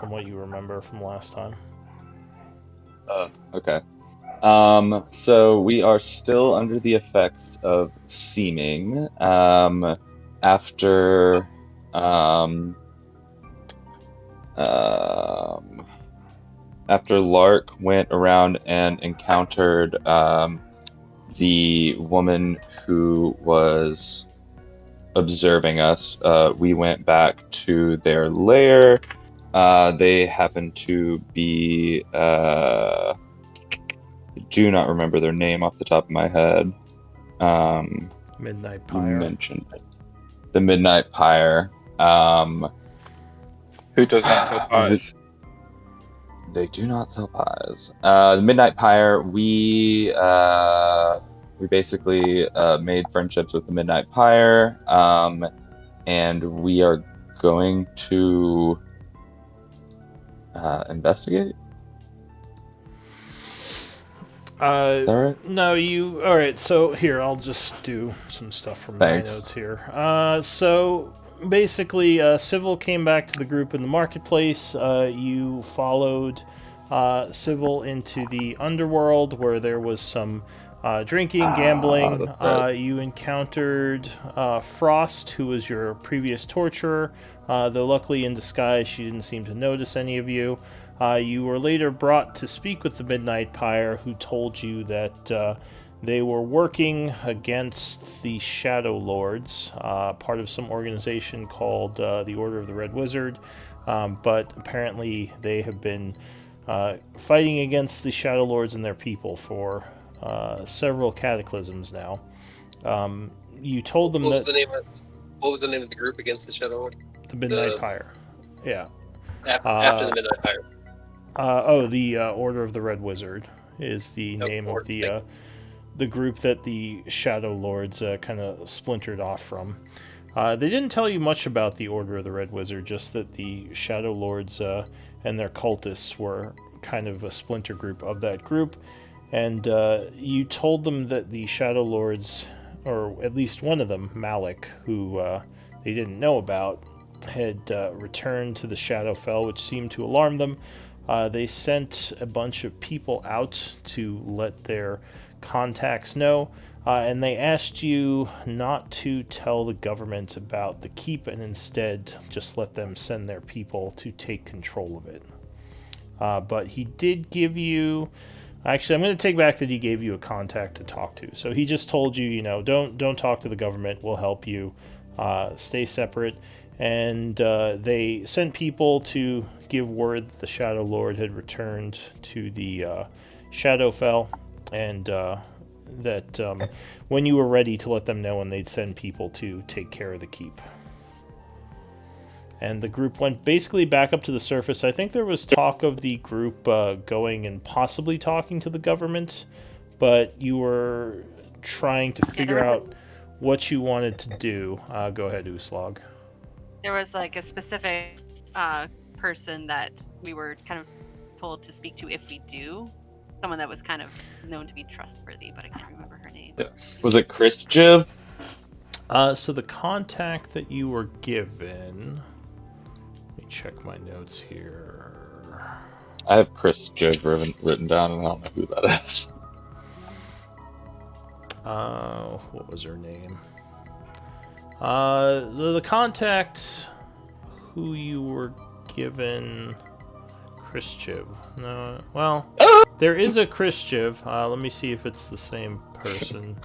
from what you remember from last time. Okay. So we are still under the effects of seeming. After um, um, after Lark went around and encountered the woman who was observing us, we went back to their lair. They happened to be, I do not remember their name off the top of my head. Um, Midnight you Pyre. mentioned it. The Midnight Pyre. Who does not sell th- pies? they do not sell pies. The Midnight Pyre. We basically made friendships with the Midnight Pyre, and we are going to investigate. Is that right? No, you. All right, so here, I'll just do some stuff from my Thanks. notes here. So basically, Civil came back to the group in the marketplace. You followed Civil into the underworld where there was some drinking, Ah, gambling. that's right. You encountered Frost, who was your previous torturer. Though luckily in disguise, she didn't seem to notice any of you. You were later brought to speak with the Midnight Pyre, who told you that they were working against the Shadowlords, part of some organization called the Order of the Red Wizard. But apparently, they have been fighting against the Shadowlords and their people for several cataclysms now. You told them What was that the name of what was the name of the group against the Shadowlord? the Midnight Pyre. Yeah. After the Midnight Pyre. The Order of the Red Wizard is the name of the group that the Shadow Lords kind of splintered off from. They didn't tell you much about the Order of the Red Wizard, just that the Shadow Lords and their cultists were kind of a splinter group of that group. And you told them that the Shadow Lords, or at least one of them, Malik, who they didn't know about, had returned to the Shadowfell, which seemed to alarm them. They sent a bunch of people out to let their contacts know, and they asked you not to tell the government about the keep and instead just let them send their people to take control of it. But he did give you. Actually, I'm going to take back that he gave you a contact to talk to. So he just told you, don't talk to the government. We'll help you. Stay separate. And they sent people to give word that the Shadow Lord had returned to the Shadowfell, and that when you were ready to let them know, and they'd send people to take care of the keep. And the group went basically back up to the surface. I think there was talk of the group going and possibly talking to the government, but you were trying to figure out what you wanted to do. Go ahead, Uslog. There was like a specific person that we were kind of told to speak to if we do. Someone that was kind of known to be trustworthy, but I can't remember her name. Yes. Was it Chris Jiv? So the contact that you were given. Let me check my notes here. I have Chris Jiv written down, and I don't know who that is. What was her name? The contact who you were given, Khrushchev. No, well, there is a Khrushchev. Let me see if it's the same person.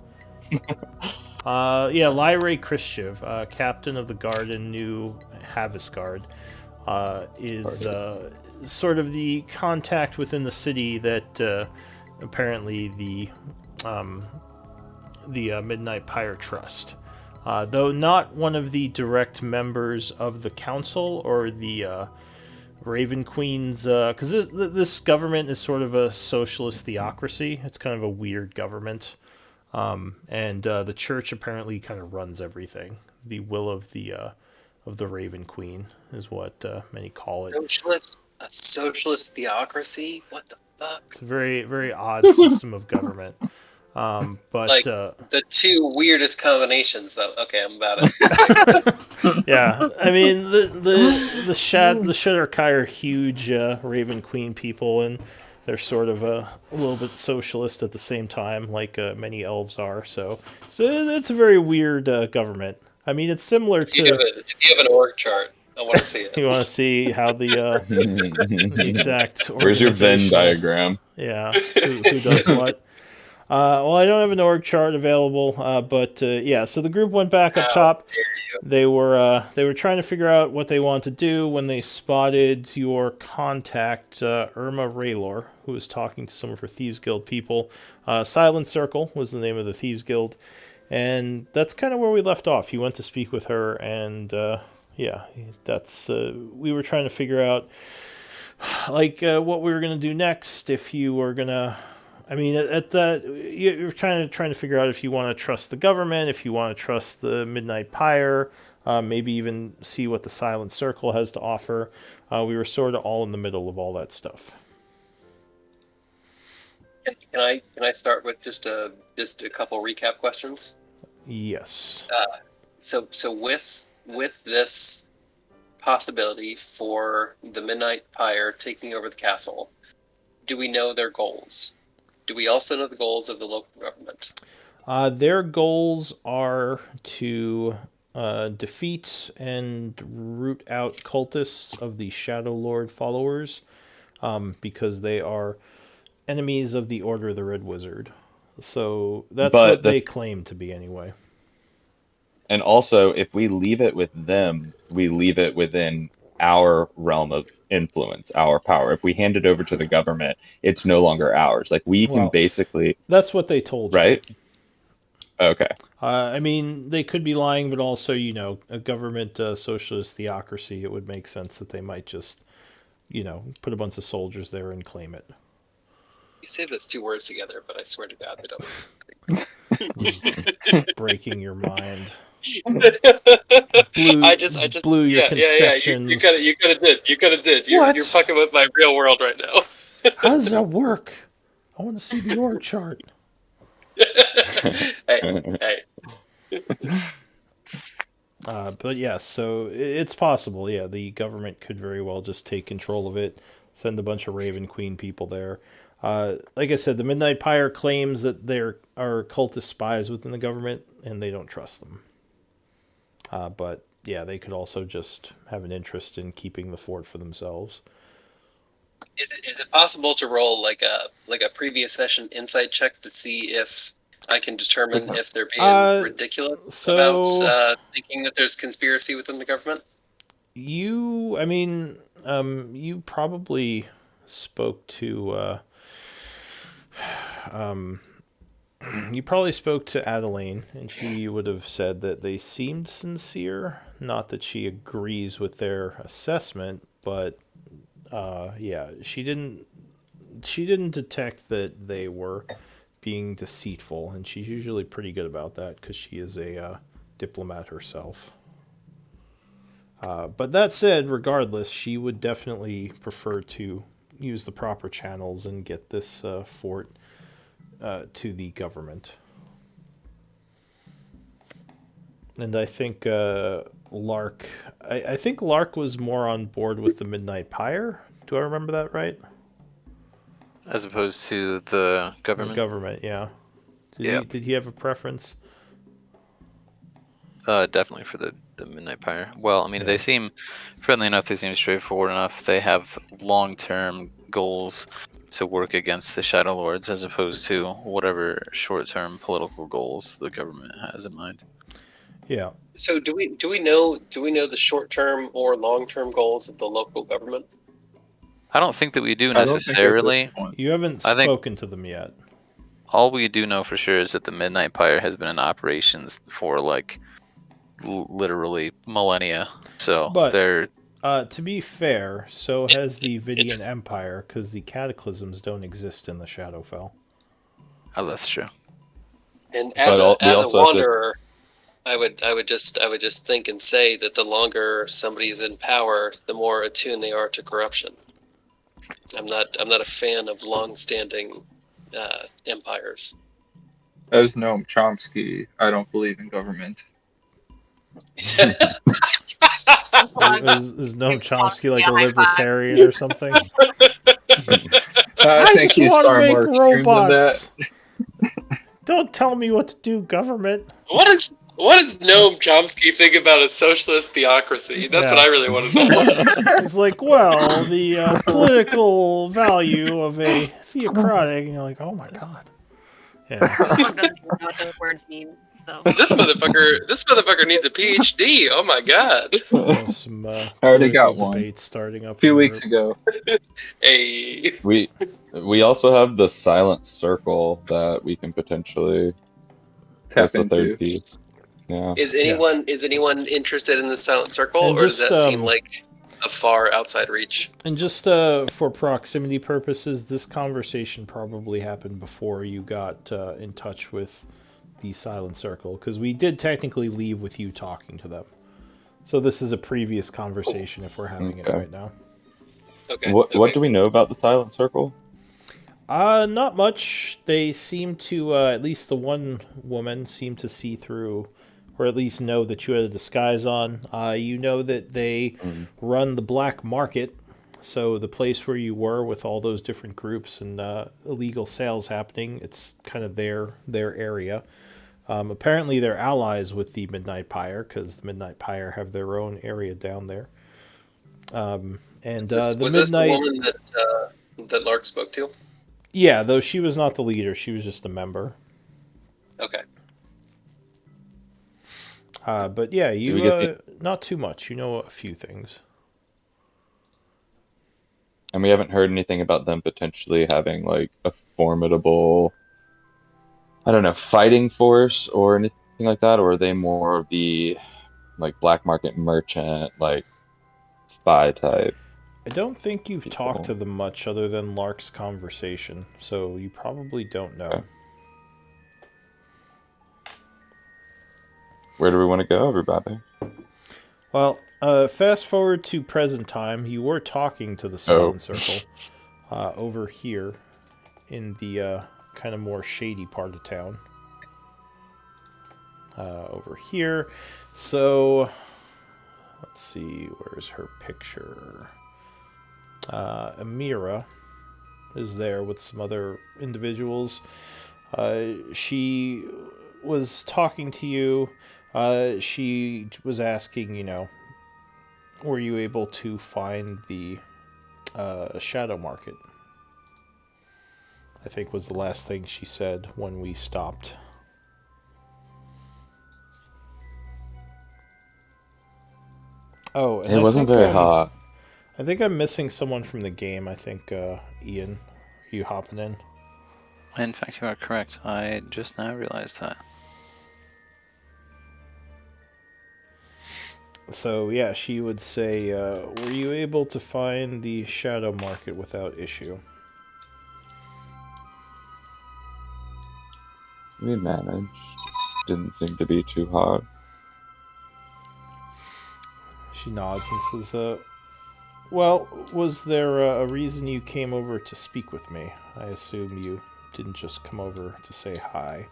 Lyrae Khrushchev, captain of the guard in New Havisgard, is sort of the contact within the city that apparently the Midnight Pyre trust. Though not one of the direct members of the council or the Raven Queen's, because this government is sort of a socialist theocracy. It's kind of a weird government, and the church apparently kind of runs everything. The will of the Raven Queen is what many call it. A socialist theocracy? What the fuck? It's a very very odd system of government. But Like the two weirdest combinations, though. Okay, I'm about it. yeah, I mean the Shadowkai are huge Raven Queen people, and they're sort of a little bit socialist at the same time, like many elves are. So it's a very weird government. I mean, it's similar If you to. have an org chart, I want to see it. You want to see how the exact Where's your Venn organizational. diagram? Yeah, who does what? Well, I don't have an org chart available, but yeah. So the group went back up How top. dare you? They were trying to figure out what they wanted to do when they spotted your contact, Irma Raylor, who was talking to some of her Thieves Guild people. Silent Circle was the name of the Thieves Guild, and that's kind of where we left off. You went to speak with her, and yeah, that's we were trying to figure out like what we were gonna do next. If you were gonna, I mean, at that you're trying to figure out if you want to trust the government, if you want to trust the Midnight Pyre, maybe even see what the Silent Circle has to offer. We were sort of all in the middle of all that stuff. Can I start with just a couple recap questions? Yes. So with this possibility for the Midnight Pyre taking over the castle, do we know their goals? Do we also know the goals of the local government? Their goals are to defeat and root out cultists of the Shadowlord followers, because they are enemies of the Order of the Red Wizard. So that's what they claim to be anyway. And also, if we leave it with them, we leave it within our realm of influence, our power. If we hand it over to the government, it's no longer ours. Like we can Well, basically, that's what they told you. right? Okay. I mean, they could be lying, but also, a government socialist theocracy, it would make sense that they might just, put a bunch of soldiers there and claim it. You say those two words together, but I swear to God, they don't. Just breaking your mind. I just blew your yeah, conceptions. You could have did. You're fucking with my real world right now. How does that work? I want to see the org chart. Hey. But yeah, so it's possible. Yeah, the government could very well just take control of it, send a bunch of Raven Queen people there. Like I said, the Midnight Pyre claims that there are cultist spies within the government, and they don't trust them. But yeah, they could also just have an interest in keeping the fort for themselves. Is it possible to roll like a previous session insight check to see if I can determine if they're being ridiculous about thinking that there's conspiracy within the government? You probably spoke to you probably spoke to Adeline, and she would have said that they seemed sincere. Not that she agrees with their assessment, but yeah, she didn't detect that they were being deceitful, and she's usually pretty good about that because she is a diplomat herself. But that said, regardless, she would definitely prefer to use the proper channels and get this fort to the government. And I think Lark... I think Lark was more on board with the Midnight Pyre. Do I remember that right? As opposed to the government? The government, yeah. Did he have a preference? Definitely for the Midnight Pyre. Well, I mean, Yeah. They seem friendly enough. They seem straightforward enough. They have long-term goals to work against the Shadowlords, as opposed to whatever short-term political goals the government has in mind. Yeah. So do we know the short-term or long-term goals of the local government? I don't think that we do I don't think at this necessarily. point. You haven't I think- spoken to them yet. All we do know for sure is that the Midnight Pyre has been in operations for like literally millennia. So But- they're To be fair, so has the Vidian Empire, because the cataclysms don't exist in the Shadowfell. oh, that's true. And But as we a also have to- wanderer, I would just think and say that the longer somebody is in power, the more attuned they are to corruption. I'm not a fan of long-standing empires. As Noam Chomsky, I don't believe in government. Is Noam Chomsky like Yeah, a high five. libertarian or something? I I think just he's want to far make more extreme than that. robots. Don't tell me what to do, government. What does Noam Chomsky think about a socialist theocracy? That's what Yeah. I really want to know. It's like, well, the political value of a theocratic. And you're like, oh my god. Yeah. This one doesn't even know what those words mean. So This motherfucker needs a PhD. Oh my god. There's some I already political got one debates starting a up few in the weeks group. ago. Hey. We also have the silent circle that we can potentially Tap as the third into. piece. Yeah. Is anyone interested in the Silent Circle, And or does just that seem like a far outside reach? for proximity purposes, this conversation probably happened before you got in touch with the Silent Circle, because we did technically leave with you talking to them. So this is a previous conversation if we're having it Okay. right now. Okay. What do we know about the silent circle? Not much. They seem to, at least the one woman, seemed to see through, or at least know that you had a disguise on. You know that they run the black market, so the place where you were with all those different groups and illegal sales happening, it's kind of their area. Apparently, they're allies with the Midnight Pyre, because the Midnight Pyre have their own area down there. And the Was this the Midnight... woman that Lark spoke to? Yeah, though she was not the leader, she was just a member. Okay. But yeah, you not too much. You know a few things. And we haven't heard anything about them potentially having like a formidable, I don't know, fighting force or anything like that, or are they more of the like black market merchant, like spy type I don't think you've talked to people? them much other than Lark's conversation, so you probably don't know. Okay. Where do we want to go, everybody? Well, fast forward to present time. You were talking to the Silent Circle over here in the kind of more shady part of town. Over here. So, let's see, where's her picture? Amira is there with some other individuals. She was talking to you. She was asking, were you able to find the shadow market? I think was the last thing she said when we stopped. Oh, and It wasn't very hot. I think I'm missing someone from the game. I think Ian, are you hopping in? In fact, you are correct. I just now realized that. So yeah, she would say, were you able to find the shadow market without issue? We managed. Didn't seem to be too hot. She nods and says, well, was there a reason you came over to speak with me? I assume you didn't just come over to say hi.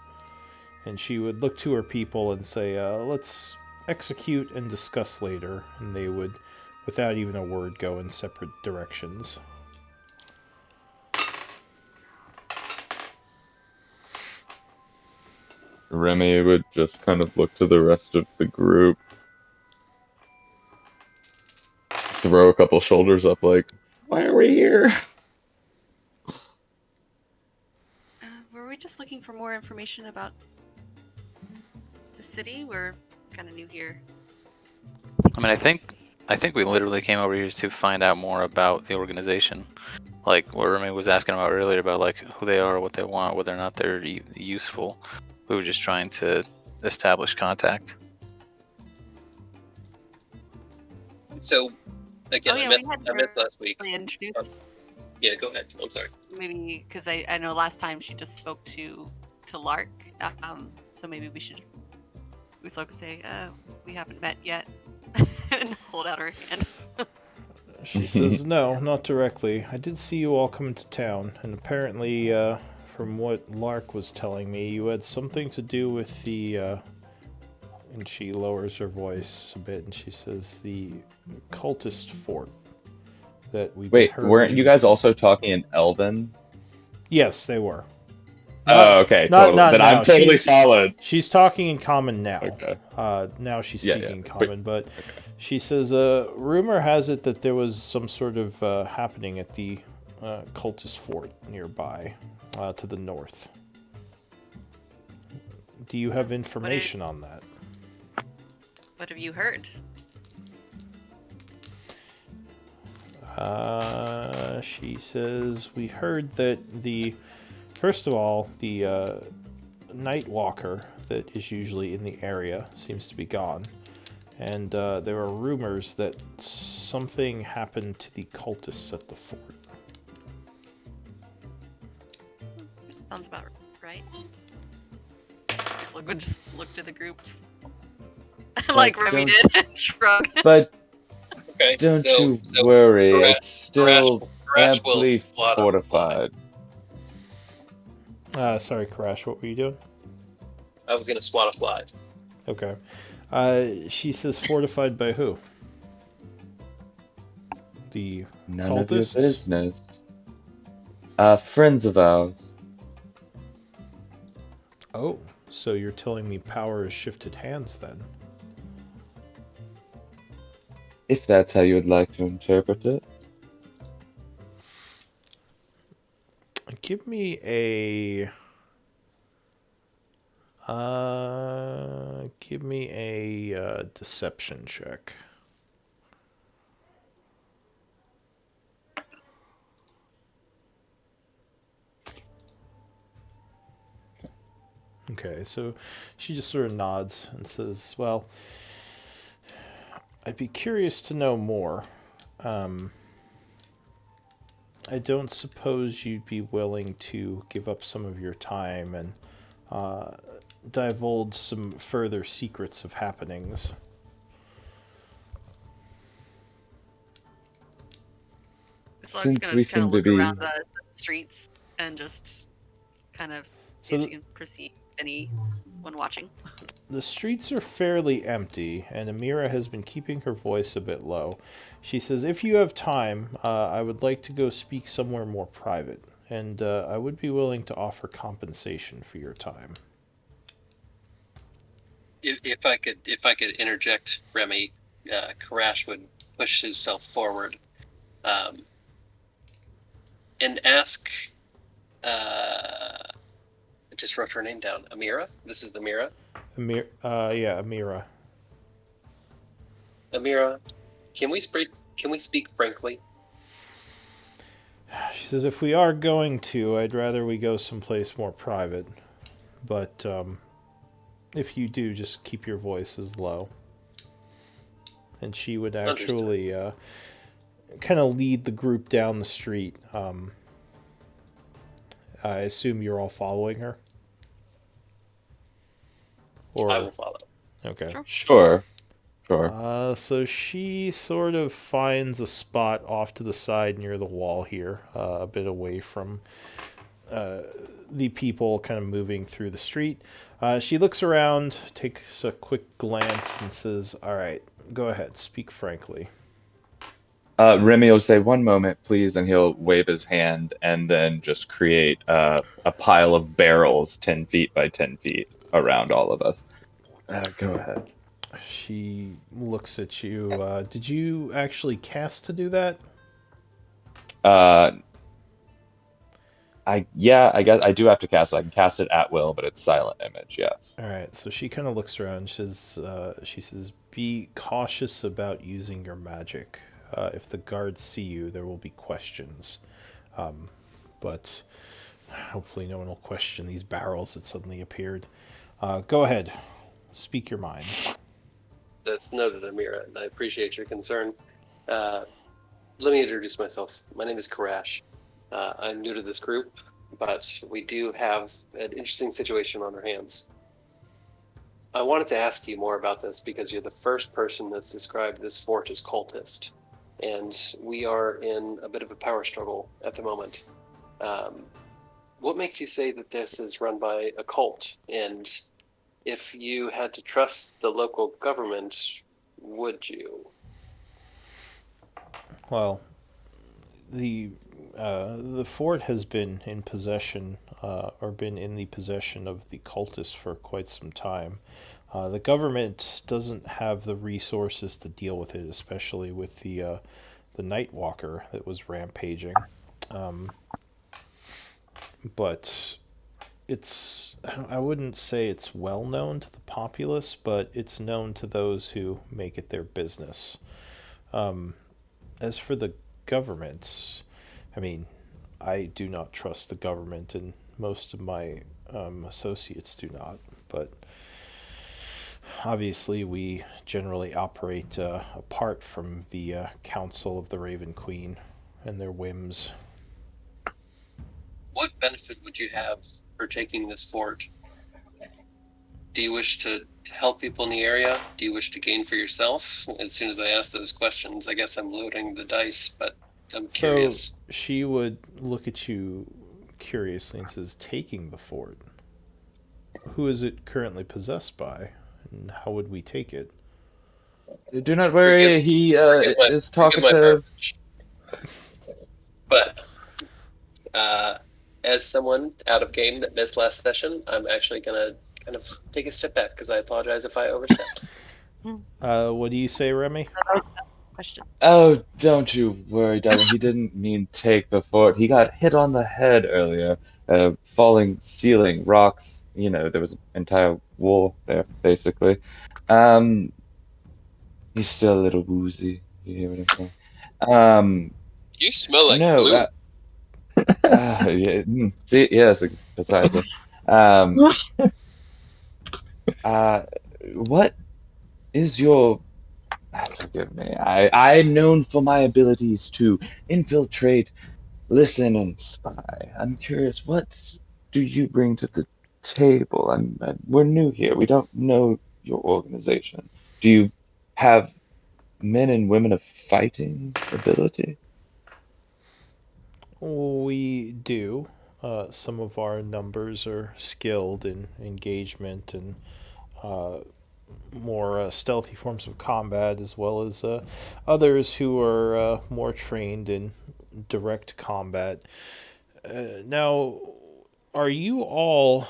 And she would look to her people and say, let's execute and discuss later. And they would, without even a word, go in separate directions. Remy would just kind of look to the rest of the group, throw a couple shoulders up like, why are we here? were we just looking for more information about the city? We're kind of new here. I mean, I think we literally came over here to find out more about the organization. Like what Remy was asking about earlier about like who they are, what they want, whether or not they're useful. We were just trying to establish contact. So, again, Oh, yeah, I we missed had last week. Introduced. Yeah, go ahead. I'm sorry. Maybe because I know last time she just spoke to Lark. So maybe we should say we haven't met yet and hold out her hand. She says, no, not directly. I did see you all come into town, and apparently, from what Lark was telling me, you had something to do with the, and she lowers her voice a bit and she says, the cultist fort that we've been Wait, weren't hearing. you guys also talking in Elven? Yes, they were. Oh, okay, totally. Not Then I'm now. totally followed. She's talking in common now. Okay. Now she's Yeah, speaking in yeah. common, but Okay. she says, rumor has it that there was some sort of happening at the cultist fort nearby, to the north. Do you have information on that? What have you heard? She says, we heard that first of all, the night walker that is usually in the area seems to be gone. And there are rumors that something happened to the cultists at the fort. Sounds about right. Would just look to the group like Remy did and shrug. But Okay. don't so, you so worry, Karash- it's still Karash will amply slot on the fly. fortified. Sorry, Crash, what were you doing? I was gonna swat a fly. Okay. She says fortified by who? The None of your cultists? business. Friends of ours. Oh, so you're telling me power has shifted hands then? If that's how you would like to interpret it. Give me a deception check. Okay, so she just sort of nods and says, well, I'd be curious to know more. I don't suppose you'd be willing to give up some of your time and divulge some further secrets of happenings. So I'm Since just we gonna kind seem of to look be- around the streets and just kind of see if you can perceive anyone watching. The streets are fairly empty, and Amira has been keeping her voice a bit low. She says, if you have time, I would like to go speak somewhere more private, and I would be willing to offer compensation for your time. If I could interject, Remy, Karash would push himself forward, and ask. I just wrote her name down. Amira. This is Amira. Amira. Amira, can we speak frankly? She says, if we are going to, I'd rather we go someplace more private. But if you do, just keep your voices low. And she would actually kind of lead the group down the street. I assume you're all following her? Or, I will follow. okay. Sure. So she sort of finds a spot off to the side near the wall here, a bit away from the people kind of moving through the street. She looks around, takes a quick glance, and says, all right, go ahead, speak frankly. Remy will say, 1 moment, please, and he'll wave his hand and then just create a pile of barrels 10 feet by 10 feet around all of us. Go ahead. She looks at you. Did you actually cast to do that? I guess I do have to cast it. I can cast it at will, but it's silent image, yes. All right, so she kind of looks around. She says, be cautious about using your magic. If the guards see you, there will be questions. But hopefully no one will question these barrels that suddenly appeared. Go ahead. Speak your mind. That's noted, Amira, and I appreciate your concern. Let me introduce myself. My name is Karash. I'm new to this group, but we do have an interesting situation on our hands. I wanted to ask you more about this because you're the first person that's described this fort as cultist, and we are in a bit of a power struggle at the moment. what makes you say that this is run by a cult? And if you had to trust the local government, would you? Well, the fort has been in possession, or been in the possession of the cultists for quite some time. The government doesn't have the resources to deal with it, especially with the Night Walker that was rampaging. Um, but it's I wouldn't say it's well known to the populace, but it's known to those who make it their business. As for the governments, I mean, I do not trust the government, and most of my associates do not. But obviously, we generally operate apart from the Council of the Raven Queen and their whims. What benefit would you have for taking this fort? Do you wish to help people in the area? Do you wish to gain for yourself? As soon as I ask those questions, I guess I'm loading the dice, but I'm So curious. she would look at you curiously and says, "Taking the fort? Who is it currently possessed by? And how would we take it?" Do not Forgive, worry, he forgive my, is forgive my talkative. verbiage. But as someone out of game that missed last session, I'm actually gonna kind of take a step back because I apologize if I overstepped. What do you say, Remy? Question. Oh, don't you worry, darling. He didn't mean take the fort. He got hit on the head earlier. Falling ceiling, rocks. You know, there was an entire war there, basically. Um, he's still a little woozy. You hear what I'm saying? Um, You smell like no, glue. yeah, see, yes, precisely. Um, uh, what is your forgive me. I'm known for my abilities to infiltrate, listen, and spy. I'm curious, what do you bring to the table? We're new here. We don't know your organization. Do you have men and women of fighting ability? We do. Some of our numbers are skilled in engagement and uh, more stealthy forms of combat, as well as others who are more trained in direct combat. Now, are you all?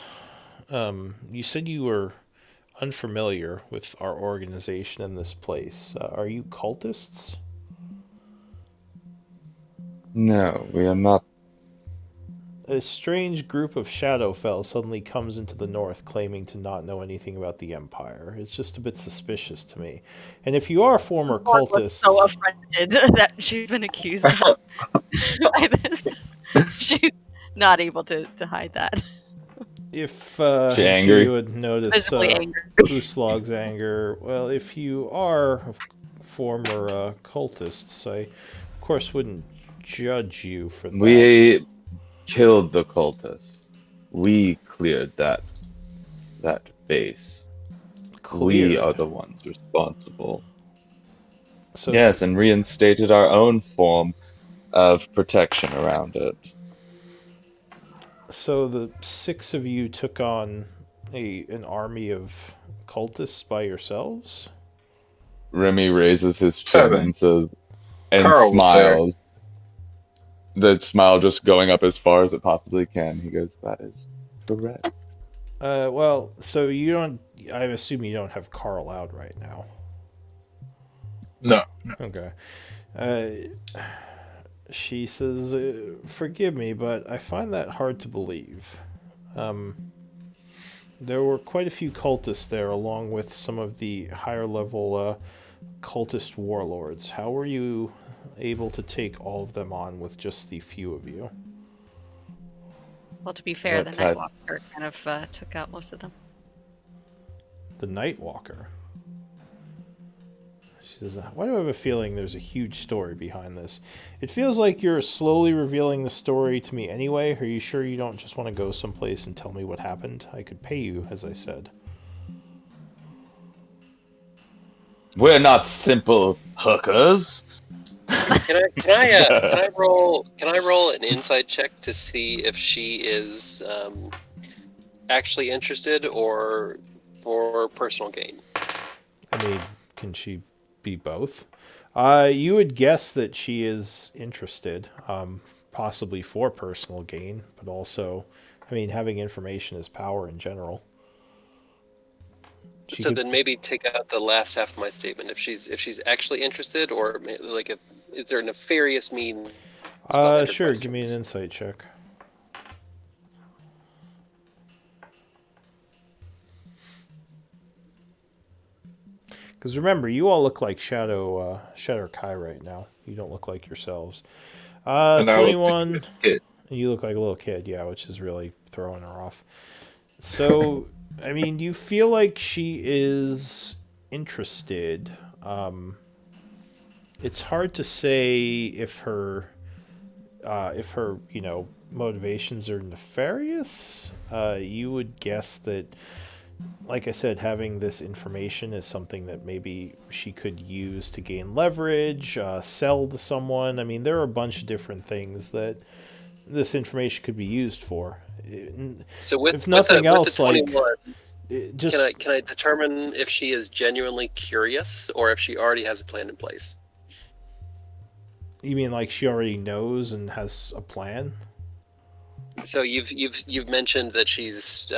You said you were unfamiliar with our organization in this place. Are you cultists? No, we are not. A strange group of Shadowfell suddenly comes into the north claiming to not know anything about the Empire. It's just a bit suspicious to me. And if you are former Lord was so cultists, affronted that she's been accused of by this. She's not able to hide that. if She I'm sure you angry? would notice Visibly angry. Uslog's anger. Well, if you are former cultists, I of course wouldn't judge you for that. We killed the cultists. We cleared that base. We are Cleared. the ones responsible. So if Yes, and reinstated our own form of protection around it. So the six of you took on an army of cultists by yourselves? Remy raises his chin 7. and says, and Carl was there. smiles. The smile just going up as far as it possibly can. He goes, "That is correct." Well, so you don't. I assume you don't have Carl out right now. No. Okay. Uh, she says, "Forgive me, but I find that hard to believe. There were quite a few cultists there, along with some of the higher level cultist warlords. How were you able to take all of them on with just the few of you?" Well, to be fair, What the type? Nightwalker kind of took out most of them. The Nightwalker. She says, "Why do I have a feeling there's a huge story behind this? It feels like you're slowly revealing the story to me anyway. Are you sure you don't just want to go someplace and tell me what happened? I could pay you, as I said." We're not simple hookers. Can I roll an insight check to see if she is actually interested or for personal gain? I mean, can she be both? You would guess that she is interested, possibly for personal gain, but also, I mean, having information is power in general. She So could. then maybe take out the last half of my statement. If she's actually interested, or like, is there nefarious means behind her Sure. Give me an questions? insight check. Because remember, you all look like Shadow Kai right now. You don't look like yourselves. And I look like 21. a kid. You look like a little kid, yeah, which is really throwing her off. So, I mean, you feel like she is interested. It's hard to say if her, motivations are nefarious. You would guess that, like I said, having this information is something that maybe she could use to gain leverage, sell to someone. I mean, there are a bunch of different things that this information could be used for. So If nothing with the else, like 21, just can I determine if she is genuinely curious or if she already has a plan in place? you mean like she already knows and has a plan? So you've mentioned that she's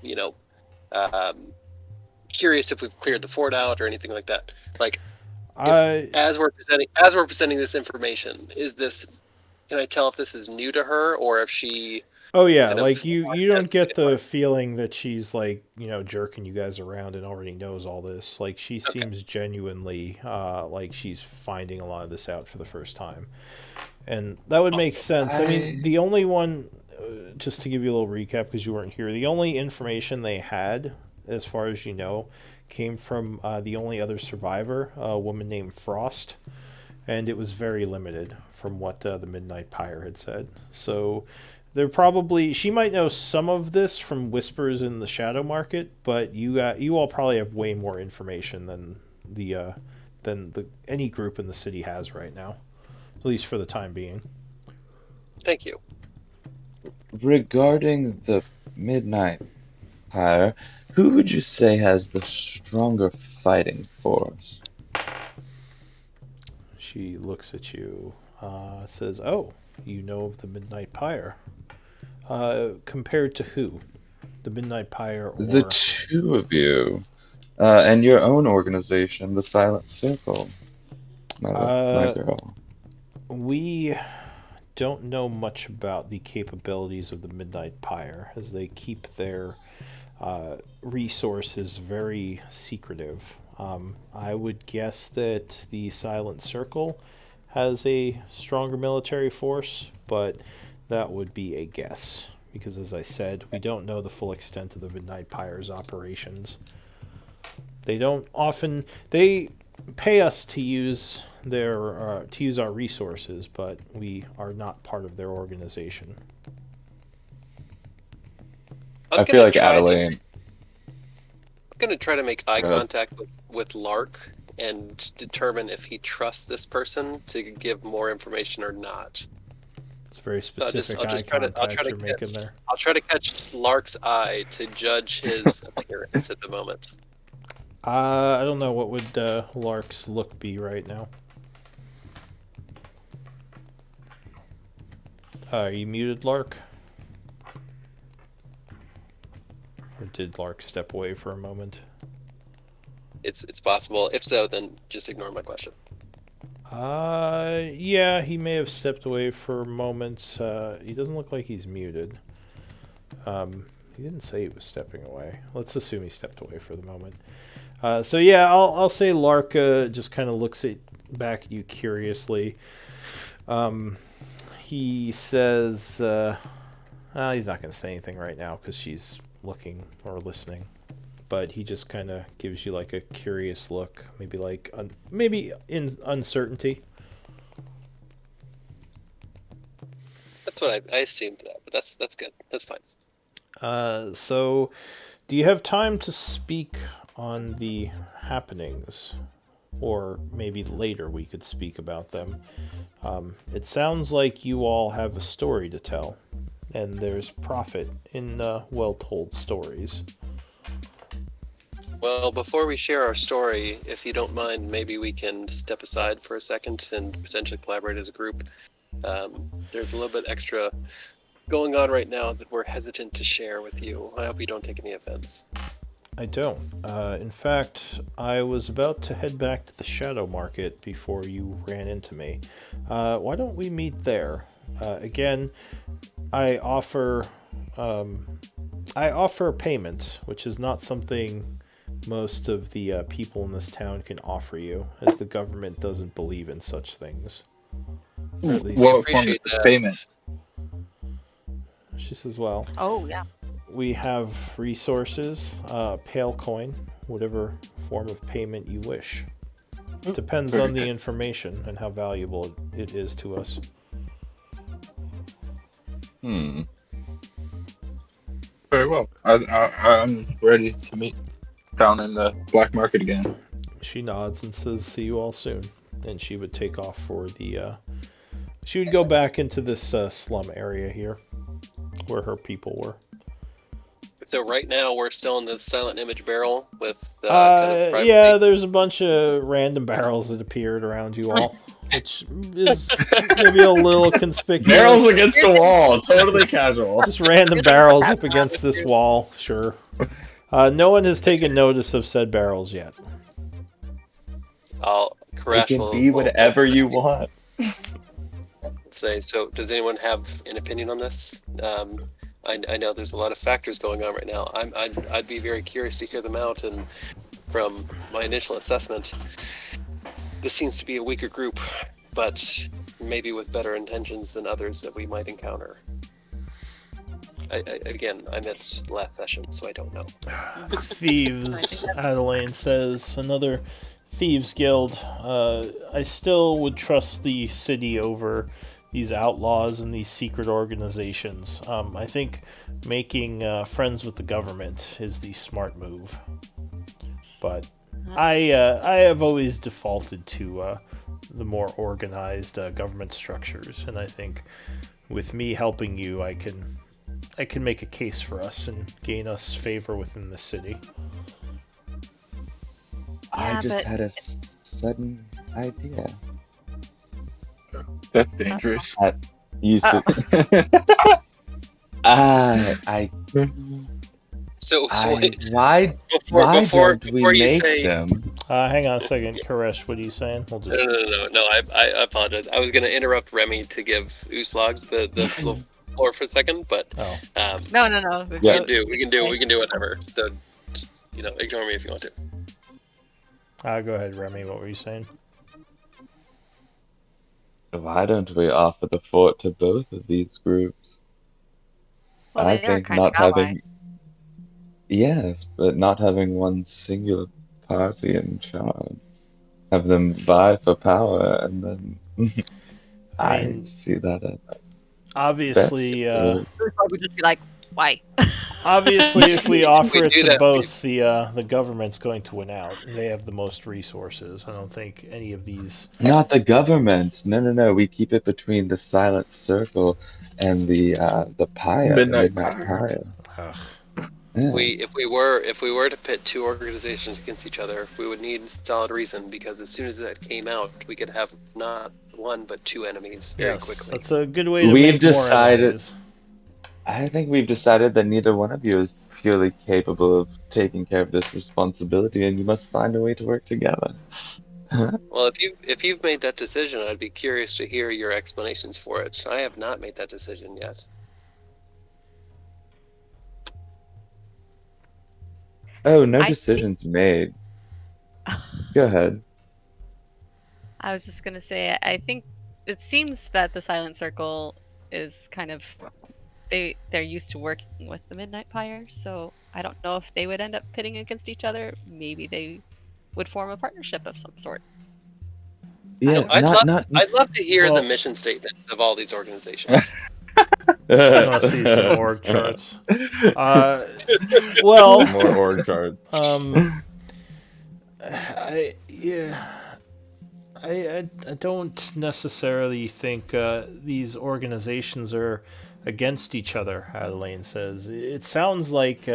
you know um, curious if we've cleared the fort out or anything like that. Like, if Uh, as we're presenting this information, is this, can I tell if this is new to her or if she oh yeah, kind like of you has don't get it in the mind? feeling that she's like jerking you guys around and already knows all this. Like she Okay, seems genuinely like she's finding a lot of this out for the first time, and that would make awesome. sense. I mean, I the only one, just to give you a little recap because you weren't here, the only information they had, as far as you know, came from the only other survivor, a woman named Frost, and it was very limited from what the Midnight Pyre had said. So they're probably she might know some of this from whispers in the shadow market, but you all probably have way more information than the any group in the city has right now, at least for the time being. Thank you. regarding the Midnight Pyre, who would you say has the stronger fighting force? She looks at you, says, "Oh, you know of the Midnight Pyre. Compared to who? The Midnight Pyre The or two of you, and your own organization, the Silent Circle, my uh, girl. we don't know much about the capabilities of the Midnight Pyre, as they keep their resources very secretive. I would guess that the Silent Circle has a stronger military force, but that would be a guess. Because, as I said, we don't know the full extent of the Midnight Pyre's operations. They don't often. They pay us to use our resources, but we are not part of their organization. I'm I feel gonna like try to Adeline. make eye Go ahead. contact with Lark and determine if he trusts this person to give more information or not. It's very So specific eye contact you're making there. I'll try to catch Lark's eye to judge his appearance at the moment. I don't know what would Lark's look be right now. Are you muted, Lark? Or did Lark step away for a moment? It's possible. If so, then just ignore my question. Yeah, he may have stepped away for a moment. He doesn't look like he's muted. He didn't say he was stepping away. Let's assume he stepped away for the moment. So yeah, I'll say Lark just kind of looks back at you curiously. He says, he's not going to say anything right now because she's looking or listening. But he just kind of gives you like a curious look, maybe like maybe in uncertainty. That's what I assumed that, but that's good. That's fine. So, do you have time to speak on the happenings or maybe later we could speak about them. It sounds like you all have a story to tell, and there's profit in well-told stories. Well, before we share our story, if you don't mind, maybe we can step aside for a second and potentially collaborate as a group. There's a little bit extra going on right now that we're hesitant to share with you. I hope you don't take any offense. I don't. In fact, I was about to head back to the Shadow Market before you ran into me. Why don't we meet there? Again, I offer payment, which is not something most of the people in this town can offer you, as the government doesn't believe in such things. Or at least What form is this payment? She says, well, Oh, yeah. we have resources, pale coin, whatever form of payment you wish. Depends on the information and how valuable it is to us. Very well. I'm ready to meet down in the black market again. She nods and says, see you all soon. And she would take off for the... she would go back into this slum area here, where her people were. So right now we're still in the silent image barrel with yeah, there's a bunch of random barrels that appeared around you all, which is maybe a little conspicuous. Barrels against the wall, totally casual. Just random barrels up against this wall, sure. No one has taken notice of said barrels yet. It can be whatever you want. Say, so does anyone have an opinion on this? I know there's a lot of factors going on right now. I'd be very curious to hear them out, and from my initial assessment, this seems to be a weaker group, but maybe with better intentions than others that we might encounter. I missed last session, so I don't know. Thieves, Adelaine says. Another thieves guild. I still would trust the city over these outlaws and these secret organizations. I think making friends with the government is the smart move. But I have always defaulted to the more organized government structures, and I think with me helping you, I can make a case for us and gain us favor within the city. I just had a sudden idea. That's dangerous. You should... Why don't we make them? Hang on a second, Koresh, what are you saying? We'll just... No, I apologize. I was going to interrupt Remy to give Uslag the floor for a second, but No. We can do whatever. So, ignore me if you want to. Go ahead, Remy. What were you saying? Why don't we offer the fort to both of these groups? Well, I think not having... Yes, but not having one singular party in charge. Have them vie for power, and then... I see that as... Obviously, would just be like, why? Obviously, if we offer it to both, the government's going to win out. They have the most resources. I don't think any of these... Not the government! No. We keep it between the Silent Circle and the Pyre. Midnight Pyre. Yeah. If we were to pit two organizations against each other, we would need solid reason, because as soon as that came out, we could have not one but two enemies very quickly. That's a good way to make more enemies. I think we've decided that neither one of you is purely capable of taking care of this responsibility, and you must find a way to work together. Well, if you've made that decision, I'd be curious to hear your explanations for it. I have not made that decision yet. Oh, no decisions made. Go ahead. I was just gonna say, I think it seems that the Silent Circle is kind of... They're used to working with the Midnight Pyre, so I don't know if they would end up pitting against each other. Maybe they would form a partnership of some sort. Yeah, I'd love to hear the mission statements of all these organizations. I want to see some org charts. Well, more org charts. I don't necessarily think these organizations are against each other, Adelaine says. It sounds like,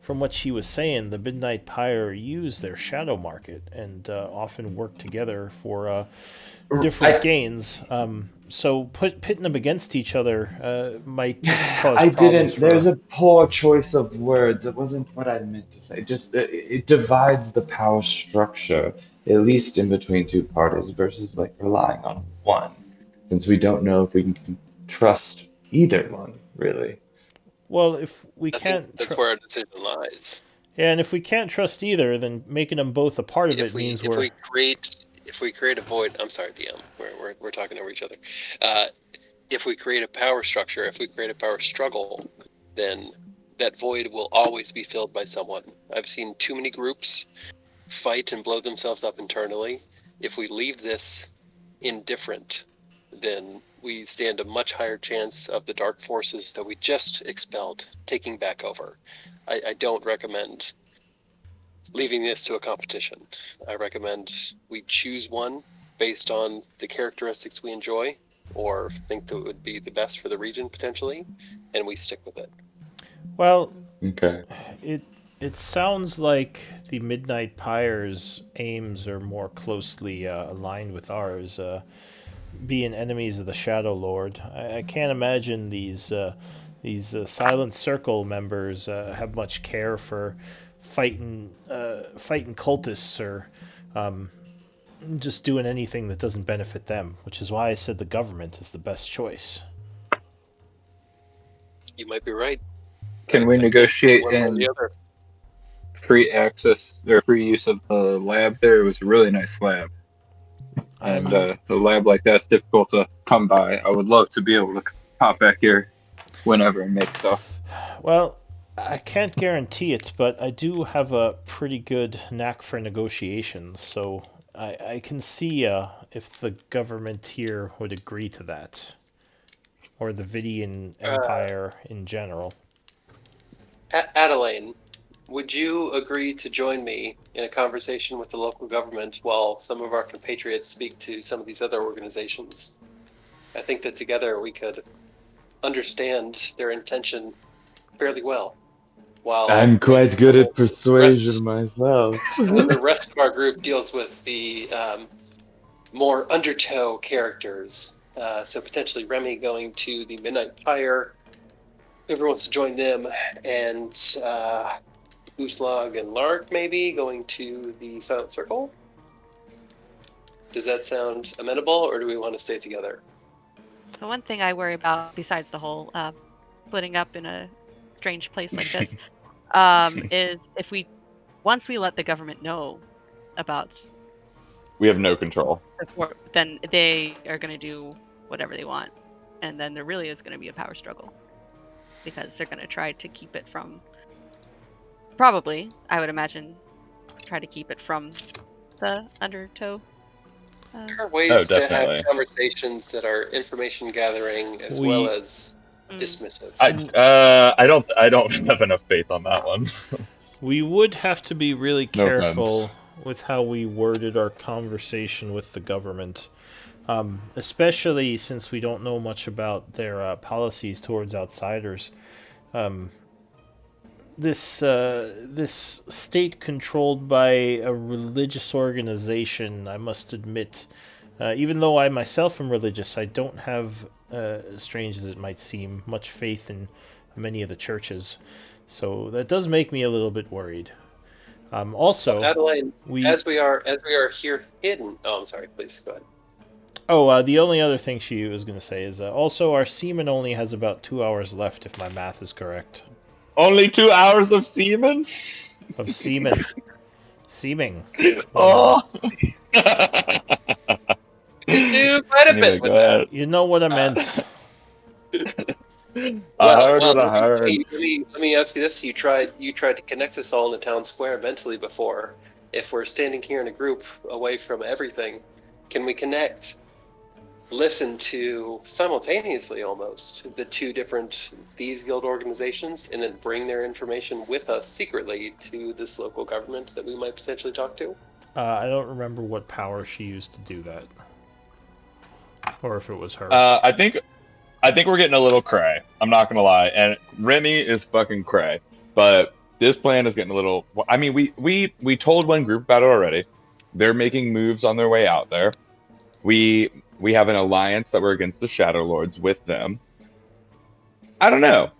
from what she was saying, the Midnight Pyre use their shadow market and often work together for different I gains. So pitting them against each other might just cause I problems didn't. There's for. a poor choice of words. It wasn't what I meant to say. Just it divides the power structure, at least in between two parties, versus like relying on one, since we don't know if we can trust either one, really. Well, if we I think can't. that's where our decision lies. Yeah, and if we can't trust either, then making them both a part of it If we means if we're. we create a void, I'm sorry, DM, we're talking over each other. Uh, if we create a power structure, if we create a power struggle, then that void will always be filled by someone. I've seen too many groups fight and blow themselves up internally. If we leave this indifferent, then we stand a much higher chance of the dark forces that we just expelled taking back over. I don't recommend leaving this to a competition. I recommend we choose one based on the characteristics we enjoy or think that would be the best for the region potentially, and we stick with it. Well, Okay. it it sounds like the Midnight Pyre's aims are more closely aligned with ours, being enemies of the Shadowlord. I can't imagine these Silent Circle members have much care for fighting cultists or just doing anything that doesn't benefit them, which is why I said the government is the best choice. You might be right. Can we I can't say negotiate one way or in the other. free access or free use of the lab there? It was a really nice lab. And I'm a lab like that's difficult to come by. I would love to be able to pop back here whenever and make stuff. Well, I can't guarantee it, but I do have a pretty good knack for negotiations, so I can see if the government here would agree to that, or the Vidian Uh, Empire in general. Adelaine, would you agree to join me in a conversation with the local government while some of our compatriots speak to some of these other organizations? I think that together we could understand their intention fairly well, while I'm maybe quite good at persuasion rest, myself. some of the rest of our group deals with the more undertow characters. So potentially Remy going to the Midnight Pyre, whoever wants to join them, and Gooselog and Lark maybe going to the Silent Circle. Does that sound amenable, or do we want to stay together? The one thing I worry about, besides the whole splitting up in a strange place like this, is if once we let the government know about We have no control. then they are going to do whatever they want, and then there really is going to be a power struggle because they're going to try to keep it from. Probably, I would imagine, try to keep it from the undertow. There are Oh, ways to have definitely. conversations that are information gathering as well We as dismissive. I don't have enough faith on that one. we would have to be really No offense. careful with how we worded our conversation with the government, especially since we don't know much about their policies towards outsiders. This state controlled by a religious organization, I must admit, even though I myself am religious, I don't have, strange as it might seem, much faith in many of the churches. So that does make me a little bit worried. So Also, Adelaide, we as we are here hidden. Oh, I'm sorry. Please go ahead. the only other thing she was going to say is also our seaman only has about 2 hours left, if my math is correct. Only 2 hours of semen? Of seeming. Oh. You can do quite a Anyway, bit go with that. ahead. You know what I Uh, meant. I well, heard well. what I Let me, let heard. me let me let me ask you this: you tried to connect us all in the town square mentally before. If we're standing here in a group away from everything, can we connect? Listen to simultaneously almost the two different Thieves Guild organizations and then bring their information with us secretly to this local government that we might potentially talk to? I don't remember what power she used to do that, or if it was her. I think we're getting a little cray. I'm not gonna lie, and Remy is fucking cray. But this plan is getting a little. I mean, we told one group about it already. They're making moves on their way out there. We have an alliance that we're against the Shadow Lords with them. I don't know.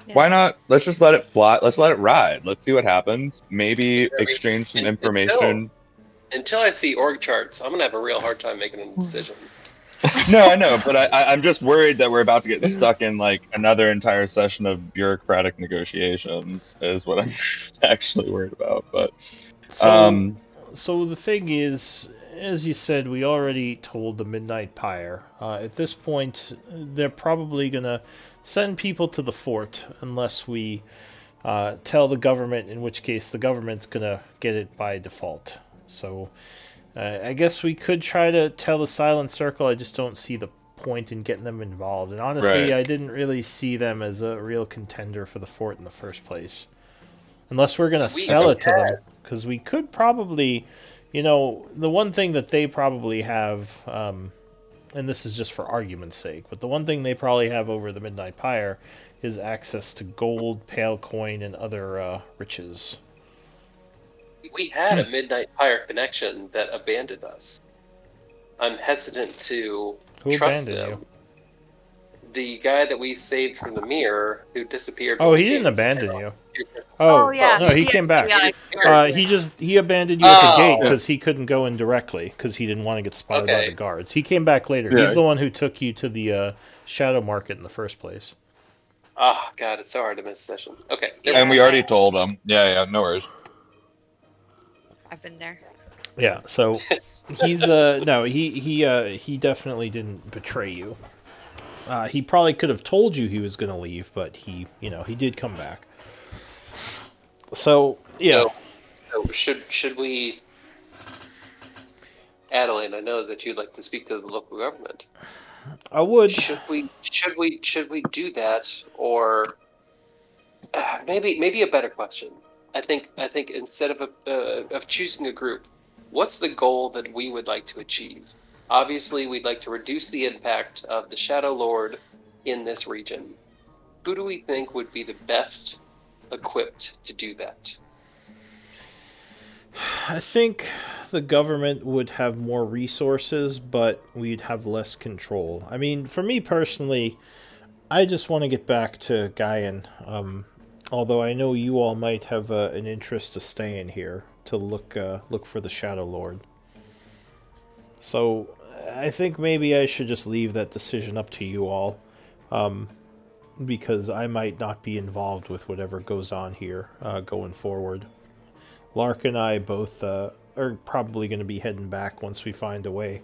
Yeah. Why not? Let's just let it fly. Let's let it ride. Let's see what happens. Maybe I mean, exchange some until information. until I see org charts, I'm gonna have a real hard time making a decision. No, I know, but I'm just worried that we're about to get stuck in like another entire session of bureaucratic negotiations, is what I'm actually worried about. But So, um, so the thing is, as you said, we already told the Midnight Pyre. At this point, they're probably gonna send people to the fort unless we tell the government, in which case the government's gonna get it by default. So, I guess we could try to tell the Silent Circle. I just don't see the point in getting them involved. And honestly, right. I didn't really see them as a real contender for the fort in the first place. Unless we're going to We sell Okay. it to them. Because we could probably, the one thing that they probably have, and this is just for argument's sake, but the one thing they probably have over the Midnight Pyre is access to gold, pale coin, and other riches. we had a Midnight Pyre connection that abandoned us. I'm hesitant to Who trust abandoned them. you? The guy that we saved from the mirror, who disappeared. Oh, when we he didn't came to abandon town. you. Oh Oh, yeah. no, he Yeah. came back. Yeah. He abandoned you at the gate Oh, Yeah. because he couldn't go in directly because he didn't want to get spotted by the okay. guards. He came back later. Yeah. He's the one who took you to the shadow market in the first place. Oh, God, it's so hard to miss a session. Okay, never And Yeah. we mind. already told them. Yeah, no worries. I've been there. Yeah, so he's no, he definitely didn't betray you. He probably could have told you he was going to leave, but he did come back. So yeah, So should we, Adeline? I know that you'd like to speak to the local government. I would. Should we do that, or maybe a better question? I think instead of choosing a group, what's the goal that we would like to achieve? Obviously, we'd like to reduce the impact of the Shadow Lord in this region. Who do we think would be the best equipped to do that? I think the government would have more resources, but we'd have less control. I mean, for me personally, I just want to get back to Gaian. Although I know you all might have an interest to stay in here to look for the Shadow Lord. So I think maybe I should just leave that decision up to you all, because I might not be involved with whatever goes on here going forward. Lark and I both are probably going to be heading back once we find a way.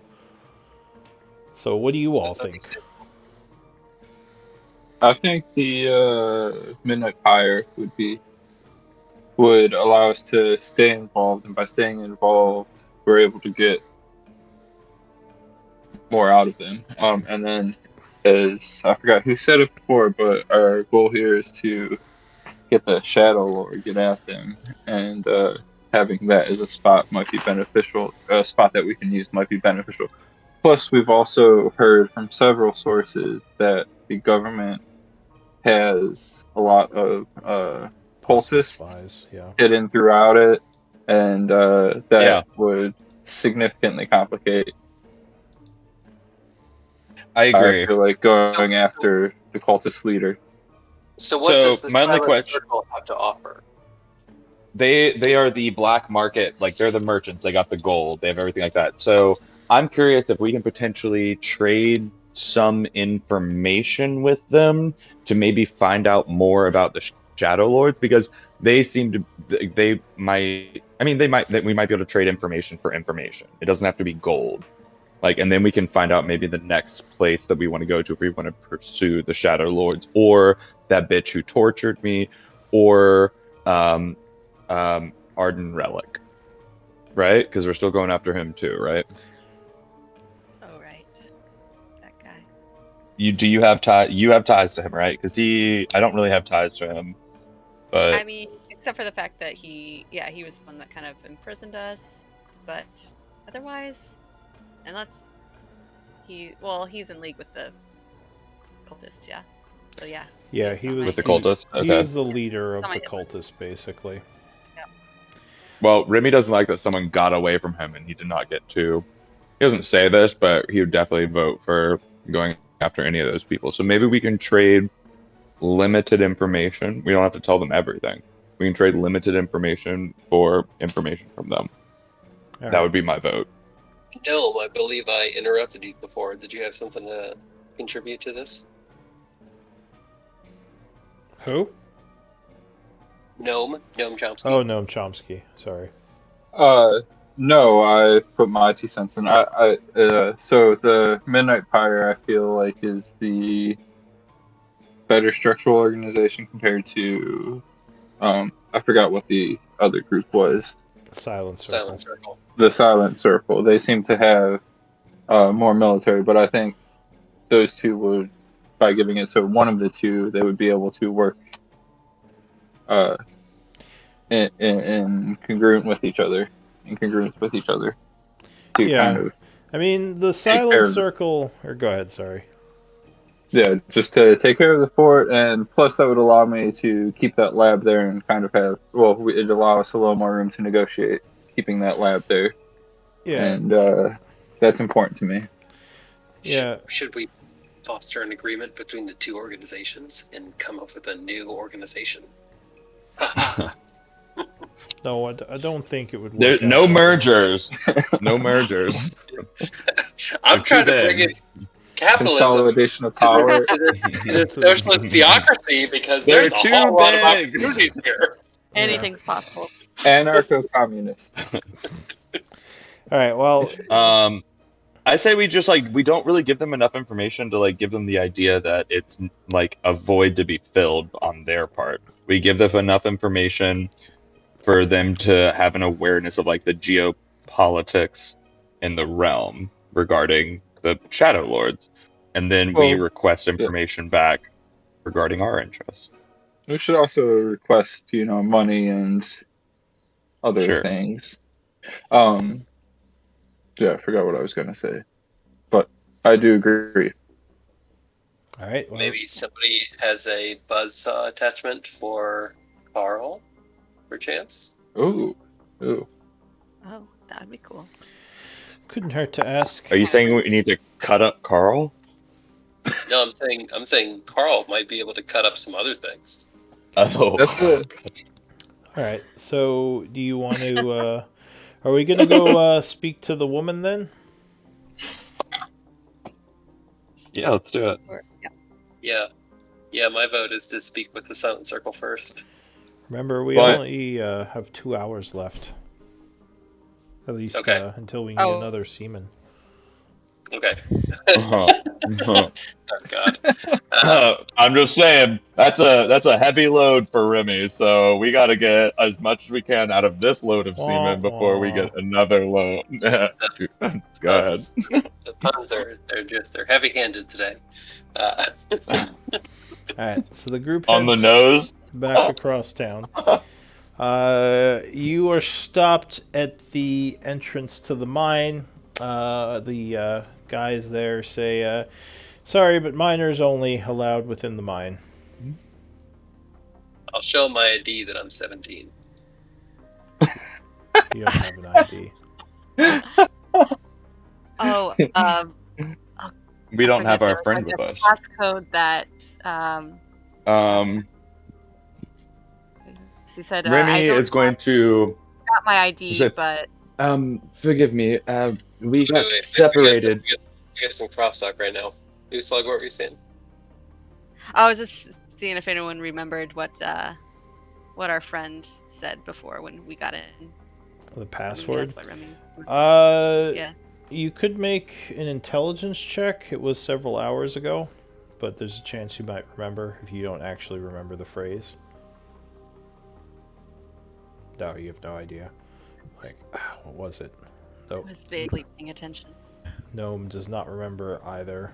So what do you all That's think? understandable. I think the Midnight Pyre would allow us to stay involved, and by staying involved, we're able to get more out of them. And then, as I forgot who said it before, but our goal here is to get the Shadow Lord, get at them, and having that as a spot might be beneficial. A spot that we can use might be beneficial. Plus, we've also heard from several sources that the government has a lot of Possible cultists spies, yeah. hidden throughout it, and Yeah, that would significantly complicate. I I agree. feel like So, going so, after the cultist leader. so what So does the my only Silent question, Circle have to offer? they are the black market, like they're the merchants. They got the gold. They have everything like that. So I'm curious if we can potentially trade some information with them to maybe find out more about the Shadow Lords, because they seem to they might. I mean, we might be able to trade information for information. It doesn't have to be gold. Like, and then we can find out maybe the next place that we want to go to if we want to pursue the Shadow Lords, or that bitch who tortured me, or um, Arden Relic, right? Because we're still going after him too, right? Oh right. That guy. You have ties? You have ties to him, right? Because I don't really have ties to him, I but mean, except for the fact that he was the one that kind of imprisoned us. but otherwise, unless he's in league with the cultists, yeah. So yeah. Yeah, it's he on my was With the team. cultists? he Okay. was the leader of On my the hit cultists, basically. Well, Remy doesn't like that someone got away from him and he did not get to. He doesn't say this, but he would definitely vote for going after any of those people. So maybe we can trade limited information. We don't have to tell them everything. We can trade limited information for information from them. All That right. would be my vote. No, I believe I interrupted you before. Did you have something to contribute to this? Who? Gnome Chomsky. Oh, Noam Chomsky. Sorry. No, I put my 2 cents in. So the Midnight Pyre, I feel like, is the better structural organization compared to, I forgot what the other group was. Silent Circle. Silent Circle. The Silent Circle. They seem to have more military, but I think those two would, by giving it to one of the two, they would be able to work uh, in congruent with each other, in congruence with each other, to kind Yeah. of I mean, the take care Silent of the, Circle. Or go ahead. Sorry. yeah, just to take care of the fort, and plus that would allow me to keep that lab there and kind of have, well, it'd allow us a little more room to negotiate keeping that lab there, Yeah. and that's important to me. Yeah. Should we foster an agreement between the two organizations and come up with a new organization? No, I don't think it would There, work out. no that way. mergers. No mergers. I'm They're trying too to bring big. in capitalism Consolidation of to power this socialist theocracy because They're there's a too whole lot of big. opportunities here. Anything's possible. anarcho-communist. All right. Well, I say we just we don't really give them enough information to give them the idea that it's like a void to be filled on their part. We give them enough information for them to have an awareness of the geopolitics in the realm regarding the Shadow Lords, and then we Well, request yeah. information back regarding our interests. We should also request, money and other Sure. things. Yeah, I forgot what I was going to say, but I do agree. all right. Well, Maybe somebody has a buzzsaw attachment for Carl, perchance. Ooh. Oh, that'd be cool. couldn't hurt to ask. Are you saying we need to cut up Carl? No, I'm saying Carl might be able to cut up some other things. Oh, That's good. All right. So, do you want to? Are we gonna go speak to the woman then? Yeah, let's do it. Yeah, my vote is to speak with the Silent Circle first. Remember, we But- only have 2 hours left. At least Okay. until we can get Oh. another seaman. Okay. Uh-huh. Uh-huh. Oh God. I'm just saying that's a heavy load for Remy, so we got to get as much as we can out of this load of semen before we get another load. Go ahead. The puns they're heavy-handed today. All right. So the group On the heads nose. back across town. You are stopped at the entrance to the mine. The guys there say, "Sorry, but miners only allowed within the mine." I'll show my ID that I'm 17. You don't have an ID. Oh, We don't I have forget, our there friend was, with us. a passcode that she said. I Remy don't is going to. got my ID, said- but Forgive me. We got Wait, separated. We get some crosstalk right now. You Slug, what were you saying? I was just seeing if anyone remembered what our friend said before when we got in. The Maybe password. that's what Remy. Yeah. You could make an intelligence check. It was several hours ago, but there's a chance you might remember if you don't actually remember the phrase. No, you have no idea. What was it? I was vaguely paying attention. Gnome does not remember either.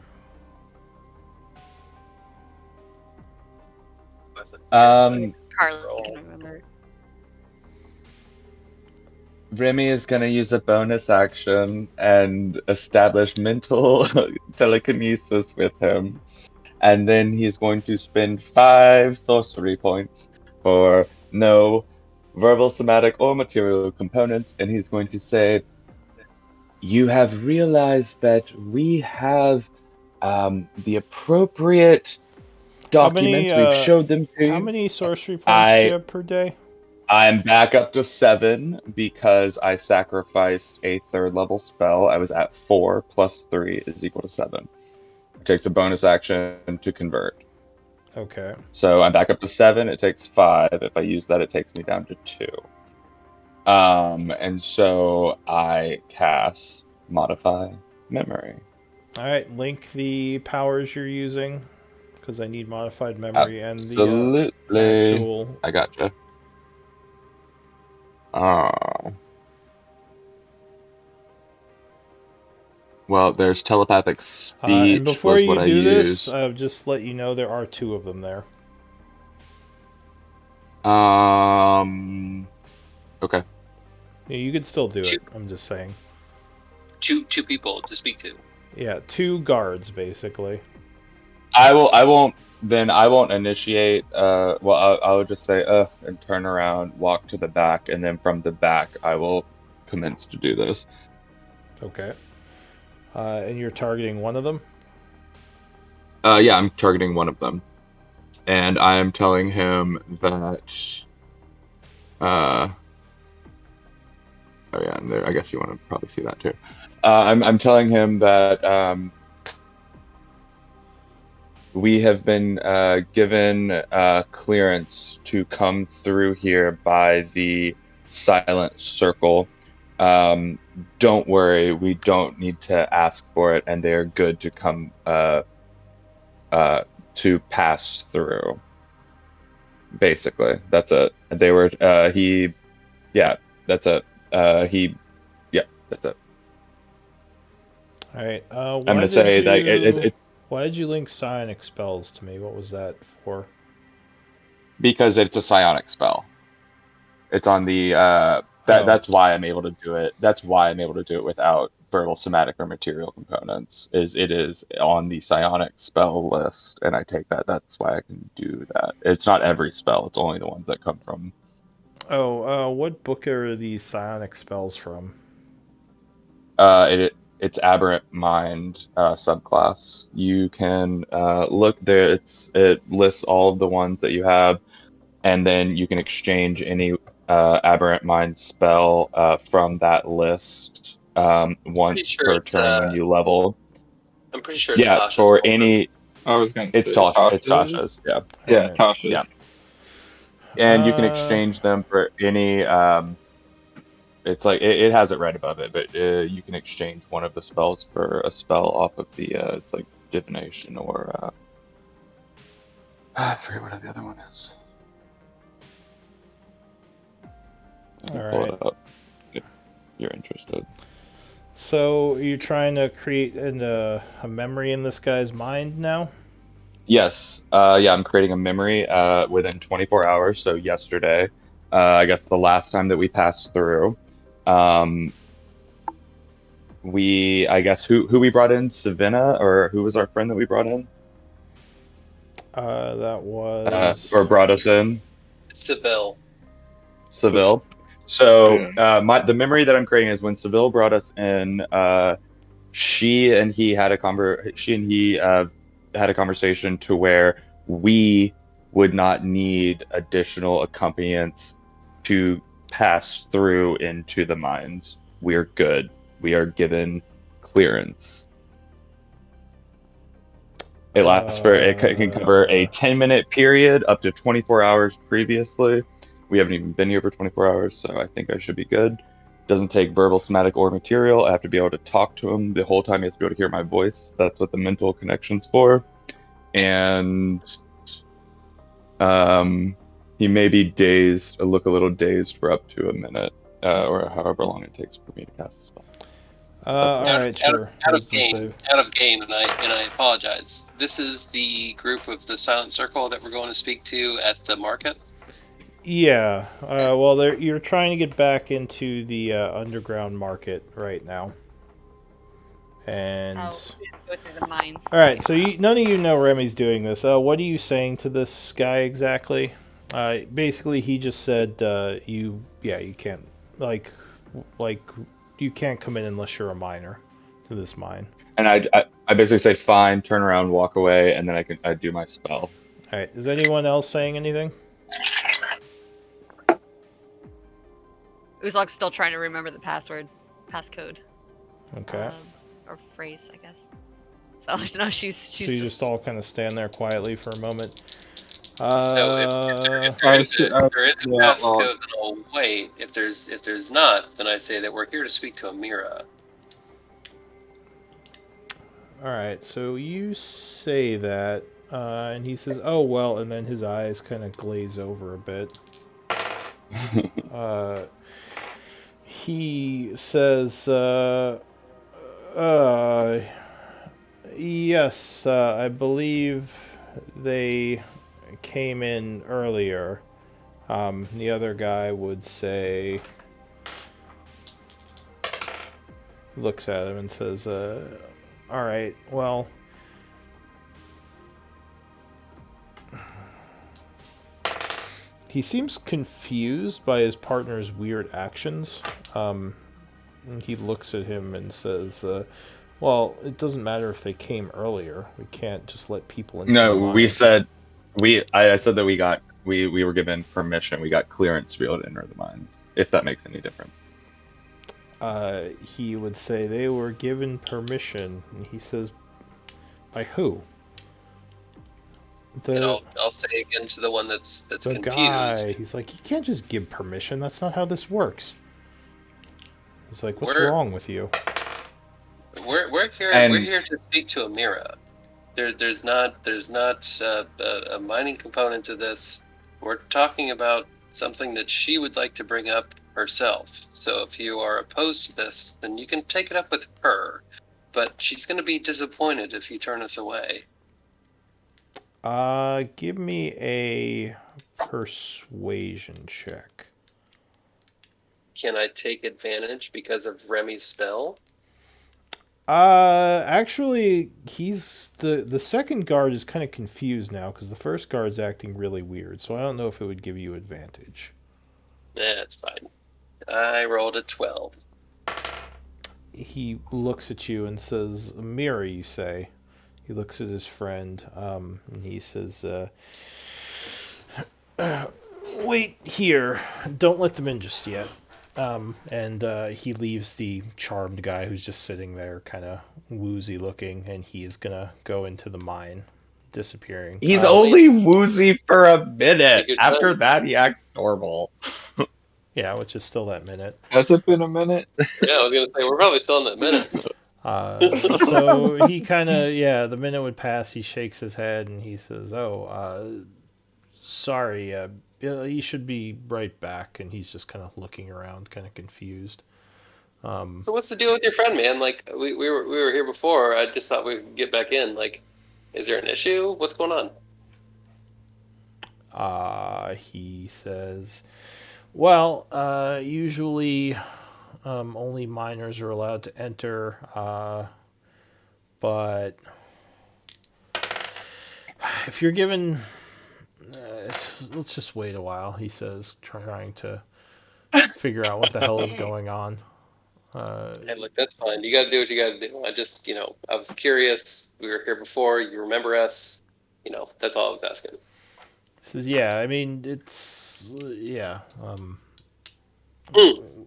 Was it? Carly can remember. Remy is going to use a bonus action and establish mental telekinesis with him. And then he's going to spend 5 sorcery points for no verbal, somatic, or material components. And he's going to say, "You have realized that we have the appropriate How many documents. We've showed them to how you. many sorcery points do you have per day? I'm back up to 7 because I sacrificed a 3rd level spell. I was at 4 plus 3 is equal to 7. It takes a bonus action to convert. Okay. So I'm back up to 7. It takes 5. If I use that, it takes me down to 2. And so I cast Modify Memory. All right, link the powers you're using because I need modified memory and the Absolutely. actual. I gotcha. Oh. Well, there's telepathic And speech before was what you I do this, used. I'll just let you know there are 2 of them there. Okay. Yeah, you could still do Two, it. I'm just saying. two people to speak to. Yeah, 2 guards basically. I won't. Then I won't initiate. Well, I'll just say and turn around, walk to the back, and then from the back, I will commence to do this. Okay. And you're targeting one of them. Yeah, I'm targeting one of them, and I am telling him that. Oh yeah, and there. I guess you want to probably see that too. I'm telling him that we have been given clearance to come through here by the Silent Circle. Don't worry, we don't need to ask for it, and they're good to come to pass through. Basically, that's it. They were yeah, that's it. Yeah, that's it. All right. I'm gonna say that Why did you link psionic spells to me? What was that for? because it's a psionic spell. It's on the Oh, that's why I'm able to do it. That's why I'm able to do it without verbal, somatic, or material components. Is it is on the psionic spell list, and I take that. That's why I can do that. It's not every spell. It's only the ones that come from. what book are these psionic spells from? It's aberrant mind subclass. You can look there. It lists all of the ones that you have, and then you can exchange any aberrant mind spell from that list Pretty once sure per it's turn when you level. I'm pretty sure it's Yeah, Tasha's for folder. any, I was gonna it's say It's Tasha's. Tasha's. Yeah, All Yeah, right. yeah, Tasha's. and you can Uh, exchange them for any. It's like it has it right above it, but you can exchange one of the spells for a spell off of the. It's like divination or I forget what the other one is. Let me all pull right. it up if you're interested. So you're trying to create a memory in this guy's mind now? Yes. Yeah, I'm creating a memory within 24 hours. So yesterday, I guess the last time that we passed through, um, I guess who we brought in, Savannah, or who was our friend that we brought in, That or was. brought us in, Seville. So Seville. So yeah, the memory that I'm creating is when Seville brought us in. She and he had a had a conversation to where we would not need additional accompaniments to pass through into the mines. We're good. We are given clearance. It can cover a 10-minute period up to 24 hours previously. We haven't even been here for 24 hours, so I think I should be good. Doesn't take verbal, somatic, or material. I have to be able to talk to him the whole time. He has to be able to hear my voice. That's what the mental connection's for. And um, he may be dazed, look a little dazed for up to a minute, or however long it takes for me to cast a spell. That's All it. right, sure. Wisdom save. Out of game, and I apologize. This is the group of the Silent Circle that we're going to speak to at the market. Yeah. Well, you're trying to get back into the underground market right now, and I'll go through the mines all to right. get So none of you know Remy's doing this. What are you saying to this guy exactly? Basically, he just said you can't like like you can't come in unless you're a miner to this mine. And I basically say fine, turn around, walk away, and then I do my spell. All right. Is anyone else saying anything? Uzlok's still trying to remember the passcode, Okay. or phrase, I guess. So no, she's So you just all kind of stand there quietly for a moment. So if there is a passcode, then I'll wait. If there's not, then I say that we're here to speak to Amira. All right, so you say that, and he says, "Oh well," and then his eyes kind of glaze over a bit. He says, "Yes, I believe they came in earlier." The other guy would say, looks at him and says, "All right, well." He seems confused by his partner's weird actions. He looks at him and says, well, it doesn't matter if they came earlier. We can't just let people into the No, we mine. said I said that we were given permission. We got clearance to be able to enter the mines, if that makes any difference. He would say they were given permission, and he says, by who? And I'll say again to the one that's the confused. Guy. He's like, you can't just give permission. That's not how this works. He's like, what's wrong with you? We're here to speak to Amira. There's not a mining component to this. We're talking about something that she would like to bring up herself. So if you are opposed to this, then you can take it up with her. But she's going to be disappointed if you turn us away. Give me a persuasion check. Can I take advantage because of Remy's spell? Actually, he's the second guard is kind of confused now because the first guard's acting really weird. So I don't know if it would give you advantage. That's fine. I rolled a 12. He looks at you and says, "Mira, you say?" He looks at his friend, and he says, "Wait here. Don't let them in just yet." And he leaves the charmed guy who's just sitting there, kind of woozy looking, and he's gonna go into the mine, disappearing. He's only woozy for a minute. After time. that, he acts normal. Yeah, which is still that minute. Has it been a minute? Yeah, I was gonna say we're probably still in that minute. So he kind of, the minute would pass. He shakes his head and he says, "Oh, sorry. You should be right back." And he's just kind of looking around, kind of confused. So what's the deal with your friend, man? Like we were here before. I just thought we'd get back in. Like, is there an issue? What's going on? He says, "Well, usually only miners are allowed to enter, but if you're given, let's just wait a while," he says, trying to figure out what the hell is going on. Hey, look, that's fine. You got to do what you got to do. I just, I was curious. We were here before. You remember us. That's all I was asking. He says, "Yeah, I mean, it's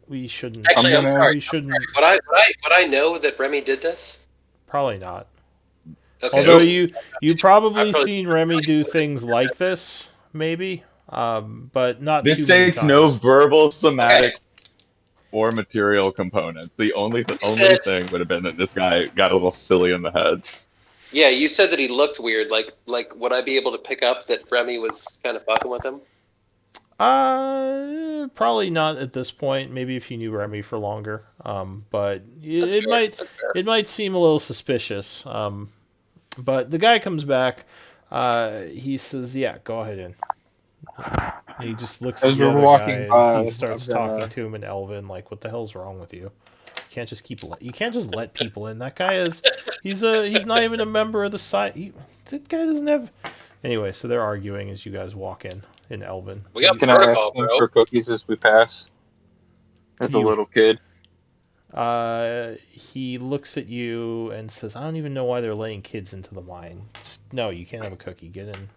we shouldn't. Actually, I'm sorry. We shouldn't. Would I know that Remy did this? Probably not. Okay. Although you probably I've seen Remy do things like this, maybe, but not This too many takes no times. verbal, somatic, or material components. The only thing would have been that this guy got a little silly in the head. Yeah, you said that he looked weird. Like, would I be able to pick up that Remy was kind of fucking with him? Probably not at this point. Maybe if you knew Remy for longer. But it might seem a little suspicious. But the guy comes back. He says, "Yeah, go ahead in." And he just looks at As the we're other guy walking and by, he I'm starts gonna. talking to him in Elven, like, "What the hell's wrong with you? You can't just let people in. That guy is he's not even a member of the site. That guy doesn't have." Anyway, so they're arguing as you guys walk in Elven. We got Can I ask protocol, him bro. for cookies as we pass? As a You little kid. he looks at you and says, "I don't even know why they're letting kids into the mine. Just, no, you can't have a cookie. Get in.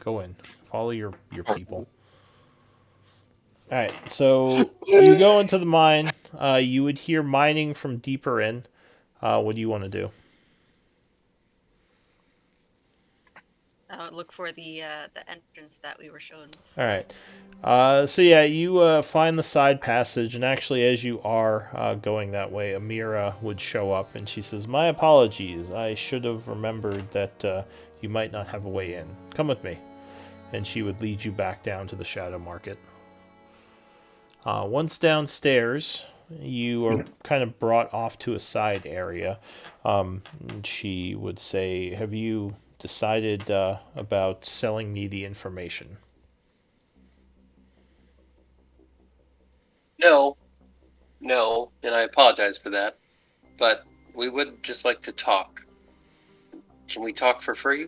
Go in. Follow your people." All right, so you go into the mine. You would hear mining from deeper in. What do you want to do? Look for the entrance that we were shown All before. right. So yeah, you find the side passage, and actually, as you are going that way, Amira would show up, and she says, "My apologies. I should have remembered that you might not have a way in. Come with me." And she would lead you back down to the Shadow Market. Once downstairs, you are kind of brought off to a side area. She would say, "Have you decided about selling me the information?" No, no, and I apologize for that, but we would just like to talk. Can we talk for free?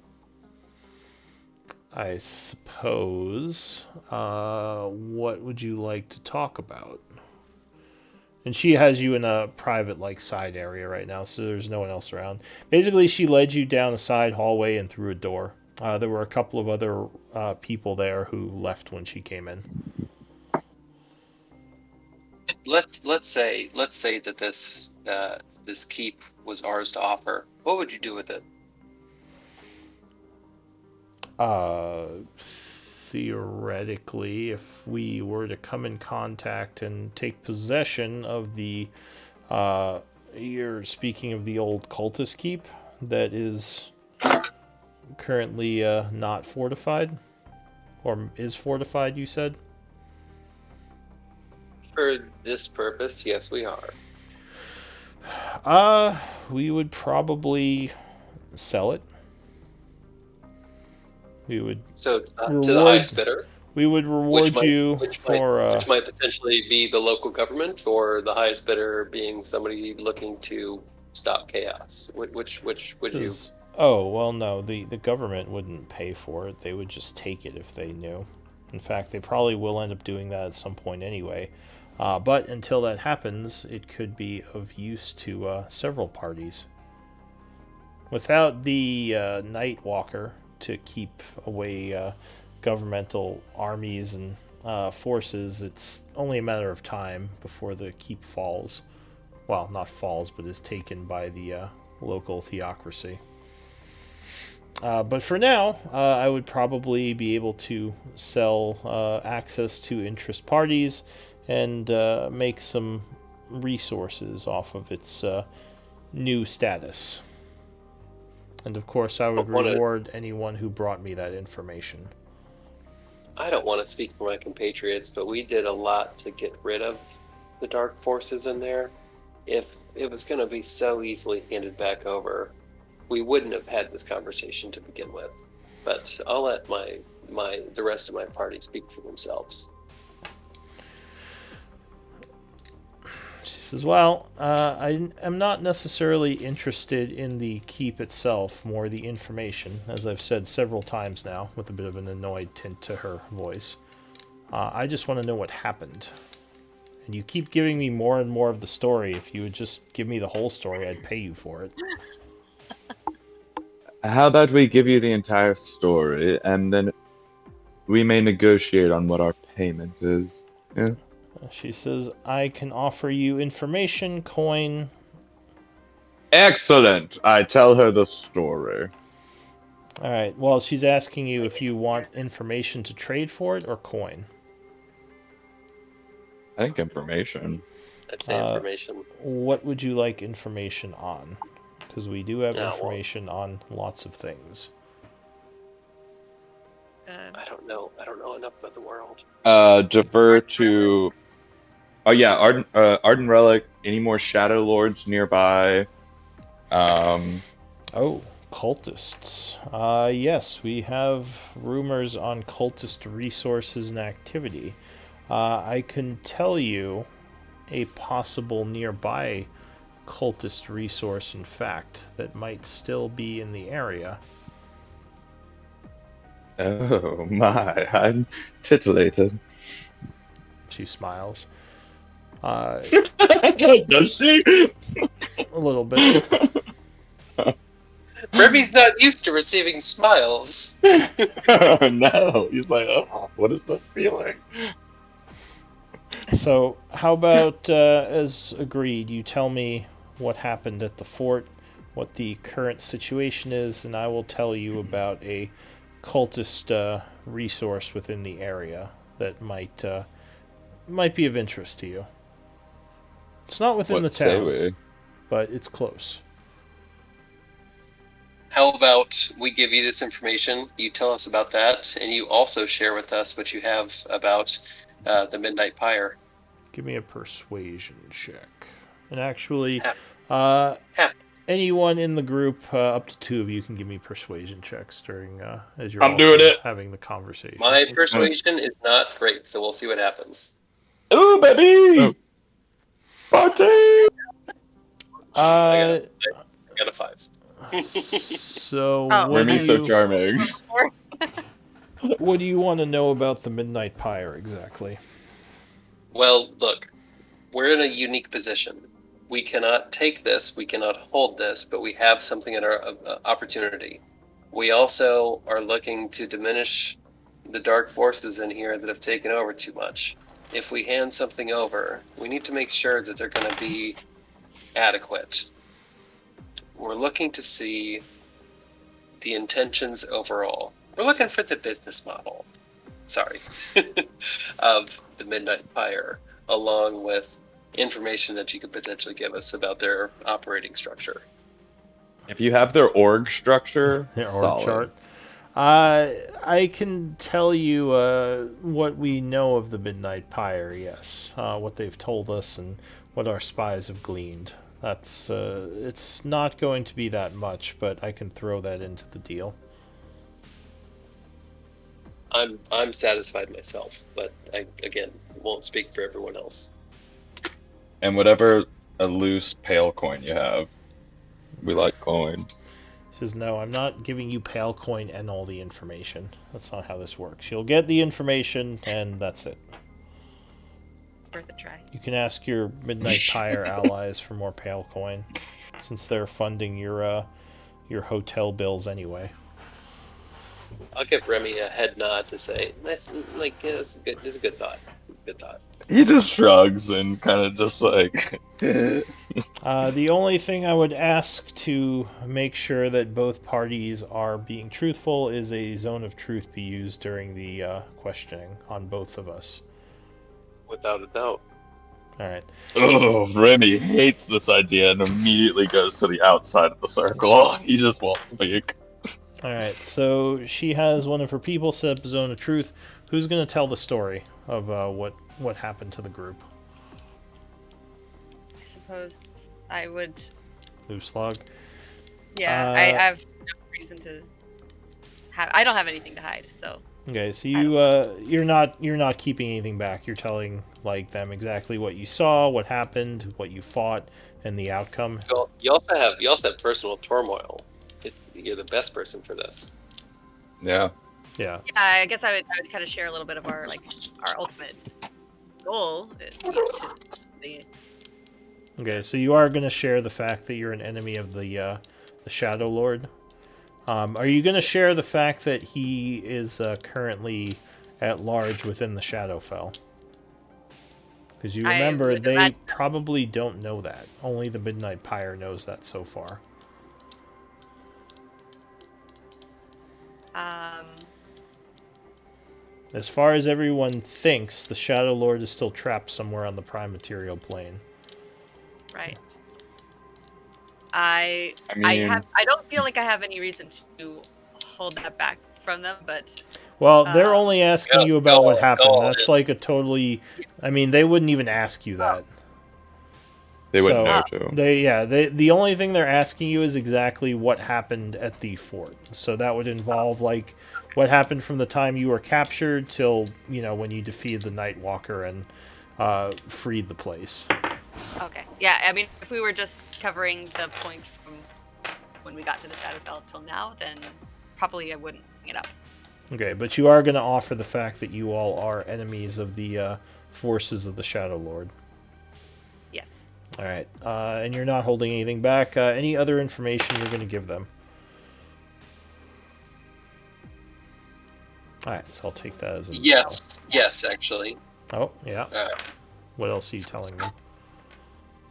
I suppose. What would you like to talk about? And she has you in a private, like, side area right now, so there's no one else around. Basically, she led you down a side hallway and through a door. There were a couple of other people there who left when she came in. Let's say that this keep was ours to offer. What would you do with it? Theoretically, if we were to come in contact and take possession of the, you're speaking of the old cultist keep that is currently not fortified, or is fortified, you said? For this purpose, yes, we are. We would probably sell it. We would So to the reward. highest bidder, We would reward you for. which might potentially be the local government, or the highest bidder being somebody looking to stop chaos. Which would you? Oh, well, no, the government wouldn't pay for it. They would just take it if they knew. In fact, they probably will end up doing that at some point anyway. But until that happens, it could be of use to several parties. Without the Night Walker to keep away governmental armies and forces, it's only a matter of time before the keep falls. Well, not falls, but is taken by the local theocracy. But for now, I would probably be able to sell access to interest parties and make some resources off of its new status. And of course, I would reward anyone who brought me that information. I don't want to speak for my compatriots, but we did a lot to get rid of the dark forces in there. If it was going to be so easily handed back over, we wouldn't have had this conversation to begin with. But I'll let the rest of my party speak for themselves. She says, "Well, I am not necessarily interested in the keep itself, more the information, as I've said several times now, with a bit of an annoyed tint to her voice. I just want to know what happened. And you keep giving me more and more of the story. If you would just give me the whole story, I'd pay you for it." How about we give you the entire story, and then we may negotiate on what our payment is. Yeah. She says, "I can offer you information, coin." Excellent. I tell her the story. All right. Well, she's asking you if you want information to trade for it or coin. I think information. I'd say information. What would you like information on? Because we do have information on lots of things. I don't know enough about the world. Defer to. Oh yeah, Arden Relic. Any more Shadow Lords nearby? Oh, Cultists. Yes, we have rumors on cultist resources and activity. I can tell you a possible nearby cultist resource, in fact, that might still be in the area. Oh my, I'm titillated. She smiles. Does she? A little bit. Remy's not used to receiving smiles. No, he's like, oh, what is this feeling? So, how about, as agreed, you tell me what happened at the fort, what the current situation is, and I will tell you about a cultist resource within the area that might be of interest to you. It's not within the What say town, we? but it's close. How about we give you this information, you tell us about that, and you also share with us what you have about the Midnight Pyre. Give me a persuasion check. And actually, Hap. uh, Hap. anyone in the group, up to 2 of you, can give me persuasion checks during as you're I'm all doing kind of it. having the conversation. My persuasion is not great, so we'll see what happens. Ooh, baby! Party! Uh, I got a 5. so Oh, what do Remy's so you charming. what do you want to know about the Midnight Pyre exactly? Well, look, we're in a unique position. We cannot take this, we cannot hold this, but we have something in our opportunity. We also are looking to diminish the dark forces in here that have taken over too much. If we hand something over, we need to make sure that they're going to be adequate. We're looking to see the intentions overall. We're looking for the business model. Sorry. Of the Midnight Pyre, along with information that you could potentially give us about their operating structure. If you have their org structure, Their org solid. chart. I can tell you what we know of the Midnight Pyre, yes. What they've told us and what our spies have gleaned. That's it's not going to be that much, but I can throw that into the deal. I'm satisfied myself, but I again won't speak for everyone else. And whatever a loose pale coin you have, we like coin. He says, no, I'm not giving you pale coin and all the information. That's not how this works. You'll get the information, and that's it. Worth a try. You can ask your Midnight Pyre allies for more pale coin, since they're funding your hotel bills anyway. I'll give Remy a head nod to say, "Nice, like yeah, this is good. This is a good thought. Good thought." He just shrugs and kind of just like. The only thing I would ask to make sure that both parties are being truthful is a zone of truth be used during the questioning on both of us. Without a doubt. All right. Oh, Remy hates this idea and immediately goes to the outside of the circle. He just won't speak. All right. So she has one of her people set up a zone of truth. Who's going to tell the story of what happened to the group? I suppose I would. Blue Slug. Yeah, I have no reason to have. I don't have anything to hide, so. Okay, so you're not keeping anything back. You're telling like them exactly what you saw, what happened, what you fought, and the outcome. Well, you also have personal turmoil. You're the best person for this. Yeah. Yeah. Yeah, I guess I would kind of share a little bit of our ultimate goal. Okay, so you are going to share the fact that you're an enemy of the Shadowlord. Are you going to share the fact that he is currently at large within the Shadowfell? Because you remember, they probably don't know that. Only the Midnight Pyre knows that so far. As far as everyone thinks, the Shadowlord is still trapped somewhere on the Prime Material Plane. Right. I mean, I don't feel like I have any reason to hold that back from them, but well, they're only asking you about what happened. go That's like a totally. I mean, they wouldn't even ask you that. They wouldn't So know to. they the only thing they're asking you is exactly what happened at the fort. So that would involve like what happened from the time you were captured till when you defeated the Nightwalker and freed the place. Okay. Yeah, I mean, if we were just covering the point from when we got to the Shadowfell till now, then probably I wouldn't bring it up. Okay, but you are going to offer the fact that you all are enemies of the forces of the Shadowlord. Yes. All right, and you're not holding anything back. Any other information you're going to give them? All right, so I'll take that as a yes, actually. Oh, yeah. What else are you telling them?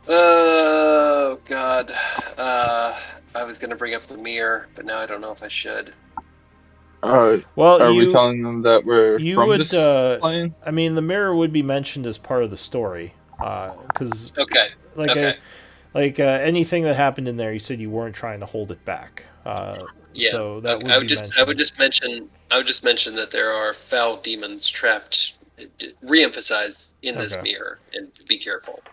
Oh God, I was gonna bring up the mirror, but now I don't know if I should. Well, are we telling them that we're from would. this plane? I mean, the mirror would be mentioned as part of the story, because Okay. anything that happened in there, you said you weren't trying to hold it back. Yeah. So that I would be mentioned. I would just mention that there are foul demons trapped. Re-emphasize in this mirror, and be careful.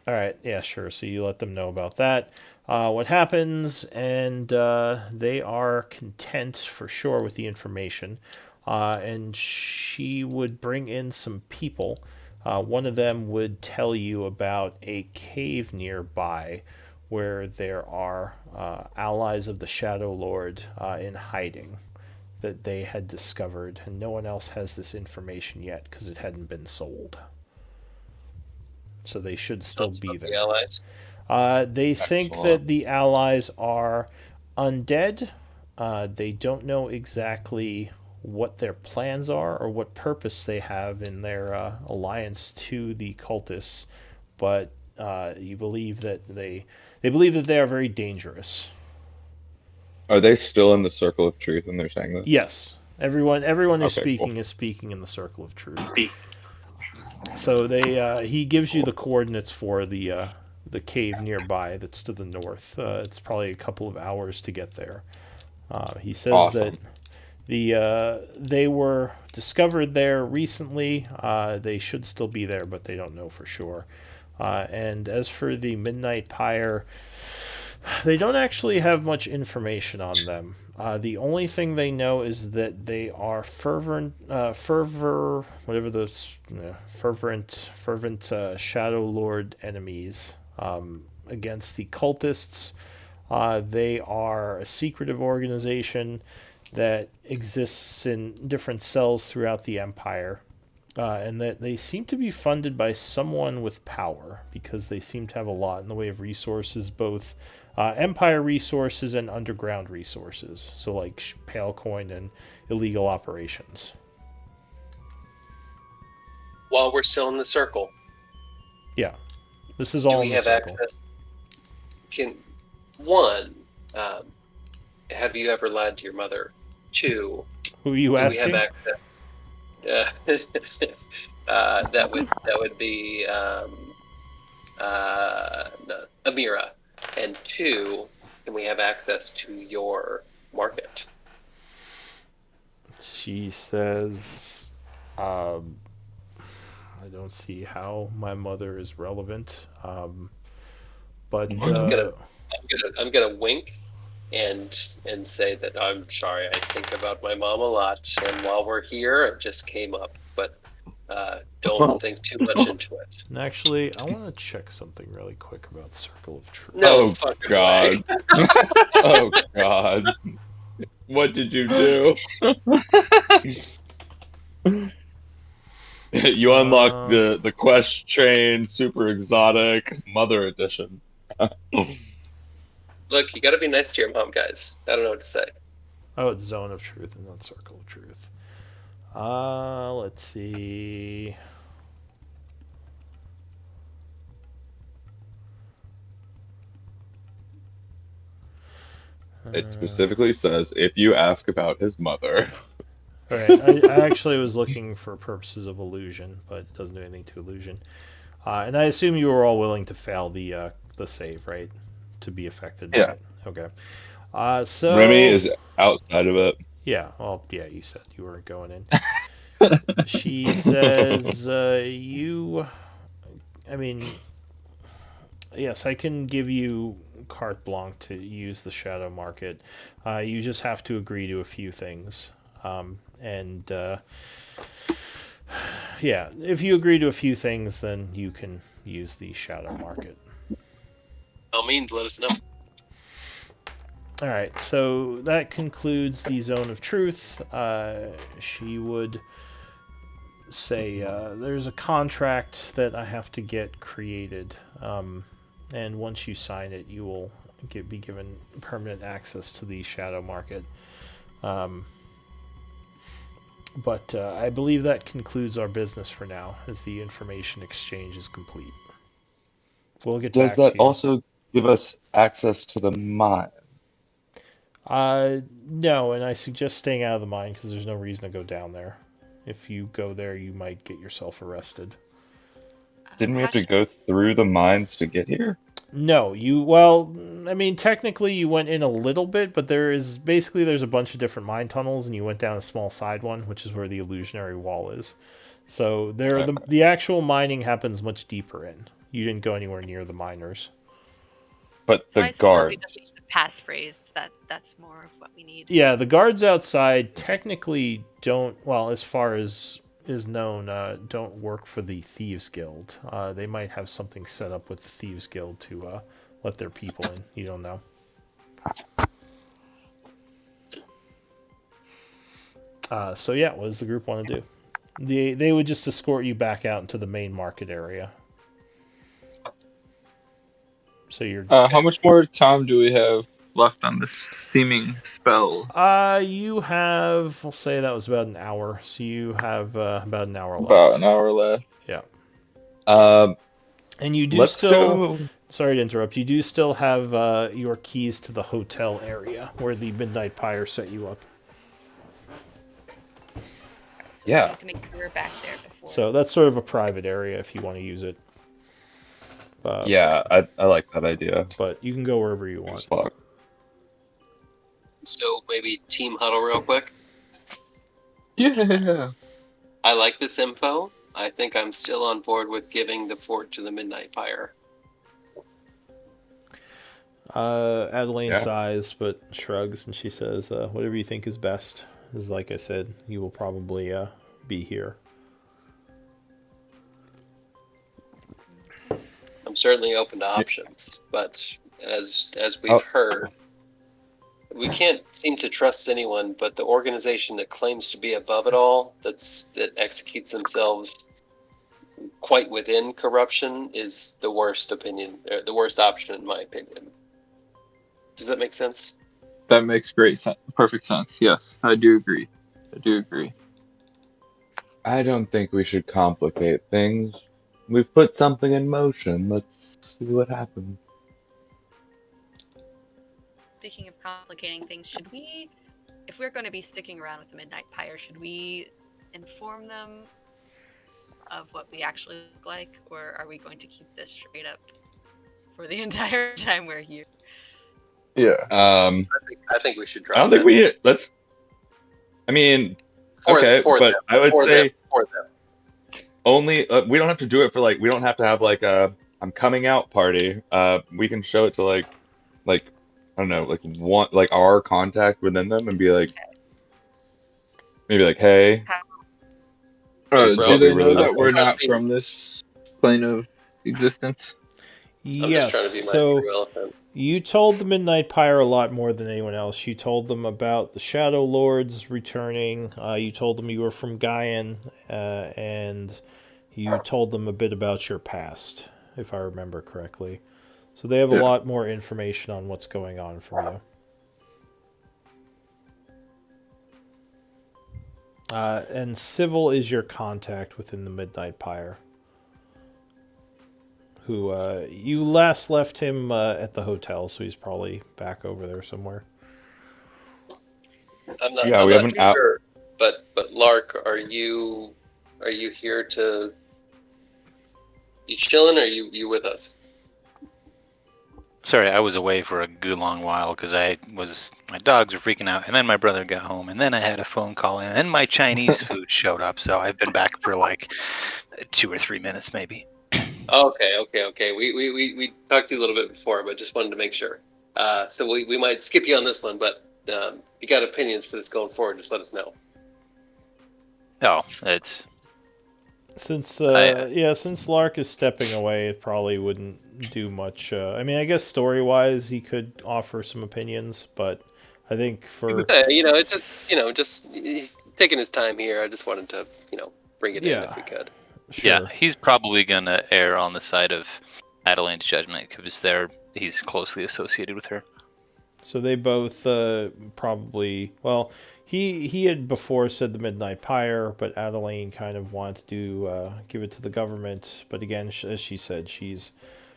All right. Yeah. Sure. So you let them know about that. What happens, and they are content for sure with the information. And she would bring in some people. One of them would tell you about a cave nearby where there are allies of the Shadowlord in hiding that they had discovered, and no one else has this information yet because it hadn't been sold. So they should still be there. The allies. They think that the allies are undead. They don't know exactly what their plans are or what purpose they have in their alliance to the cultists, but you believe that they believe that they are very dangerous. Are they still in the circle of truth when they're saying this? Yes, everyone who's speaking cool. is speaking in the circle of truth. So he gives you the coordinates for the cave nearby that's to the north. It's probably a couple of hours to get there. He says that they were discovered there recently. They should still be there, but they don't know for sure. And as for the Midnight Pyre, they don't actually have much information on them. The only thing they know is that they are fervent Shadow Lord enemies against the cultists. They are a secretive organization that exists in different cells throughout the Empire. And that they seem to be funded by someone with power because they seem to have a lot in the way of resources, both Empire resources and underground resources. So like pale coin and illegal operations. While we're still in the circle. Yeah. This is all in the circle. Access? Have you ever lied to your mother? 2, who are you asking? We have access? That would be Amira. And 2, can we have access to your market? She says, I don't see how my mother is relevant. But I'm gonna wink and say that I'm sorry. I think about my mom a lot, and while we're here, it just came up. But don't think too much into it. And actually, I want to check something really quick about Circle of Truth. No, oh God! Oh God! What did you do? You unlocked the quest chain, super exotic, mother edition. Look, you got to be nice to your mom, guys. I don't know what to say. Oh, it's Zone of Truth and not Circle of Truth. Let's see. It specifically says if you ask about his mother. Alright, I actually was looking for purposes of illusion, but it doesn't do anything to illusion. And I assume you were all willing to fail the save, right? To be affected by it. Okay. So Remy is outside of it. Yeah, well, yeah, you said you weren't going in. She says, I mean, Yes, I can give you carte blanche to use the shadow market. You just have to agree to a few things. And yeah, if you agree to a few things, then you can use the shadow market. By all means, let us know. All right, so that concludes the zone of truth. She would say there's a contract that I have to get created, and once you sign it, you will be given permanent access to the shadow market. But I believe that concludes our business for now, as the information exchange is complete. We'll get Does back that to you. also give us access to the mine? No, and I suggest staying out of the mine because there's no reason to go down there. If you go there, you might get yourself arrested. Didn't we How have to should go through the mines to get here? No, well, I mean, technically you went in a little bit, but there's a bunch of different mine tunnels, and you went down a small side one, which is where the illusionary wall is. So there, Okay. the actual mining happens much deeper in. You didn't go anywhere near the miners. But So the I suppose we just guards. need the passphrase. That's more of what we need. Yeah, the guards outside technically don't. Well, as far as is known, don't work for the Thieves Guild. They might have something set up with the Thieves Guild to let their people in. You don't know. So yeah, what does the group want to do? They would just escort you back out into the main market area. So you're How much more time do we have left on this seeming spell? you have, we'll say that was about an hour. So you have about an hour About an left. hour left. Yeah. Um, And you do let's still, go. sorry to interrupt, you do still have your keys to the hotel area where the Midnight Pyre set you up. So we Yeah. need to make sure we're back there before. So that's sort of a private area if you want to use it. Yeah, I like that idea. But you can go wherever you want. Just lock. So maybe team huddle real quick. Yeah. I like this info. I think I'm still on board with giving the fort to the Midnight Pyre. Adeline Yeah. sighs but shrugs, and she says, "Whatever you think is best. Is like I said, you will probably be here." I'm certainly open to options, but as we've heard, we can't seem to trust anyone. But the organization that claims to be above it all, that executes themselves quite within corruption, is the worst opinion, the worst option in my opinion. Does that make sense? That makes perfect sense. Yes, I do agree. I don't think we should complicate things. We've put something in motion. Let's see what happens. Speaking of complicating things, should we, if we're going to be sticking around with the Midnight Pyre, should we inform them of what we actually look like, or are we going to keep this straight up for the entire time we're here? Yeah. I think we should drop I don't think that. let's. I mean, For okay, them, but I would say for them. only. We don't have to do it for like. We don't have to have like a I'm coming out party. We can show it to like I don't know, like one like our contact within them and be like, maybe like, hey, Do bro, they we know really that like we're this. not from this plane of existence? I'm just Yes. trying to be my So true elephant. you told the Midnight Pyre a lot more than anyone else. You told them about the Shadow Lords returning. You told them you were from Gaian, and you told them a bit about your past, if I remember correctly. So they have a Yeah. lot more information on what's going on from you. And Civil is your contact within the Midnight Pyre, who you last left him at the hotel, so he's probably back over there somewhere. I'm not. Yeah, I'm we not have an too out. sure. But Lark, are you here to? You chilling, or you with us? Sorry, I was away for a good long while because my dogs were freaking out, and then my brother got home, and then I had a phone call, and then my Chinese food showed up. So I've been back for like 2 or 3 minutes, maybe. Okay. We talked to you a little bit before, but just wanted to make sure. So we might skip you on this one, but if you got opinions for this going forward, just let us know. Oh, it's Since I since Lark is stepping away, it probably wouldn't do much. I mean, I guess story wise, he could offer some opinions, but I think for It just he's taking his time here. I just wanted to bring it in if yeah, we could. yeah, sure. he's probably gonna err on the side of Adelaide's judgment because he's closely associated with her. So they both probably well. He had before said the Midnight Pyre, but Adeline kind of wanted to give it to the government. But again, as she said, she's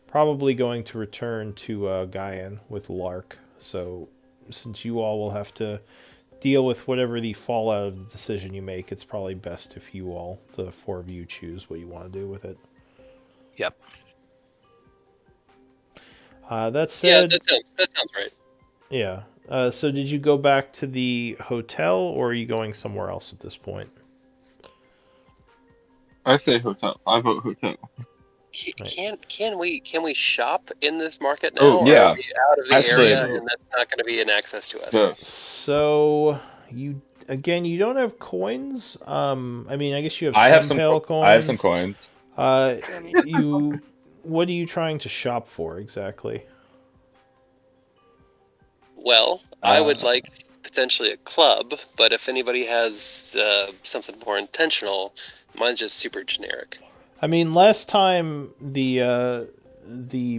probably going to return to Gaian with Lark. So since you all will have to deal with whatever the fallout of the decision you make, it's probably best if you all, the four of you, choose what you want to do with it. Yep. That Yeah, said, that sounds right. yeah. So did you go back to the hotel, or are you going somewhere else at this point? I say hotel. I vote hotel. Right. Can we shop in this market now, Oh, or are Yeah, we out of the actually, area so, and that's not going to be an access to us? yes. So you don't have coins. I mean, I guess you have some pale I have some coins. coins. You what are you trying to shop for exactly? Well, I would Uh, like potentially a club, but if anybody has something more intentional, mine's just super generic. I mean, last time the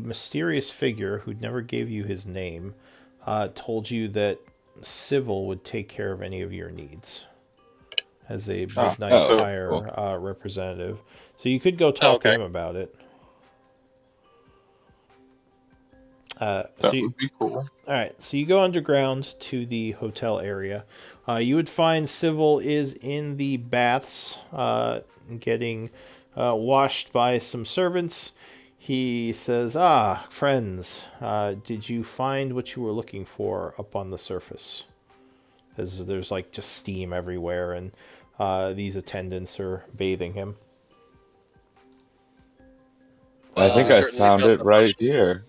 mysterious figure who never gave you his name told you that Civil would take care of any of your needs as a Midnight oh, So, cool. Pyre representative. So you could go Oh, talk to okay. him about it. that would be cool. All right, so you go underground to the hotel area. You would find Civil is in the baths, getting washed by some servants. He says, "Ah, friends, did you find what you were looking for up on the surface?" As there's like just steam everywhere, and these attendants are bathing him. I Well, think we I certainly found felt it the right potions. here.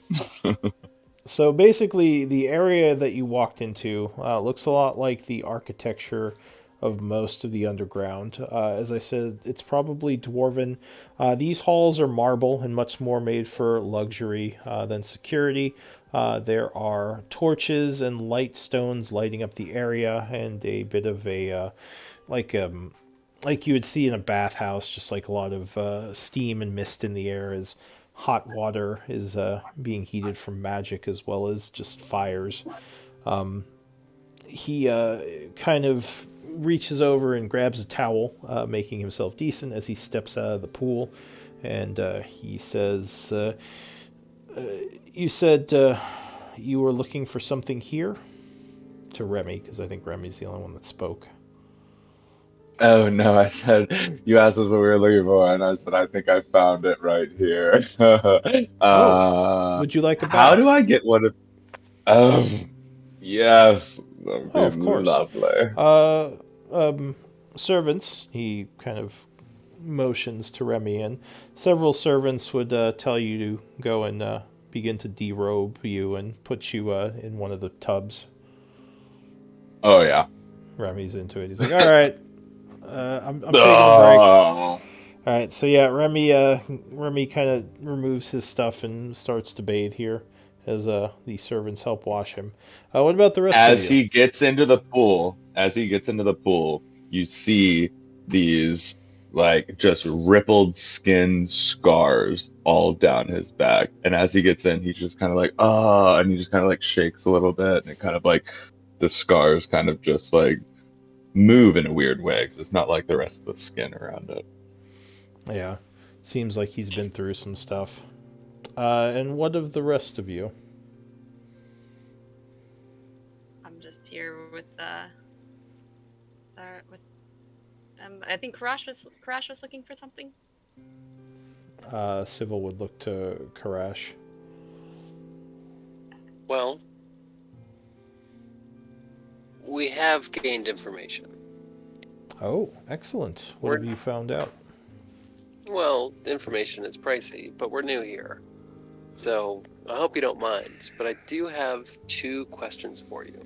So basically, the area that you walked into looks a lot like the architecture of most of the underground. As I said, it's probably dwarven. These halls are marble and much more made for luxury than security. There are torches and light stones lighting up the area, and a bit of a like like you would see in a bathhouse, just like a lot of steam and mist in the air as hot water is being heated from magic as well as just fires. He kind of reaches over and grabs a towel, making himself decent as he steps out of the pool. And he says, "You said you were looking for something here?" To Remy, because I think Remy's the only one that spoke. Oh no, I said you asked us what we were looking for, and I said I think I found it right here. Oh, would you like a How do bath? I get one of? Oh, yes, that would Oh, be of course. lovely. Uh, Servants, he kind of motions to Remy, and several servants would tell you to go and begin to derobe you and put you in one of the tubs. Oh yeah. Remy's into it. He's like, "All right, I'm taking a break." Oh, All right, so yeah, Remy kind of removes his stuff and starts to bathe here as the servants help wash him. What about the rest of as you? he gets into the pool, you see these like just rippled skin scars all down his back. And as he gets in, he's just kind of like, ah, and he just kind of like shakes a little bit, and it kind of like the scars kind of just like move in a weird way because it's not like the rest of the skin around it. Yeah, seems like he's been through some stuff. And what of the rest of you? I'm just here with with I think Karash was looking for something. Civil would look to Karash. Well, we have gained information. Oh, excellent. What We're have you found out? Well, information is pricey, but we're new here. So I hope you don't mind, but I do have 2 questions for you,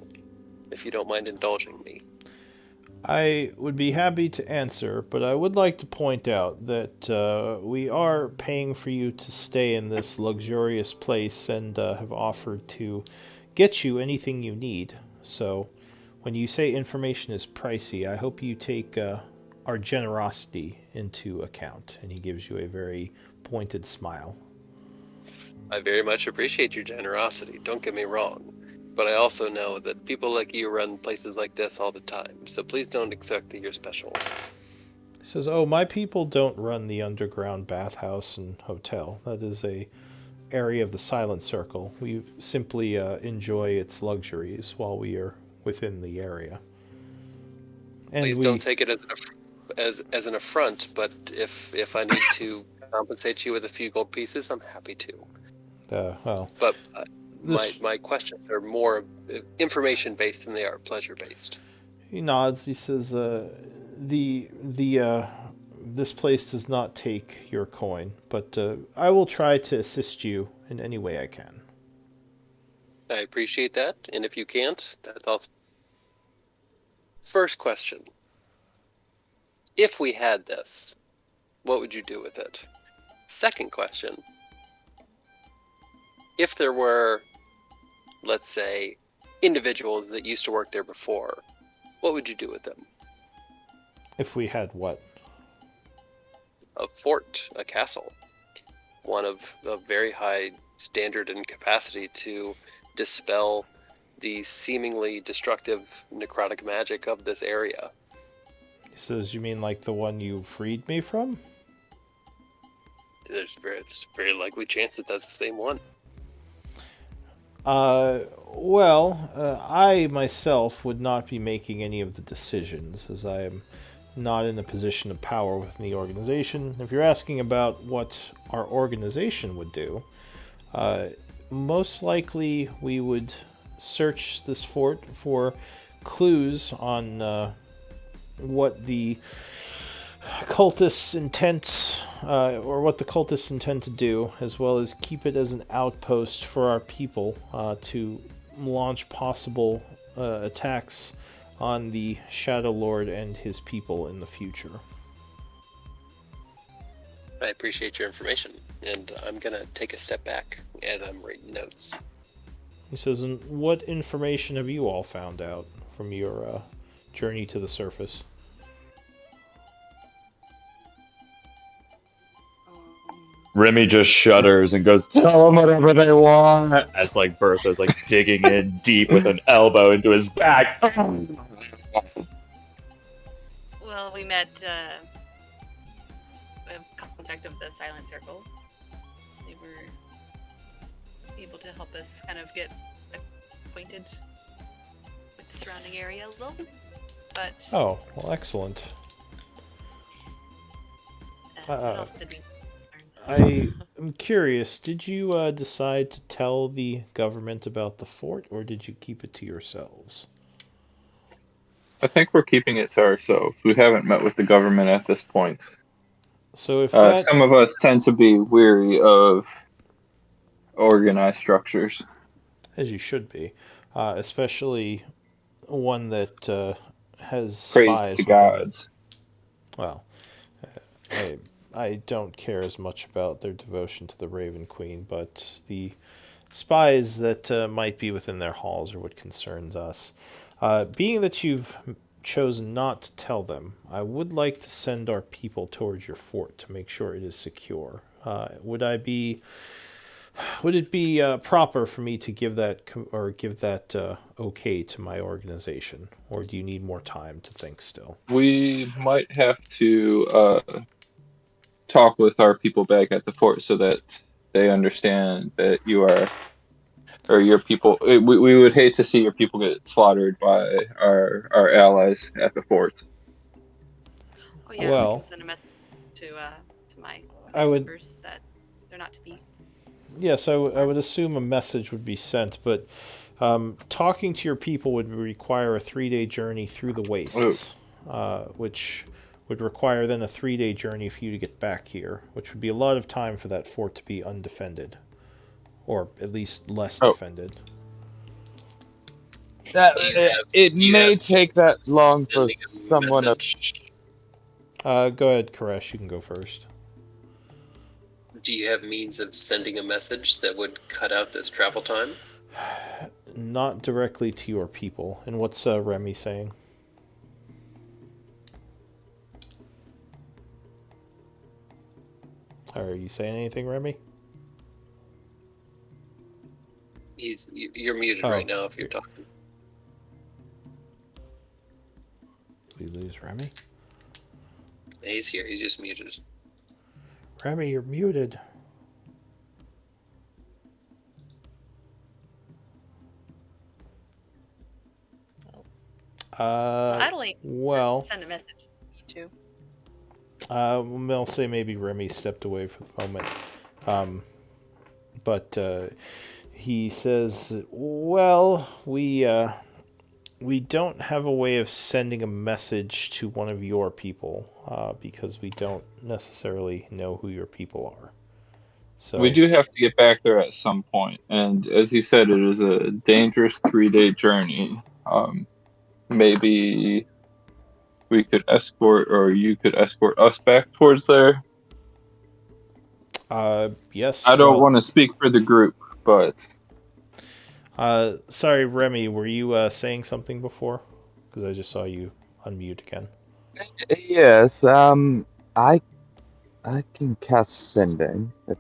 if you don't mind indulging me. I would be happy to answer, but I would like to point out that we are paying for you to stay in this luxurious place and have offered to get you anything you need. So, when you say information is pricey, I hope you take our generosity into account. And he gives you a very pointed smile. I very much appreciate your generosity, don't get me wrong. But I also know that people like you run places like this all the time, so please don't expect that you're special. He says, "Oh, my people don't run the underground bathhouse and hotel. That is a area of the Silent Circle. We simply enjoy its luxuries while we are within the area." And Please don't take it as an affront, but if I need to compensate you with a few gold pieces, I'm happy to. Well, But this, my questions are more information based than they are pleasure based. he nods. He says, this place does not take your coin, but I will try to assist you in any way I can." I appreciate that, and if you can't, that's also. First question. If we had this, what would you do with it? Second question. If there were, let's say, individuals that used to work there before, what would you do with them? If we had what? A fort, a castle. One of very high standard and capacity to dispel the seemingly destructive necrotic magic of this area. He says, "You mean like the one you freed me from?" There's a very likely chance that that's the same one. I myself would not be making any of the decisions, as I am not in a position of power within the organization. If you're asking about what our organization would do, most likely we would search this fort for clues on what the cultists intents or what the cultists intend to do, as well as keep it as an outpost for our people to launch possible attacks on the Shadowlord and his people in the future. I appreciate your information, and I'm gonna take a step back and I'm writing notes. He says, "And what information have you all found out from your journey to the surface?" Remy just shudders and goes, "Tell them whatever they want." As like Bertha's like digging in deep with an elbow into his back. Well, we met a contact of the Silent Circle. They were able to help us kind of get acquainted with the surrounding area a little. But Oh, well, excellent. what else did we learn? I am curious, did you decide to tell the government about the fort, or did you keep it to yourselves? I think we're keeping it to ourselves. We haven't met with the government at this point. So if Some of us tend to be weary of organized structures. as you should be, especially one that has Praise spies to within it. gods. Well, I don't care as much about their devotion to the Raven Queen, but the spies that might be within their halls are what concerns us. Being that you've chosen not to tell them, I would like to send our people towards your fort to make sure it is secure. Would it be proper for me to give that okay to my organization, or do you need more time to think still? We might have to talk with our people back at the fort so that they understand that you are, or your people. We would hate to see your people get slaughtered by our allies at the fort. Oh yeah, Well, we can send a message to my I would- members that they're not to be. Yes, I would assume a message would be sent, but talking to your people would require a 3-day journey through the wastes, which would require then a 3-day journey for you to get back here, which would be a lot of time for that fort to be undefended, or at least less Oh, defended. it may take that long for sending a someone to. message? Go ahead, Koresh. You can go first. Do you have means of sending a message that would cut out this travel time? Not directly to your people. And what's Remy saying? Are you saying anything, Remy? You're muted Oh. right now if you're talking. Did we lose Remy? He's here. He's just muted. Remy, you're muted. Adeline, Well, send a message. You too. I'll say maybe Remy stepped away for the moment. But he says, well, we don't have a way of sending a message to one of your people because we don't necessarily know who your people are. So We do have to get back there at some point, and as you said, it is a dangerous 3-day journey. Maybe we could escort, or you could escort us back towards there. yes. I don't Well, want to speak for the group, but sorry, Remy, were you saying something before? Because I just saw you unmute again. Yes, I can cast sending if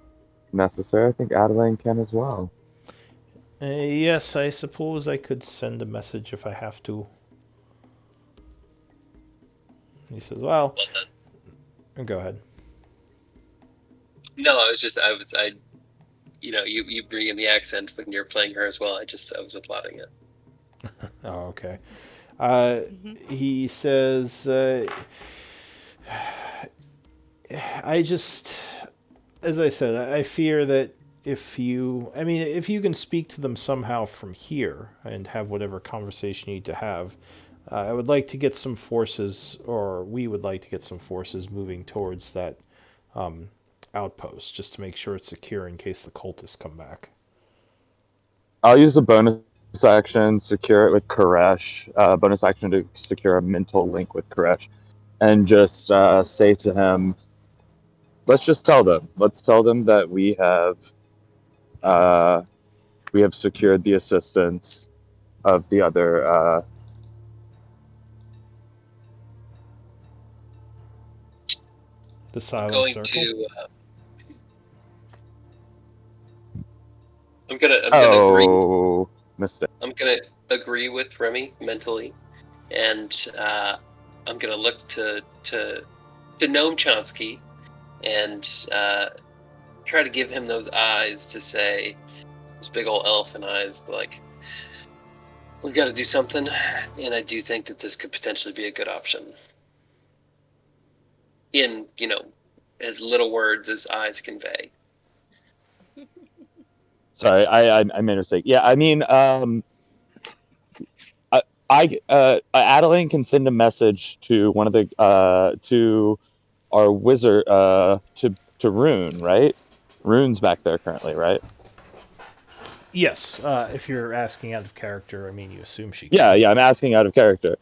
necessary. I think Adeline can as well. Yes, I suppose I could send a message if I have to. He says, well, go ahead. No, you bring in the accent when you're playing her as well. I was applauding it. Oh, okay. He says, I just, as I said, I fear that if you can speak to them somehow from here and have whatever conversation you need to have, I would like to get some forces, or we would like to get some forces moving towards that outpost, just to make sure it's secure in case the cultists come back. I'll use a bonus action, secure it with Koresh. Bonus action to secure a mental link with Koresh, and just say to him, let's just tell them. Let's tell them that we have secured the assistance of the other. The I'm silent going circle. to. I'm gonna agree. Mistake. I'm gonna agree with Remy mentally, and I'm gonna look to Noam Chomsky and try to give him those eyes to say, those big old elephant eyes, like, we've got to do something, and I do think that this could potentially be a good option. In, as little words as eyes convey. Sorry, I made a mistake. Yeah, I mean, Adeline can send a message to one of the to our wizard to Rune, right? Rune's back there currently, right? Yes, if you're asking out of character, I mean, you assume she Yeah, can. yeah. I'm asking out of character.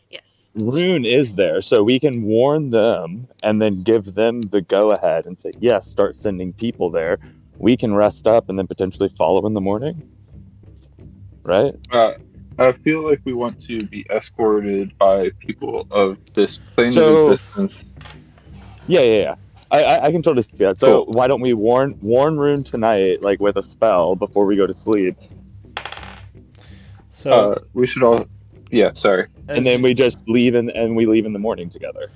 Yes. Rune is there, so we can warn them and then give them the go ahead and say, yes, start sending people there. We can rest up and then potentially follow in the morning, right? I feel like we want to be escorted by people of this plane of So existence. yeah. I can totally see that. So Cool. why don't we warn Rune tonight, like with a spell before we go to sleep, So, We should all. Yeah, sorry. and as then we just leave and we leave in the morning together.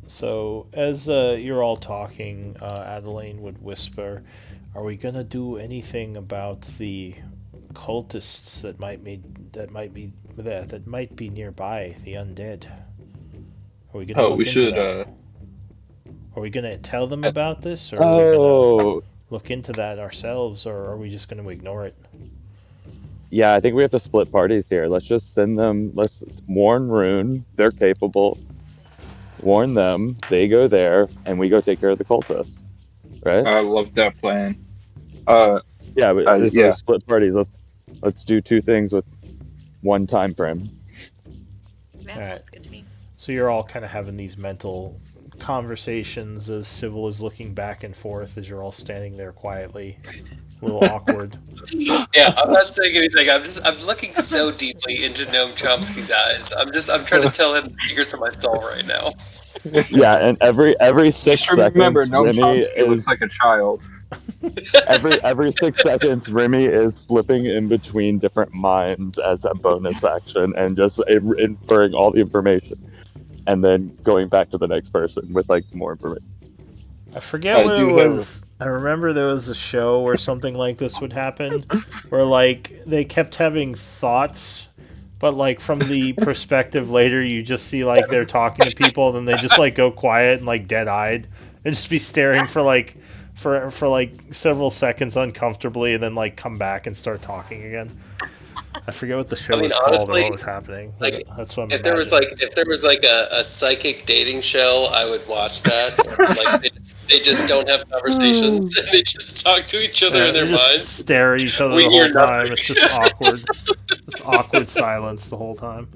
as you're all talking, Adeline would whisper, "Are we gonna do anything about the cultists that might be nearby, the undead? Are we gonna Oh, we look into should. that? Are we gonna tell them about this, or are we gonna Oh, look into that ourselves, or are we just gonna ignore it?" Yeah, I think we have to split parties here. Let's just send them. Let's warn Rune. They're capable. Warn them. They go there, and we go take care of the cultists. Right? I love that plan. Yeah, if we Yeah. split parties, let's do two things with one time frame. Yeah, Alright. sounds good to me. So you're all kind of having these mental conversations as Civil is looking back and forth as you're all standing there quietly, a little awkward. Yeah, I'm not saying anything. I'm looking so deeply into Noam Chomsky's eyes. I'm trying to tell him the secrets of my soul right now. Yeah, and every 6 Remember, seconds, Noam Remy Chomsky looks is like a child. every 6 seconds, Remy is flipping in between different minds as a bonus action and just inferring all the information, and then going back to the next person with like more information. I forget what it was. I remember there was a show where something like this would happen, where like they kept having thoughts, but like from the perspective later, you just see like they're talking to people, then they just like go quiet and like dead eyed, and just be staring for like for like several seconds uncomfortably, and then like come back and start talking again. I forget what the show was called or honestly, what was happening. like, That's what I'm if there was like a psychic dating show, I would watch that. Like they just don't have conversations. They just talk to each other in their they just minds. stare at each other We the hear whole time. nothing. It's just awkward. Just awkward silence the whole time.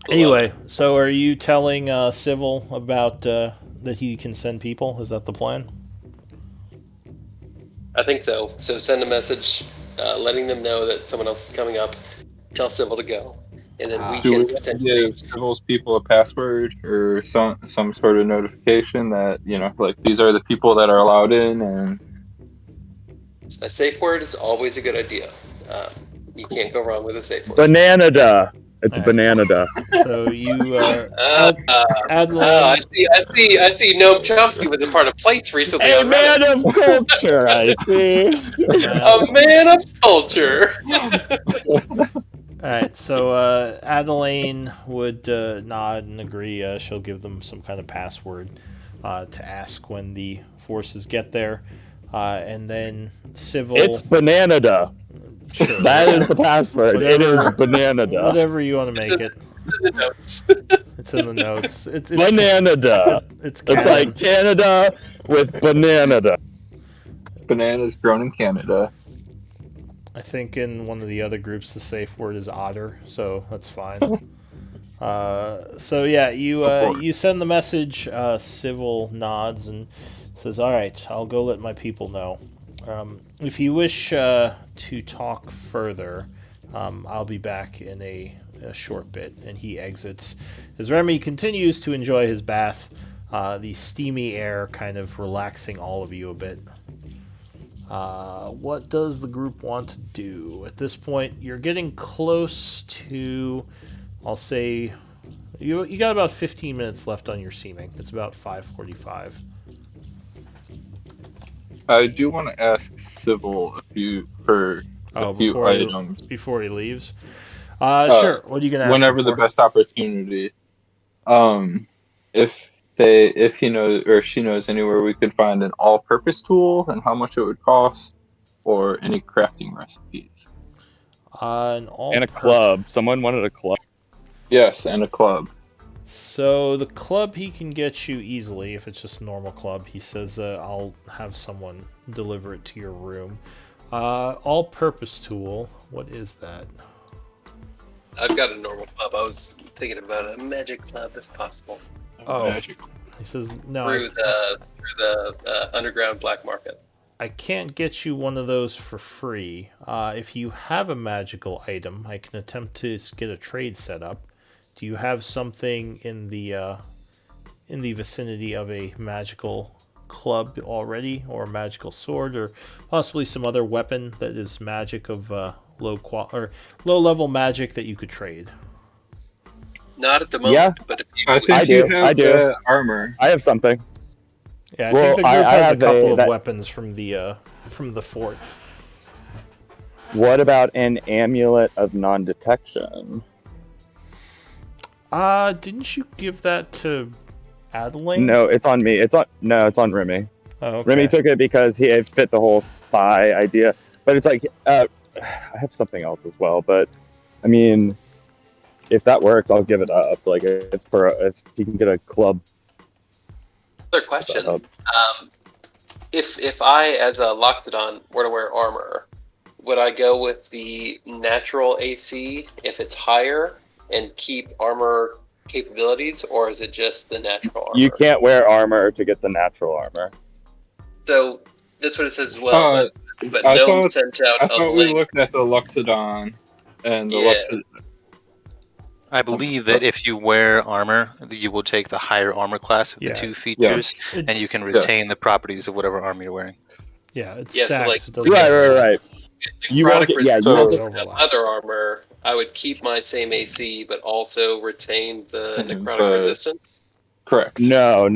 Anyway, so are you telling Civil about that he can send people? Is that the plan? I think so. So send a message letting them know that someone else is coming up. Tell Civil to go, and then we Do can we potentially. give Civil's people a password or some sort of notification that like these are the people that are allowed in, and A safe word is always a good idea. You can't go wrong with a safe word. Banana-da. It's Alright. Banana-da. So you I Adeline. see. Noam Chomsky was a part of plates recently A on man Reddit. of culture, I see. A man of culture. Alright, so Adeline would nod and agree. She'll give them some kind of password to ask when the forces get there. And then Civil. It's Banana-da. Sure. That is the password. It Whatever- is Banana-da. Whatever you want to make it. The notes. It's in the notes. It's Banana-da. It's It's canon. like Canada with Banana-da. bananas grown in Canada. I think in one of the other groups the safe word is otter, so that's fine. So yeah, you send the message. Civil nods and says, "All right, I'll go let my people know. If you wish to talk further, I'll be back in a short bit." And he exits as Remy continues to enjoy his bath, the steamy air kind of relaxing all of you a bit. What does the group want to do? At this point, you're getting close to, I'll say, you got about 15 minutes left on your seeming. It's about 5:45. I do want to ask Civil a few items. Before he leaves. Sure. What are you gonna ask Whenever him the for? best opportunity. If he knows or she knows anywhere we could find an all-purpose tool and how much it would cost, or any crafting recipes. And a club. Someone wanted a club. Yes, and a club. So the club he can get you easily if it's just a normal club. He says, "I'll have someone deliver it to your room." All-purpose tool. What is that? I've got a normal club. I was thinking about a magic club if possible. Oh. Magic. He says, "No, Through the underground black market. I can't get you one of those for free. If you have a magical item, I can attempt to get a trade set up. Do you have something in the vicinity of a magical club already, or a magical sword, or possibly some other weapon that is magic of low level magic that you could trade?" Not at the moment, Yeah. but if I you, think I do. the armor. I have something. Yeah, I Well, think the group I has a have couple of that- weapons from the fort. What about an amulet of non-detection? Didn't you give that to Adeline? No, it's on me. It's on Remy. Oh, okay. Remy took it because it fit the whole spy idea. But it's like I have something else as well, but I mean, if that works, I'll give it up. Like if he can get a club. Another question: if I, as a Loxodon, were to wear armor, would I go with the natural AC if it's higher and keep armor capabilities, or is it just the natural armor? You can't wear armor to get the natural armor. So that's what it says as well. But Gnome sent out I a thought link. we looked at the Loxodon and the Yeah. I believe that if you wear armor, you will take the higher armor class of the two features, and you can retain the properties of whatever armor you're wearing. Yeah, it's Yeah, so, stacks. like, it doesn't Right. You won't Necrotic get. You won't get overlaps. other armor. I would keep my same AC, but also retain the necrotic resistance. Correct. No.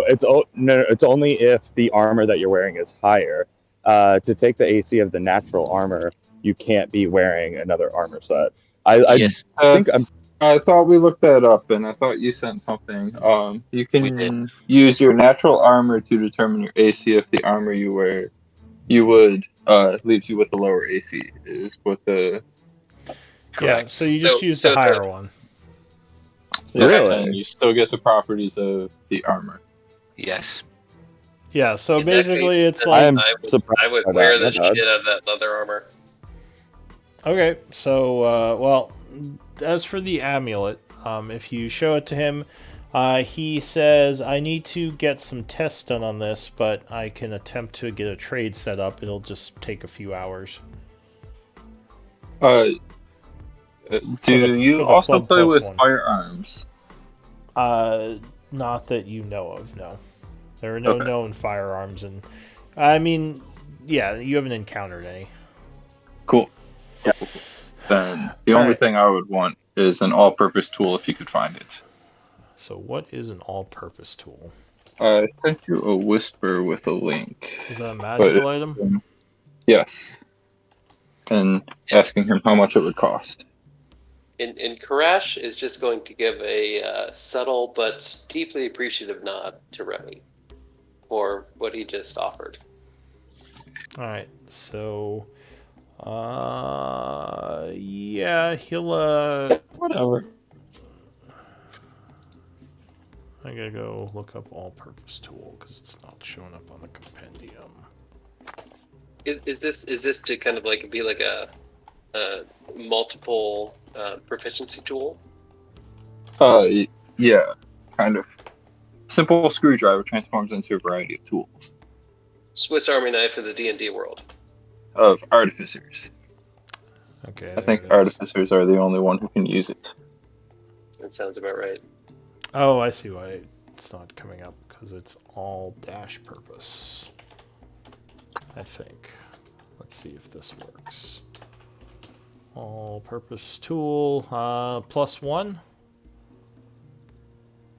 It's only if the armor that you're wearing is higher. To take the AC of the natural armor, you can't be wearing another armor set. I thought we looked that up, and I thought you sent something. You can use your natural armor to determine your AC if the armor you wear leaves you with a lower AC. Is what the correct. So you just use the higher one. Yeah, really? and you still get the properties of the armor. Yes. Yeah. So In basically, case, it's like I would wear the shit out of that leather armor. Okay, so well, as for the amulet, if you show it to him, he says, "I need to get some tests done on this, but I can attempt to get a trade set up. It'll just take a few hours." Do you also play with firearms? Not that you know of. No, there are no known firearms, and I mean, yeah, you haven't encountered any. Cool. Yeah. Then the only thing I would want is an all-purpose tool if you could find it. So what is an all-purpose tool? I sent you a whisper with a link. Is that a magical item? Yes. And asking him how much it would cost. And Karash is just going to give a subtle but deeply appreciative nod to Remy for what he just offered. All right, so yeah, he'll whatever. I gotta go look up all-purpose tool because it's not showing up on the compendium. Is this to kind of like be like a multiple proficiency tool? Yeah, kind of. Simple screwdriver transforms into a variety of tools. Swiss Army knife of the D&D world. Of artificers. Okay. I think artificers are the only one who can use it. That sounds about right. Oh, I see why it's not coming up, because it's all dash purpose. I think. Let's see if this works. All-purpose tool, +1?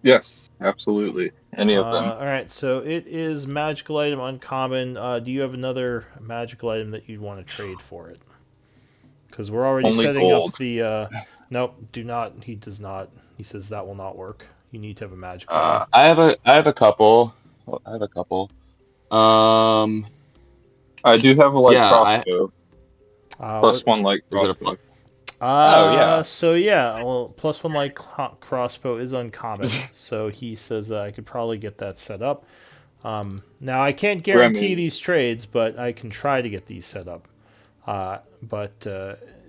Yes, absolutely. Any of them. Alright, so it is magical item uncommon. Do you have another magical item that you'd want to trade for it? Because we're already setting up the... nope, do not. He does not. He says that will not work. You need to have a magical item. I have a couple. I do have a light crossbow. +1 light crossbow. So yeah, well, +1 light crossbow is uncommon. So he says I could probably get that set up. Now I can't guarantee these trades, but I can try to get these set up.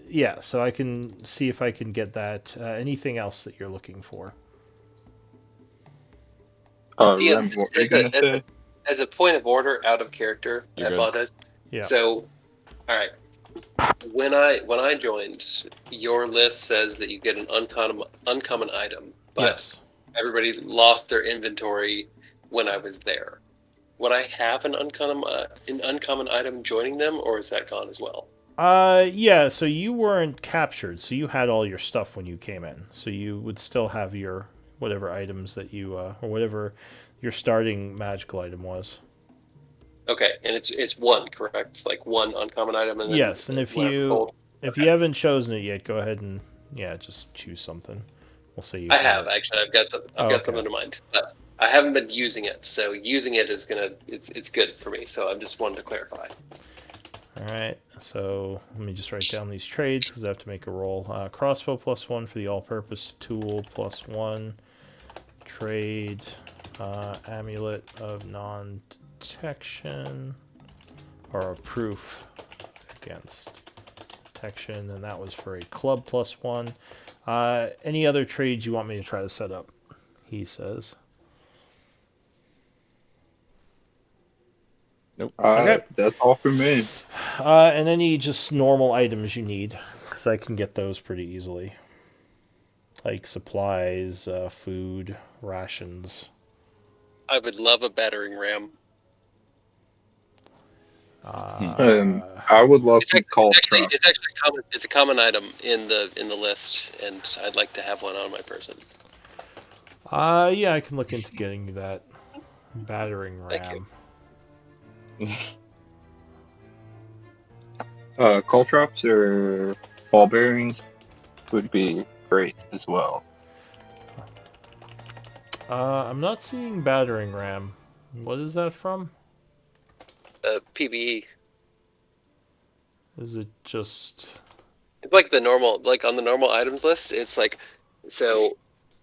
Yeah, so I can see if I can get that. Anything else that you're looking for? As a point of order, out of character, I apologize. Yeah. So, all right. When I joined, your list says that you get an uncommon item, but everybody lost their inventory when I was there. Would I have an uncommon item joining them, or is that gone as well? Yeah. So you weren't captured, so you had all your stuff when you came in. So you would still have your whatever items that you or whatever your starting magical item was. Okay, and it's one, correct? It's like one uncommon item, and then yes. And if you haven't chosen it yet, go ahead and just choose something. We'll see. I have actually. I've got them in mind, but I haven't been using it. So using it is it's good for me. So I just wanted to clarify. Alright, so let me just write down these trades because I have to make a roll. Crossbow +1 for the all-purpose tool +1. Trade amulet of non-detection, or a proof against detection, and that was for a club +1. Any other trades you want me to try to set up? He says. Nope. Okay. That's all for me. And any just normal items you need, because I can get those pretty easily. Like supplies, food, rations. I would love a battering ram. I would love some call trucks. It's actually common. It's a common item in the list, and I'd like to have one on my person. Yeah, I can look into getting you that battering Thank ram. Call drops or ball bearings would be great as well. I'm not seeing battering ram. What is that from? PBE. Is it just... It's like the normal, like on the normal items list. It's like, so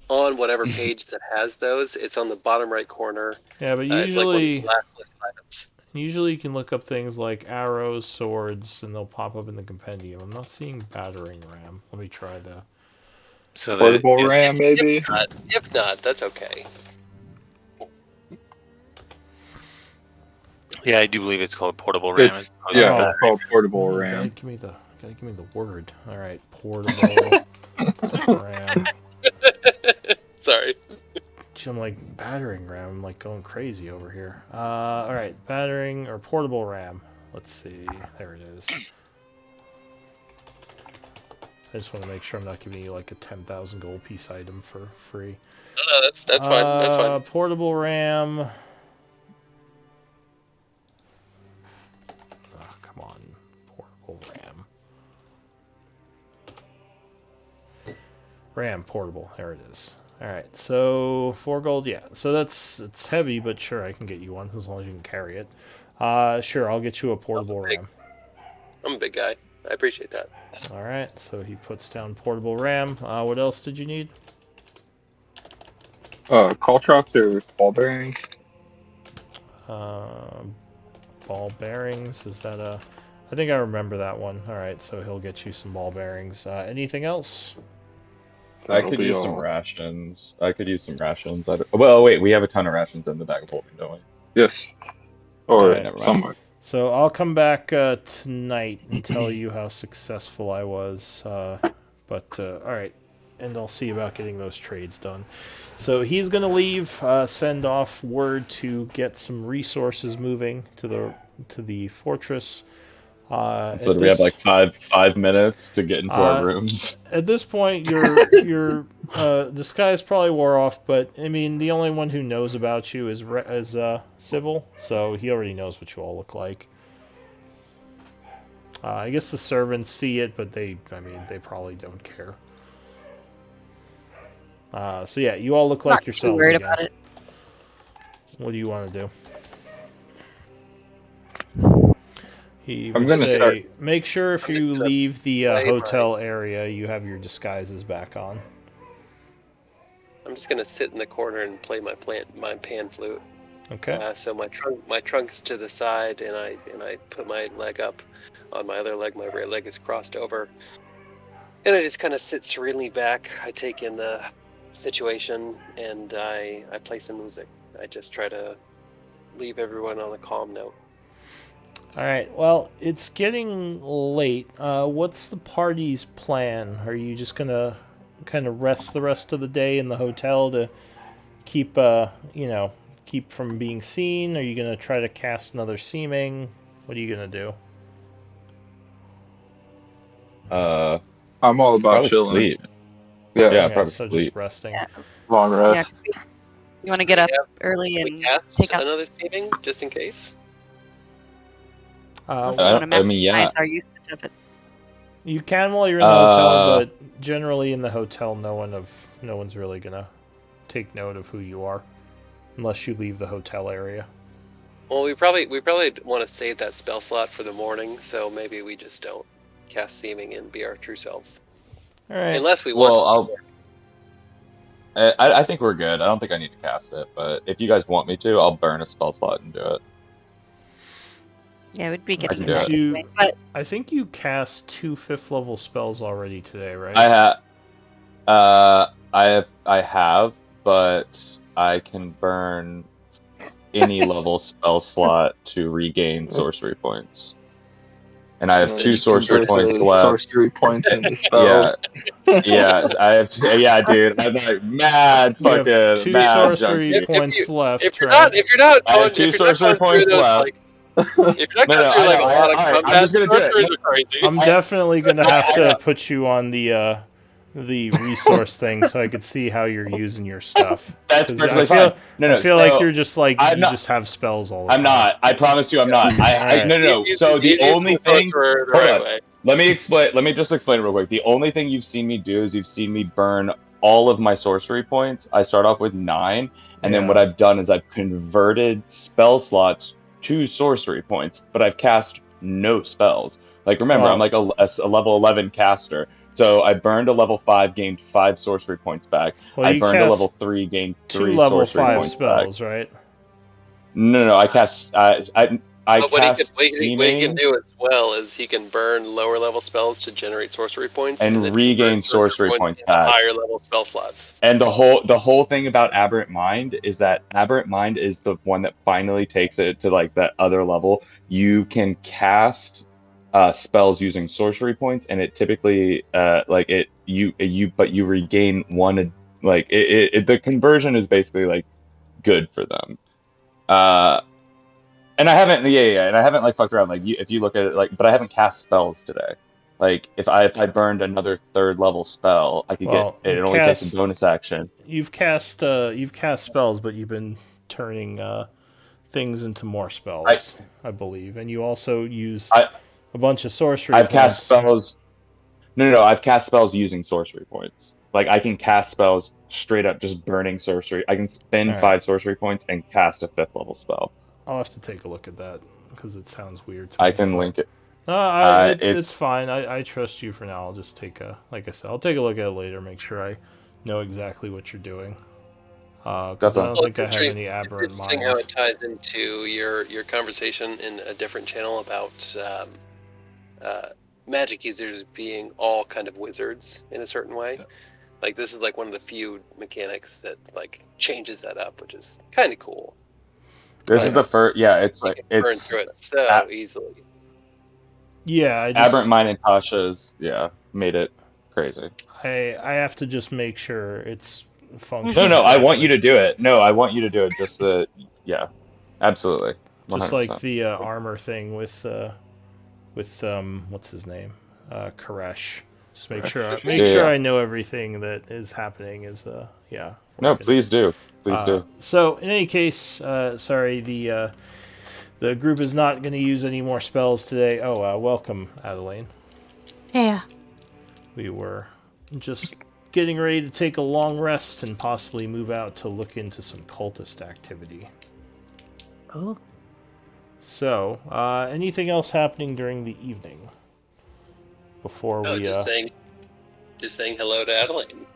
on whatever page that has those, it's on the bottom right corner. Yeah, but It's like one of the usually, last list items. usually you can look up things like arrows, swords, and they'll pop up in the compendium. I'm not seeing battering ram. Let me try that. So Portable RAM, maybe? If not, that's okay. Yeah, I do believe it's called portable RAM. It's called portable You RAM. gotta give me the word. All right, portable ram. Sorry. I'm like battering ram. I'm like going crazy over here. All right, battering or portable ram. Let's see. There it is. I just want to make sure I'm not giving you like a 10,000 gold piece item for free. No, that's fine. That's fine. Portable RAM. Oh, come on. Portable RAM. RAM portable. There it is. Alright, so 4 gold, yeah. So it's heavy, but sure, I can get you one as long as you can carry it. Sure, I'll get you a portable RAM. I'm a big guy. I appreciate that. Alright, so he puts down portable RAM. What else did you need? Call trucks or ball bearings? Ball bearings, is that a... I think I remember that one. Alright, so he'll get you some ball bearings. Anything else? I could use some rations. Well, wait, we have a ton of rations in the bag of holding, don't we? Yes. Or Alright, somewhere. So I'll come back tonight and tell you how successful I was. Alright. And I'll see about getting those trades done. So he's going to leave, send off word to get some resources moving to the fortress. So do we have like five minutes to get into our rooms? At this point, your disguise probably wore off, but I mean, the only one who knows about you is Sybil, so he already knows what you all look like. I guess the servants see it, but they probably don't care. So yeah, you all look like yourselves. Not too worried again. about it. What do you want to do? He I'm would gonna say, start- make sure if you leave the hotel area, you have your disguises back on. I'm just gonna sit in the corner and play my pan flute. Okay. So my trunk is to the side, and I put my leg up on my other leg. My right leg is crossed over, and I just kind of sit serenely back. I take in the situation, and I play some music. I just try to leave everyone on a calm note. All right. Well, it's getting late. What's the party's plan? Are you just gonna kind of rest the rest of the day in the hotel to keep, keep from being seen? Are you gonna try to cast another seeming? What are you gonna do? I'm all about Probably chilling. sleep. Yeah, Yeah, probably so sleep. just resting. Yeah. long Yeah, rest. you want to get up early We and cast take out. another seeming just in case. Unless you want to I mean, yeah. maximize our usage of it. You can while you're in the hotel, but generally in the hotel, no one's really gonna take note of who you are, unless you leave the hotel area. Well, we probably want to save that spell slot for the morning, so maybe we just don't cast Seeming and be our true selves. All right. Unless we want Well, I think we're good. I don't think I need to cast it, but if you guys want me to, I'll burn a spell slot and do it. Yeah, it would be I getting can do that it. anyway. But I think you cast 2 5th level spells already today, right? I have, but I can burn any level spell slot to regain sorcery points. And I have And 2 you sorcery convert points those left. sorcery points into Yeah, spells. I have. Yeah, dude, I'm like mad You have fucking 2 mad sorcery junkie. points left, if you're right? I have 2 sorcery not going through points those left. like if you're not going No, through I like know. a lot of All right, I'm combat, just gonna do it. sorcerers are crazy. I'm definitely gonna have I to know. put you on the resource thing so I could see how you're using your stuff. That's 'Cause perfectly fine. I No. feel like So you're just like I'm you not. just have spells all the I'm time. not. I promise you, I'm not. All right. No. So the He's using only the thing. sorcerer the Hold right on. way. Let me explain. Let me just explain real quick. The only thing you've seen me do is you've seen me burn all of my sorcery points. I start off with 9, and then what Yeah. I've done is I've converted spell slots to sorcery points, but I've cast no spells. Like remember, I'm Well, like a level 11 caster. So I burned a level 5, gained 5 sorcery points back. well, I you burned a level cast 3, gained 2 3 level sorcery 5 points back. spells, right? No. I cast. I But cast what he can seeming do as well is he can burn lower level spells to generate sorcery points, and then and convert regain sorcery sorcery points points into back. higher level spell slots. And the whole thing about Aberrant Mind is that Aberrant Mind is the one that finally takes it to like that other level. You can cast spells using sorcery points, and it typically like it you but you regain one like the conversion is basically like good for them. Uh, and I haven't and I haven't like fucked around like if you look at it like but I haven't cast spells today. Like if I burned another 3rd level spell, I could get Well, it only takes a bonus action. you've cast spells, but you've been turning things into more I spells, I believe, and you also use I a bunch of sorcery I've cast points. spells. No. I've cast spells using sorcery points. Like I can cast spells straight up just burning sorcery. I can All spend right, 5 sorcery points and cast a 5th level spell. I'll have to take a look at that because it sounds weird to I me. can But link it. no, it's It's fine. I trust you for now. I'll just take like I said, I'll take a look at it later. Make sure I know exactly what you're doing. Because I definitely. don't Well, think I have any it's aberrant interesting how minds. it ties into your conversation in a different channel about uh, magic users being all kind of wizards in a certain way. Like this is like one of the few mechanics that like changes that up, which is kind of cool. This is the first. Yeah, it's You like can burn it's through it so easily. Yeah, Aberrant Mind and Tasha's made it crazy. I have to just make sure it's No, functioning no, I want you correctly. to do it. No, I want you to do it. Just yeah, absolutely, Just like 100%. the armor thing with what's his name, Koresh. Just make sure Yeah. I know everything that is happening is No, working. please do. Please do. So in any case, sorry, the group is not going to use any more spells today. Oh, welcome, Adeline. Yeah. We were just getting ready to take a long rest and possibly move out to look into some cultist activity. Oh. So, anything else happening during the evening before Oh, we? just saying hello to Adeline.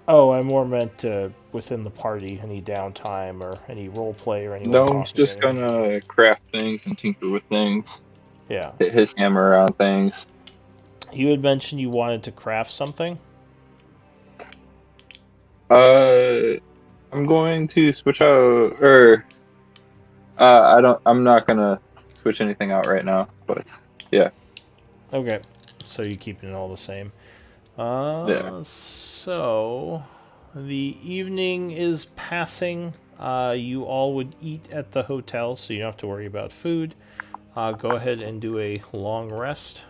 Oh, I more meant within the party. Any downtime or any role play or anyone Gnome's talking to just anyone? gonna craft things and tinker with things, Yeah. hit his hammer around things. You had mentioned you wanted to craft something. I'm going to switch out, or I'm not gonna switch anything out right now, but yeah, Okay. So you keeping it all the same. yeah. So the evening is passing. You all would eat at the hotel, so you don't have to worry about food. Go ahead and do a long rest.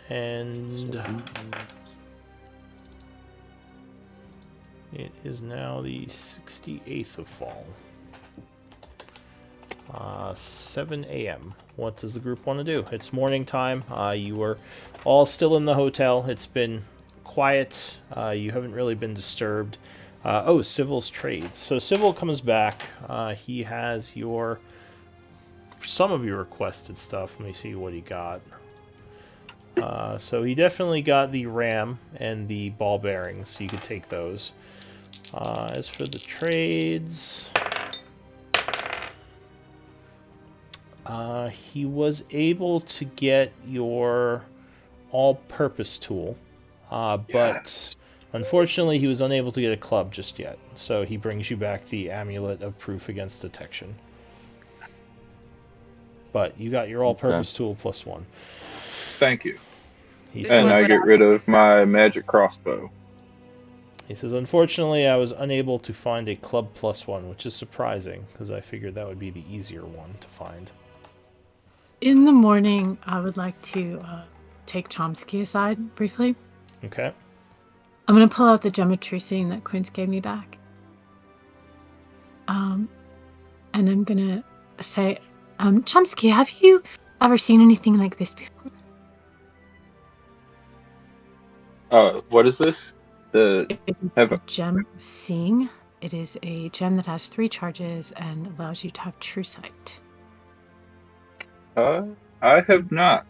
And it is now the 68th of fall. 7 a.m. What does the group want to do? It's morning time. You are all still in the hotel. It's been quiet. You haven't really been disturbed. Sybil's trades. So Sybil comes back. He has some of your requested stuff. Let me see what he got. So he definitely got the RAM and the ball bearings, so you could take those. As for the trades, he was able to get your all-purpose tool, but unfortunately he was unable to get a club just yet. So he brings you back the amulet of proof against detection. But you got your all-purpose tool +1. Thank you. He This And was- I get rid of my magic crossbow. He says, unfortunately, I was unable to find a club +1, which is surprising, because I figured that would be the easier one to find. In the morning, I would like to take Chomsky aside briefly. Okay. I'm going to pull out the geometry scene that Quince gave me back. And I'm going to say, Chomsky, have you ever seen anything like this before? What is this? It is Have a gem of seeing. It is a gem that has 3 charges and allows you to have true sight. I have not,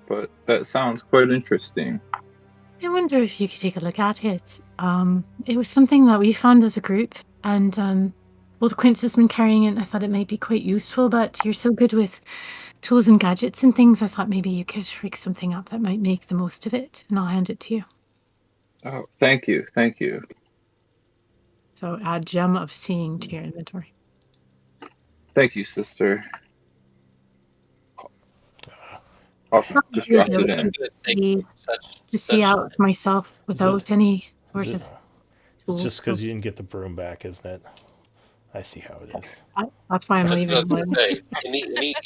but that sounds quite interesting. I wonder if you could take a look at it. It was something that we found as a group, and old Quince has been carrying it, and I thought it might be quite useful, but you're so good with tools and gadgets and things, I thought maybe you could rig something up that might make the most of it, and I'll hand it to you. Oh, thank you. So add gem of seeing to your inventory. Thank you, sister. Awesome. Just Yeah, dropped it in. to Such see out myself without any Is sort it- of It's tools. just because you didn't get the broom back, isn't it? I see how it is. That's why I'm I leaving. was gonna say,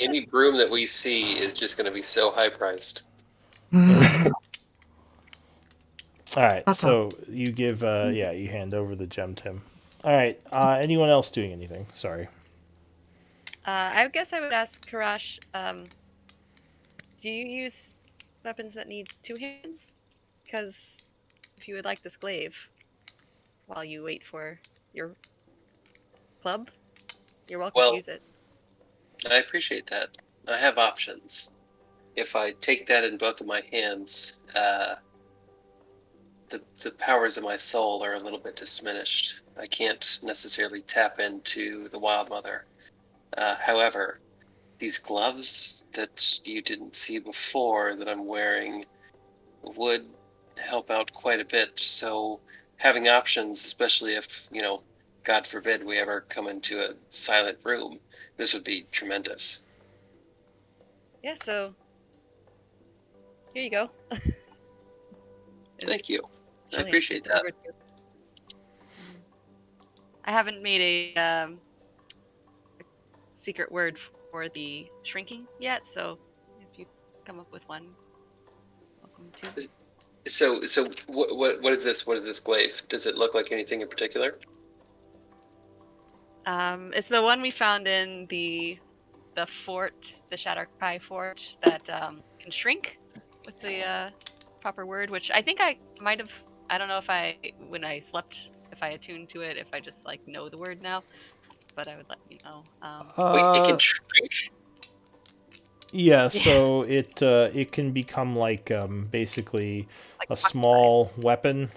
any broom that we see is just going to be so high priced. All right, That's so you give, you hand over the gem to him. All right, anyone else doing anything? Sorry. I guess I would ask Karash, do you use weapons that need 2 hands? Because if you would like this glaive while you wait for your club, you're welcome Well, to use it. I appreciate that. I have options. If I take that in both of my hands, the powers of my soul are a little bit diminished. I can't necessarily tap into the Wild Mother. However, these gloves that you didn't see before that I'm wearing would help out quite a bit. So having options, especially if, God forbid we ever come into a silent room, this would be tremendous. Yeah, so here you go. Thank you. I She'll hand appreciate it that. over to you. I haven't made a secret word for the shrinking yet, so if you come up with one, welcome to. So what is this? What is this glaive? Does it look like anything in particular? It's the one we found in the fort, the Shadowcry fort, that can shrink with the proper word, which I think I might have. I don't know if when I slept, if I attuned to it, if I just know the word now, but I would let you know. Wait, it can shrink? Yeah, so it can become basically Like a pocket small weapon.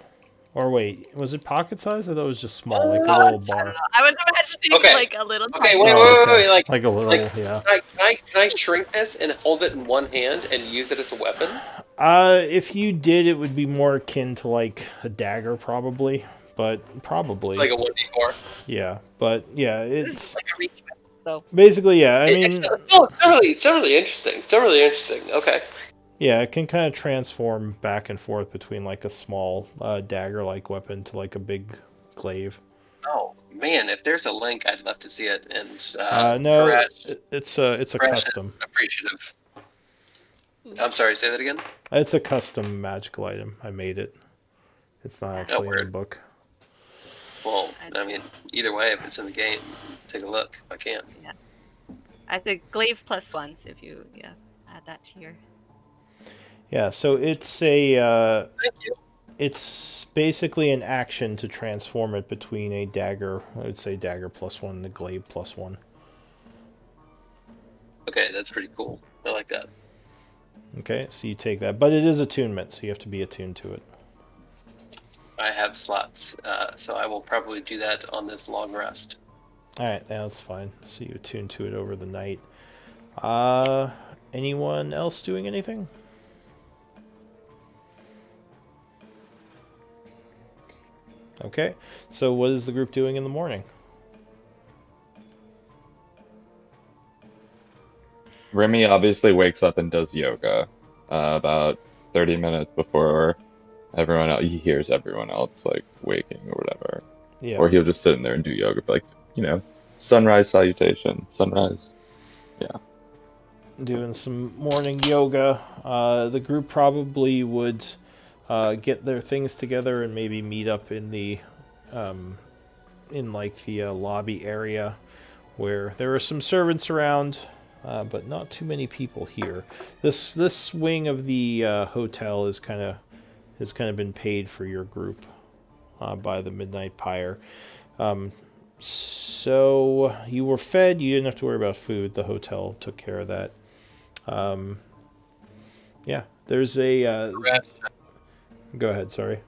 Or wait, was it pocket size? I thought it was just small, like a size. little I don't bar. know. I was imagining Okay. a little. Okay, tiny- wait, okay. like a little, like- yeah. Can I shrink this and hold it in one hand and use it as a weapon? If you did, it would be more akin to a dagger, probably. But probably, It's like a 1d4. yeah. But yeah, This it's is like a reach weapon, so basically yeah. I mean, It's really interesting. It's really interesting. Okay. yeah, it can kind of transform back and forth between a small dagger-like weapon to a big glaive. Oh man, if there's a link, I'd love to see it. And No, Karash it's a custom. is appreciative. I'm sorry, say that again. It's a custom magical item. I made it. It's not actually in the word. book. Well, I mean, either way, if it's in the game, take a look. I can. I think glaive +1. So if you add that to your. Yeah, so it's a Thank you. It's basically an action to transform it between a dagger, I would say dagger +1 and a glaive +1. Okay, that's pretty cool. I like that. Okay, so you take that, but it is attunement, so you have to be attuned to it. I have slots, so I will probably do that on this long rest. Alright, yeah, that's fine. So you attune to it over the night. Anyone else doing anything? Okay, so what is the group doing in the morning? Remy obviously wakes up and does yoga about 30 minutes before everyone else. He hears everyone else like waking or whatever. Yeah. Or he'll just sit in there and do yoga, like, sunrise salutation, sunrise. Yeah. Doing some morning yoga. The group probably would get their things together and maybe meet up in the lobby area where there are some servants around, but not too many people here. This wing of the hotel has kind of been paid for your group by the Midnight Pyre. So you were fed. You didn't have to worry about food. The hotel took care of that. Yeah, there's a. Go ahead. Sorry.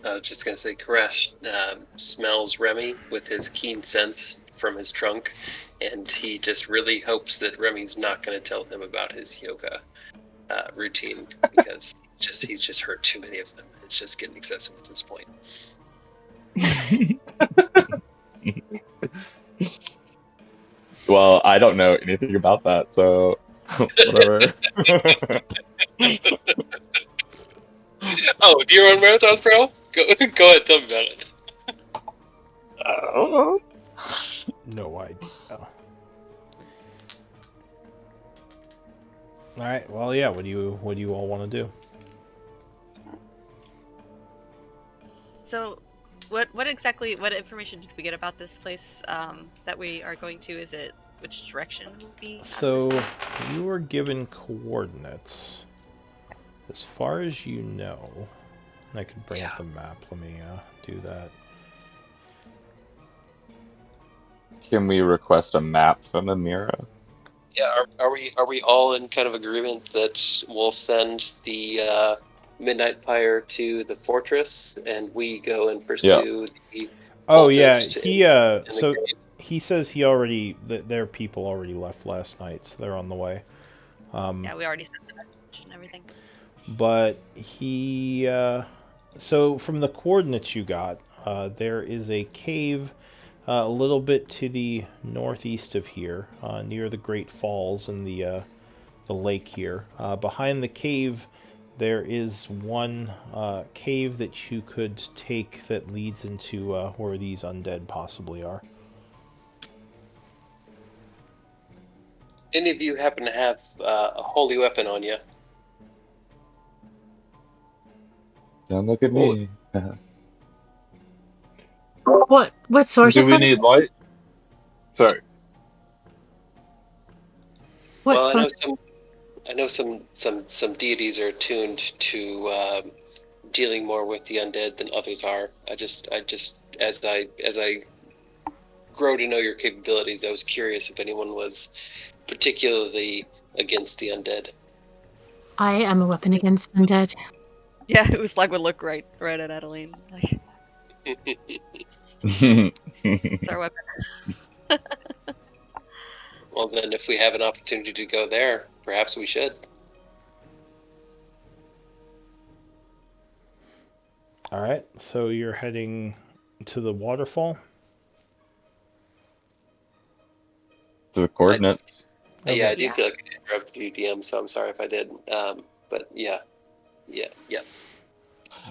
I was just going to say, Koresh smells Remy with his keen sense from his trunk, and he just really hopes that Remy's not going to tell him about his yoga routine, because he's just heard too many of them. It's just getting excessive at this point. Well, I don't know anything about that, so whatever. Oh, do you run marathons, bro? Go ahead, tell me about it. I don't know. No idea. All right. Well, yeah. What do you all want to do? So, what information did we get about this place that we are going to? Is it which direction will be? So you were given coordinates. As far as you know, and I could bring up the map. Let me do that. Can we request a map from Amira? Yeah, are we all in kind of agreement that we'll send the Midnight Pyre to the fortress, and we go and pursue the Oh yeah, cultist he in the so grave? he says their people already left last night, so they're on the way. Yeah, we already sent the message and everything. But he so from the coordinates you got, there is a cave a little bit to the northeast of here, near the Great Falls and the lake here. Behind the cave, there is one cave that you could take that leads into where these undead possibly are. Any of you happen to have a holy weapon on you? Don't look at me. What sort Do of we weapon? need light? Sorry. What Well, sort? I know some deities are attuned to dealing more with the undead than others are. I just as I grow to know your capabilities, I was curious if anyone was particularly against the undead. I am a weapon against undead. Yeah, it was like would look right at Adeline. Like, it's our weapon. Well, then, if we have an opportunity to go there, perhaps we should. All right, so you're heading to the waterfall. To the coordinates. Yeah, I do Yeah. feel like I interrupted you, DM, so I'm sorry if I did. But yes.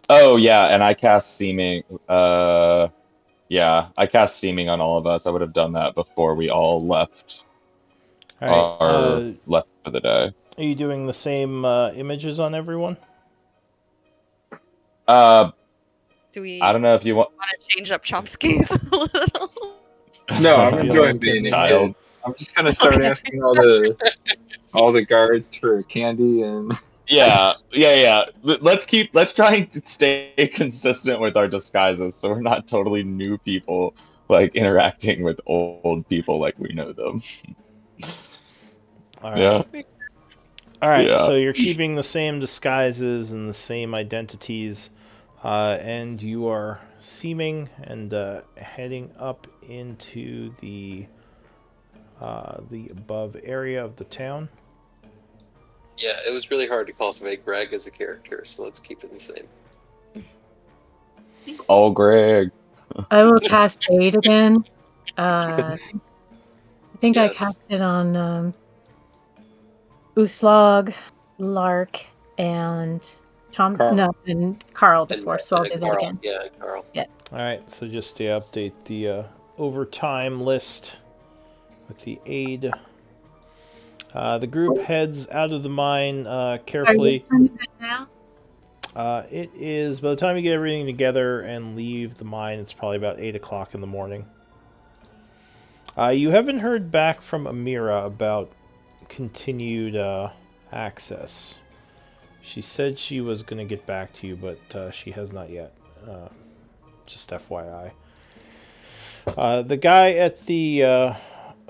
Oh yeah, and I cast seeming. Yeah, I cast seeming on all of us. I would have done that before we all left All right, left for the day. are you doing the same images on everyone? Do we I don't know if you want. want to change up Chomsky's a little? No, I'm Feel enjoying like being a child. kid. I'm just gonna start asking all the guards for candy and Yeah. Let's try and stay consistent with our disguises, so we're not totally new people like interacting with old people like we know them. All Yeah. right. All right. Yeah. So you're keeping the same disguises and the same identities, and you are seeming and heading up into the above area of the town. Yeah, it was really hard to cultivate Greg as a character, so let's keep it the same. Oh, Greg. I will cast Aid again. I think I Yes. cast it on Uslog, Lark, and Tom. Carl. No, and Carl And, before, so I'll and do that Carl. again. Yeah, and Carl. Yeah. All right. So just to update the overtime list with the aid. The group heads out of the mine carefully. What time is it now? It is, by the time you get everything together and leave the mine, it's probably about 8 o'clock in the morning. You haven't heard back from Amira about continued access. She said she was going to get back to you, but she has not yet. Just FYI. The guy at the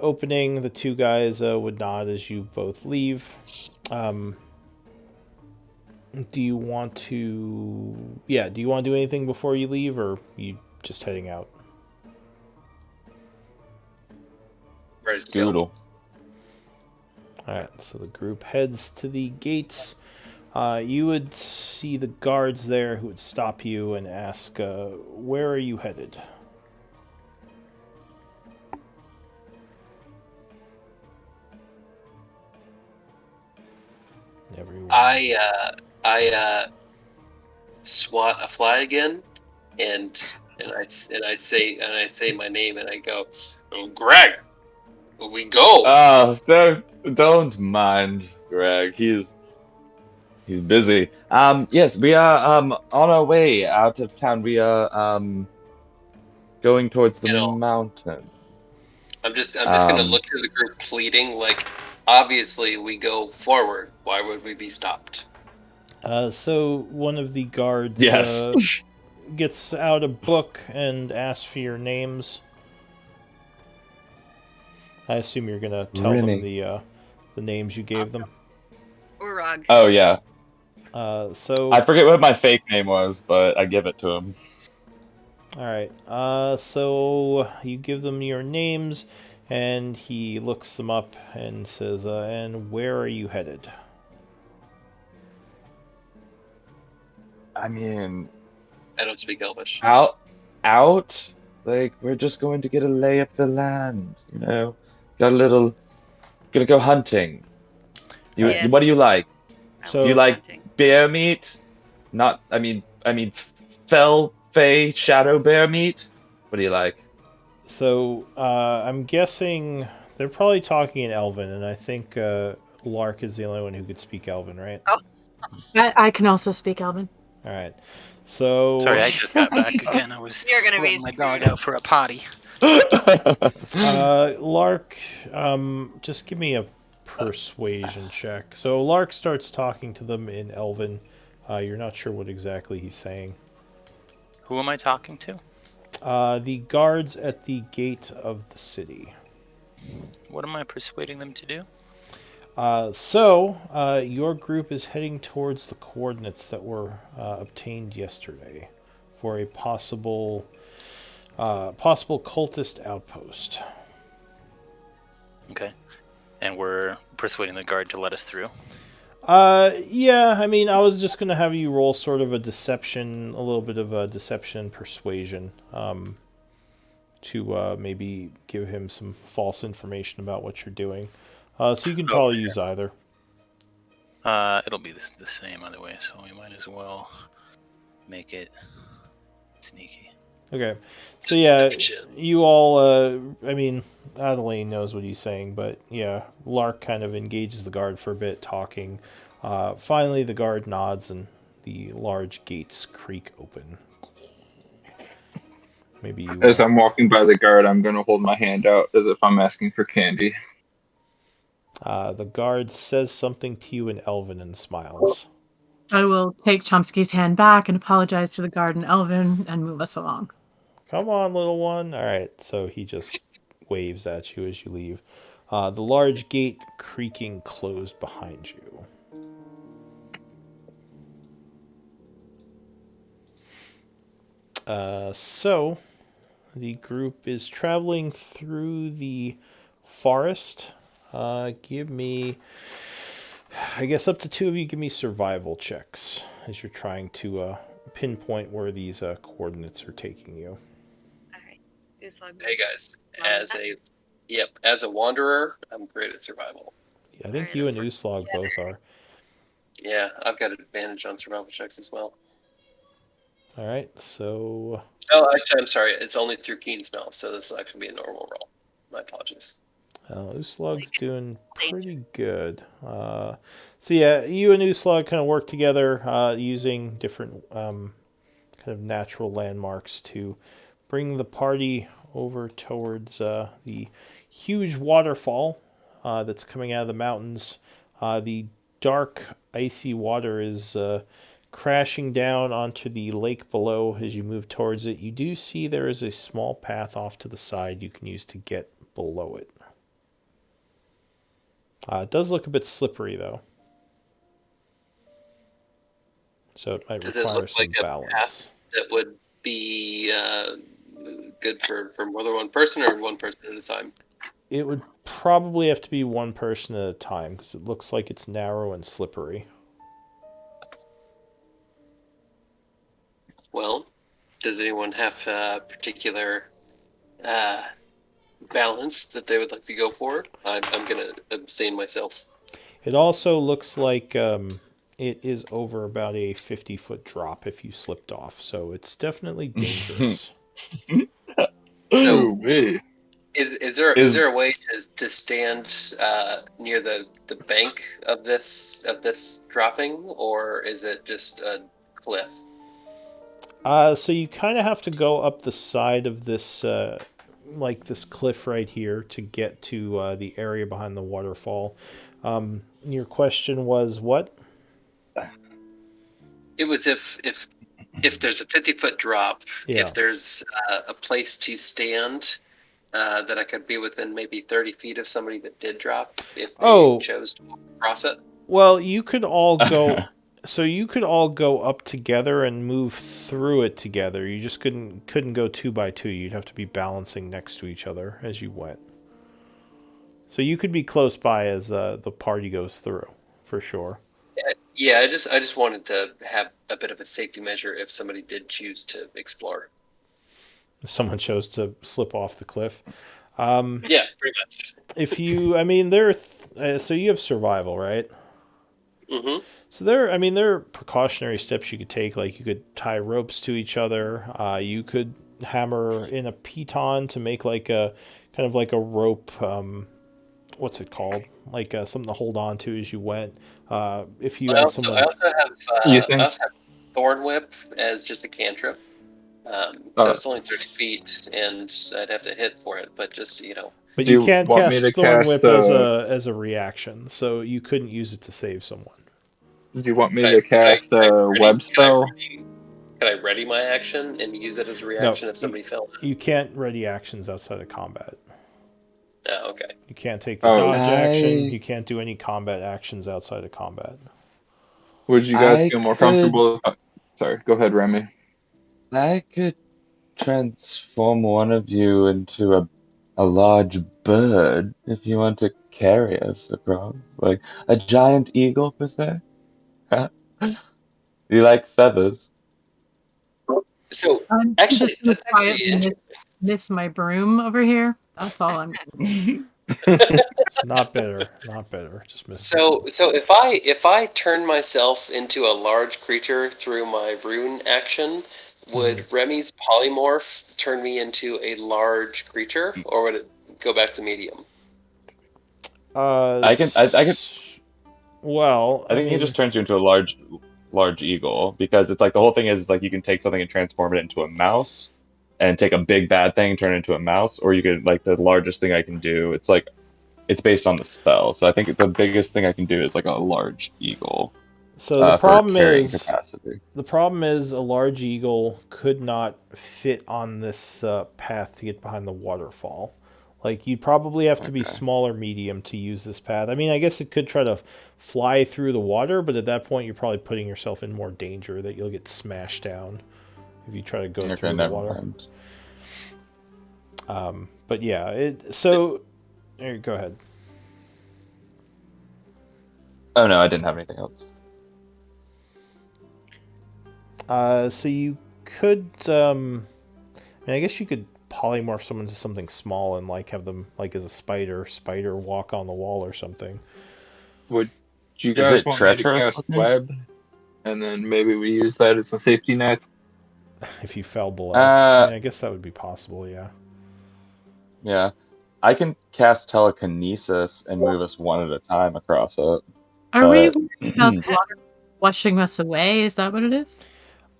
opening, the two guys would nod as you both leave. Do you want to... Yeah, do you want to do anything before you leave, or you just heading out? Ready to go. Scoodle. Alright, so the group heads to the gates. You would see the guards there who would stop you and ask, where are you headed? Everyone. I swat a fly again, and I say my name, and I go, "Oh, Greg, where we go?" Oh, don't mind Greg. He's busy. Yes, we are on our way out of town. We are going towards the You know, mountain. I'm just gonna Um, look to the group, pleading, like, obviously we go forward. Why would we be stopped? So one of the guards yes. gets out a book and asks for your names. I assume you're gonna tell them Really? the names you gave them. Urag. Oh yeah. So I forget what my fake name was, but I give it to him. all right. So you give them your names, and he looks them up and says, "And where are you headed?" I mean, I don't speak Elvish. out. Like we're just going to get a lay of the land. Got a little. Gonna go hunting. All right. What do you like? I Do you So love like hunting. bear meat? Not. I mean, fell, fey, shadow bear meat. What do you like? I'm guessing they're probably talking in Elven, and I think Lark is the only one who could speak Elven, right? Oh. I can also speak Elven. All right. So Sorry, I just got back again. I was You're gonna be letting my dog screwed. out for a potty. Lark, just give me a persuasion check. So Lark starts talking to them in Elven. You're not sure what exactly he's saying. Who am I talking to? The guards at the gate of the city. What am I persuading them to do? Your group is heading towards the coordinates that were obtained yesterday for a possible cultist outpost. Okay. And we're persuading the guard to let us through. Yeah, I mean, I was just going to have you roll sort of a little bit of a deception persuasion, to maybe give him some false information about what you're doing. So you can probably use either. It'll be the same either way, so we might as well make it sneaky. Okay. So yeah, you all, I mean, Adelaine knows what he's saying, but yeah, Lark kind of engages the guard for a bit, talking. Finally, the guard nods and the large gates creak open. Maybe you... As I'm walking by the guard, I'm going to hold my hand out as if I'm asking for candy. The guard says something to you in Elven and smiles. I will take Chomsky's hand back and apologize to the guard in Elven and move us along. Come on, little one. All right, so he just waves at you as you leave. The large gate creaking closed behind you. So, the group is traveling through the forest. Give me, I guess up to 2 of you, give me survival checks as you're trying to pinpoint where these coordinates are taking you. All right. Uslug. Hey guys, as a wanderer, I'm great at survival. I think Alright, you let's and work Uslog together. both are. Yeah, I've got advantage on survival checks as well. All right, so Oh, actually, I'm sorry. It's only through keen smell, so this will actually be a normal roll. My apologies. Uslug's doing pretty good. So yeah, you and Uslug kind of work together using different kind of natural landmarks to bring the party over towards the huge waterfall that's coming out of the mountains. The dark, icy water is crashing down onto the lake below as you move towards it. You do see there is a small path off to the side you can use to get below it. It does look a bit slippery, though. So it might Does it require look some like a balance. path that would be good for more than one person, or one person at a time? It would probably have to be one person at a time because it looks like it's narrow and slippery. Well, does anyone have a particular balance that they would like to go for? I'm going to abstain myself. It also looks like it is over about a 50-foot drop if you slipped off, so it's definitely dangerous. So, Ooh, wee. is there a way to stand near the bank of this dropping, or is it just a cliff? So you kind of have to go up the side of this, like this cliff right here, to get to the area behind the waterfall. Your question was what? It was if there's a 50-foot drop, Yeah. if there's a place to stand that I could be within maybe 30 feet of somebody that did drop, if they chose to cross it. Well, you could all go. So you could all go up together and move through it together. You just couldn't go 2 by 2. You'd have to be balancing next to each other as you went. So you could be close by as the party goes through, for sure. Yeah, I just wanted to have a bit of a safety measure if somebody did choose to explore. If someone chose to slip off the cliff. Yeah, pretty much. If you, so you have survival, right? Mm-hmm. So there are precautionary steps you could take. Like you could tie ropes to each other. You could hammer in a piton to make like a kind of like a rope. What's it called? Like something to hold on to as you went. If you had someone, I also have Thorn Whip as just a cantrip. So it's only 30 feet, and I'd have to hit for it. But just but Do you you can't want me cast to Thorn cast, Whip as a reaction, so you couldn't use it to save someone. Do you want me to cast a web spell? Can I ready my action and use it as a reaction if somebody fell? You can't ready actions outside of combat. Oh, okay. You can't take the dodge action. You can't do any combat actions outside of combat. Would you guys feel more comfortable? Sorry, go ahead, Remy. I could transform one of you into a large bird if you want to carry us across, like a giant eagle per se. You like feathers? So I'm actually, just gonna that's actually quietly miss my broom over here. That's all I'm gonna do. It's not better. Not better. Just miss. So if I turn myself into a large creature through my rune action, would Remy's polymorph turn me into a large creature, or would it go back to medium? I can. Well, I think he just turns you into a large eagle because it's like the whole thing is like you can take something and transform it into a mouse, and take a big bad thing and turn it into a mouse, or you could like the largest thing I can do. It's like it's based on the spell. So I think the biggest thing I can do is like a large eagle So the for problem carrying is capacity. a large eagle could not fit on this path to get behind the waterfall. Like you'd probably have to be Okay. small or medium to use this path. I mean, I guess it could try to fly through the water, but at that point you're probably putting yourself in more danger that you'll get smashed down if you try to go Okay, through the never water. mind. But yeah, so go ahead. Oh no, I didn't have anything else. So you could, I mean, I guess you could polymorph someone to something small and like have them like as a spider walk on the wall or something. Would you Is guys it want me to treacherous cast looking? web, and then maybe we use that as a safety net? If you fell below, I mean, Uh, I guess that would be possible. Yeah. yeah. I can cast telekinesis and move us one at a time across it. Are we But worried about the water washing us away? Is that what it is?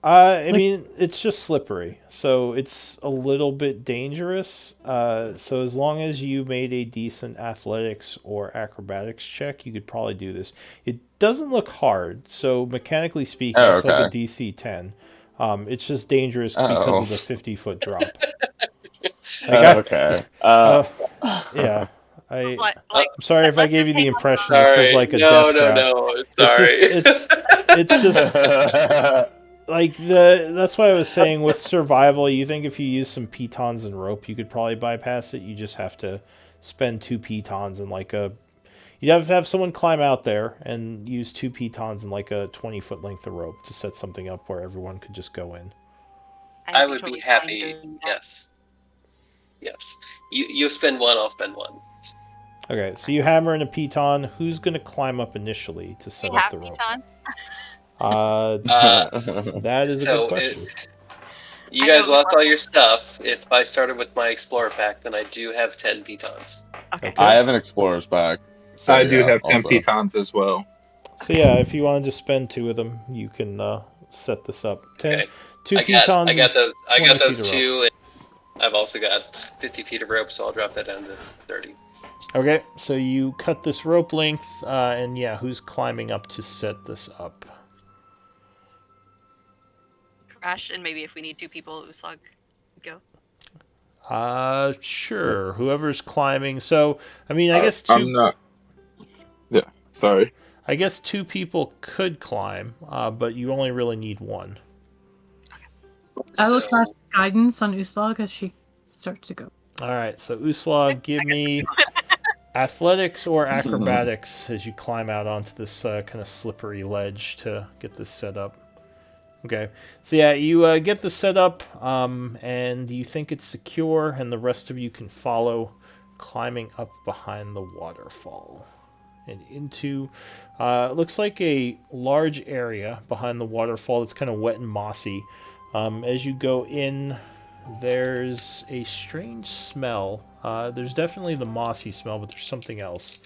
I Like- mean, it's just slippery, so it's a little bit dangerous. So as long as you made a decent athletics or acrobatics check, you could probably do this. It doesn't look hard, so mechanically speaking, oh, it's like a okay. DC 10. It's just dangerous because Oh. of the 50-foot drop. Okay. Yeah. Like, I'm sorry if I let's gave just you the hang on to impression that. this was Sorry. like a No, death no, trap. no. It's Sorry. just it's just like that's why I was saying with survival, you think if you use some pitons and rope, you could probably bypass it. You just have to spend 2 pitons and like a you'd have to have someone climb out there and use 2 pitons and like a 20-foot length of rope to set something up where everyone could just go in. I would be happy. Yes. Yes. You spend one, I'll spend one. Okay, so you hammer in a piton. Who's going to climb up initially to set up the rope? That is a good question. You guys lost all your stuff. If I started with my explorer pack, then I do have 10 pitons. Okay. I have an explorer's pack. So, I do yeah, have 10 also. pitons as well. So yeah, if you want to just spend 2 of them, you can set this up. 10, Okay. 2 I pitons. got those. I 20 got those feet of 2. And I've also got 50 feet of rope, so I'll drop that down to 30. Okay, so you cut this rope length, and yeah, who's climbing up to set this up? Crash, and maybe if we need 2 people, Uslag, go. Sure. Whoever's climbing. So, I mean, I guess 2. I'm not. Yeah, sorry. I guess 2 people could climb, but you only really need 1. I will cast guidance on Uslag as she starts to go. All right, so Uslag, give me athletics or acrobatics as you climb out onto this kind of slippery ledge to get this set up. Okay, so yeah, you get the setup, and you think it's secure, and the rest of you can follow, climbing up behind the waterfall and into. It looks like a large area behind the waterfall that's kind of wet and mossy. As you go in, there's a strange smell. There's definitely the mossy smell, but there's something else.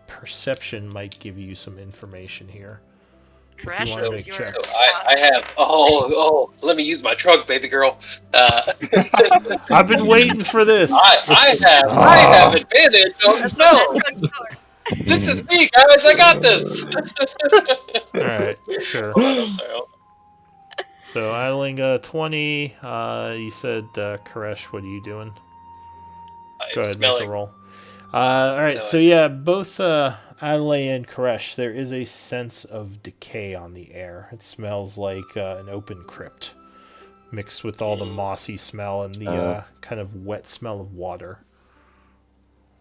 Perception might give you some information here. Crash, wanna this is make your checks. So I have. Oh, let me use my trunk, baby girl. I've been waiting for this. I have advantage on the snow. This is me, guys. I got this. All right, sure. Hold on, I'm sorry. So idling 20. You said Koresh, what are you doing? Go ahead, make a roll. All right, so yeah, both Adelaide and Koresh, there is a sense of decay on the air. It smells like an open crypt, mixed with all the mossy smell and the kind of wet smell of water,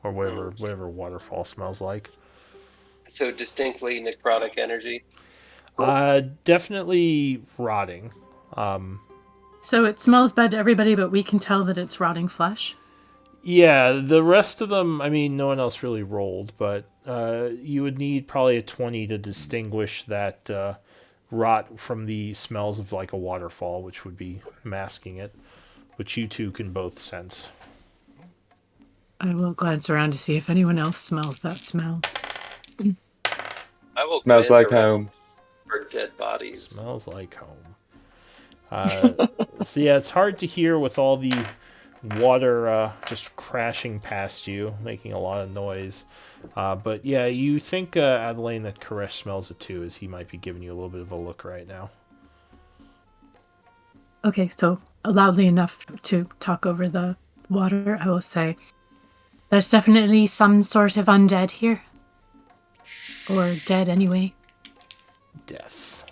or whatever waterfall smells like. So distinctly necrotic energy. Definitely rotting. So it smells bad to everybody, but we can tell that it's rotting flesh. Yeah, the rest of them, I mean, no one else really rolled, but you would need probably a 20 to distinguish that rot from the smells of like a waterfall, which would be masking it, which you two can both sense. I will glance around to see if anyone else smells that smell. I will Smells glance like around home. for dead bodies. Smells like home. So yeah, it's hard to hear with all the water just crashing past you, making a lot of noise. But yeah, you think, Adelaine, that Koresh smells it too, as he might be giving you a little bit of a look right now. Okay, so loudly enough to talk over the water, I will say, there's definitely some sort of undead here. Or dead anyway. Death.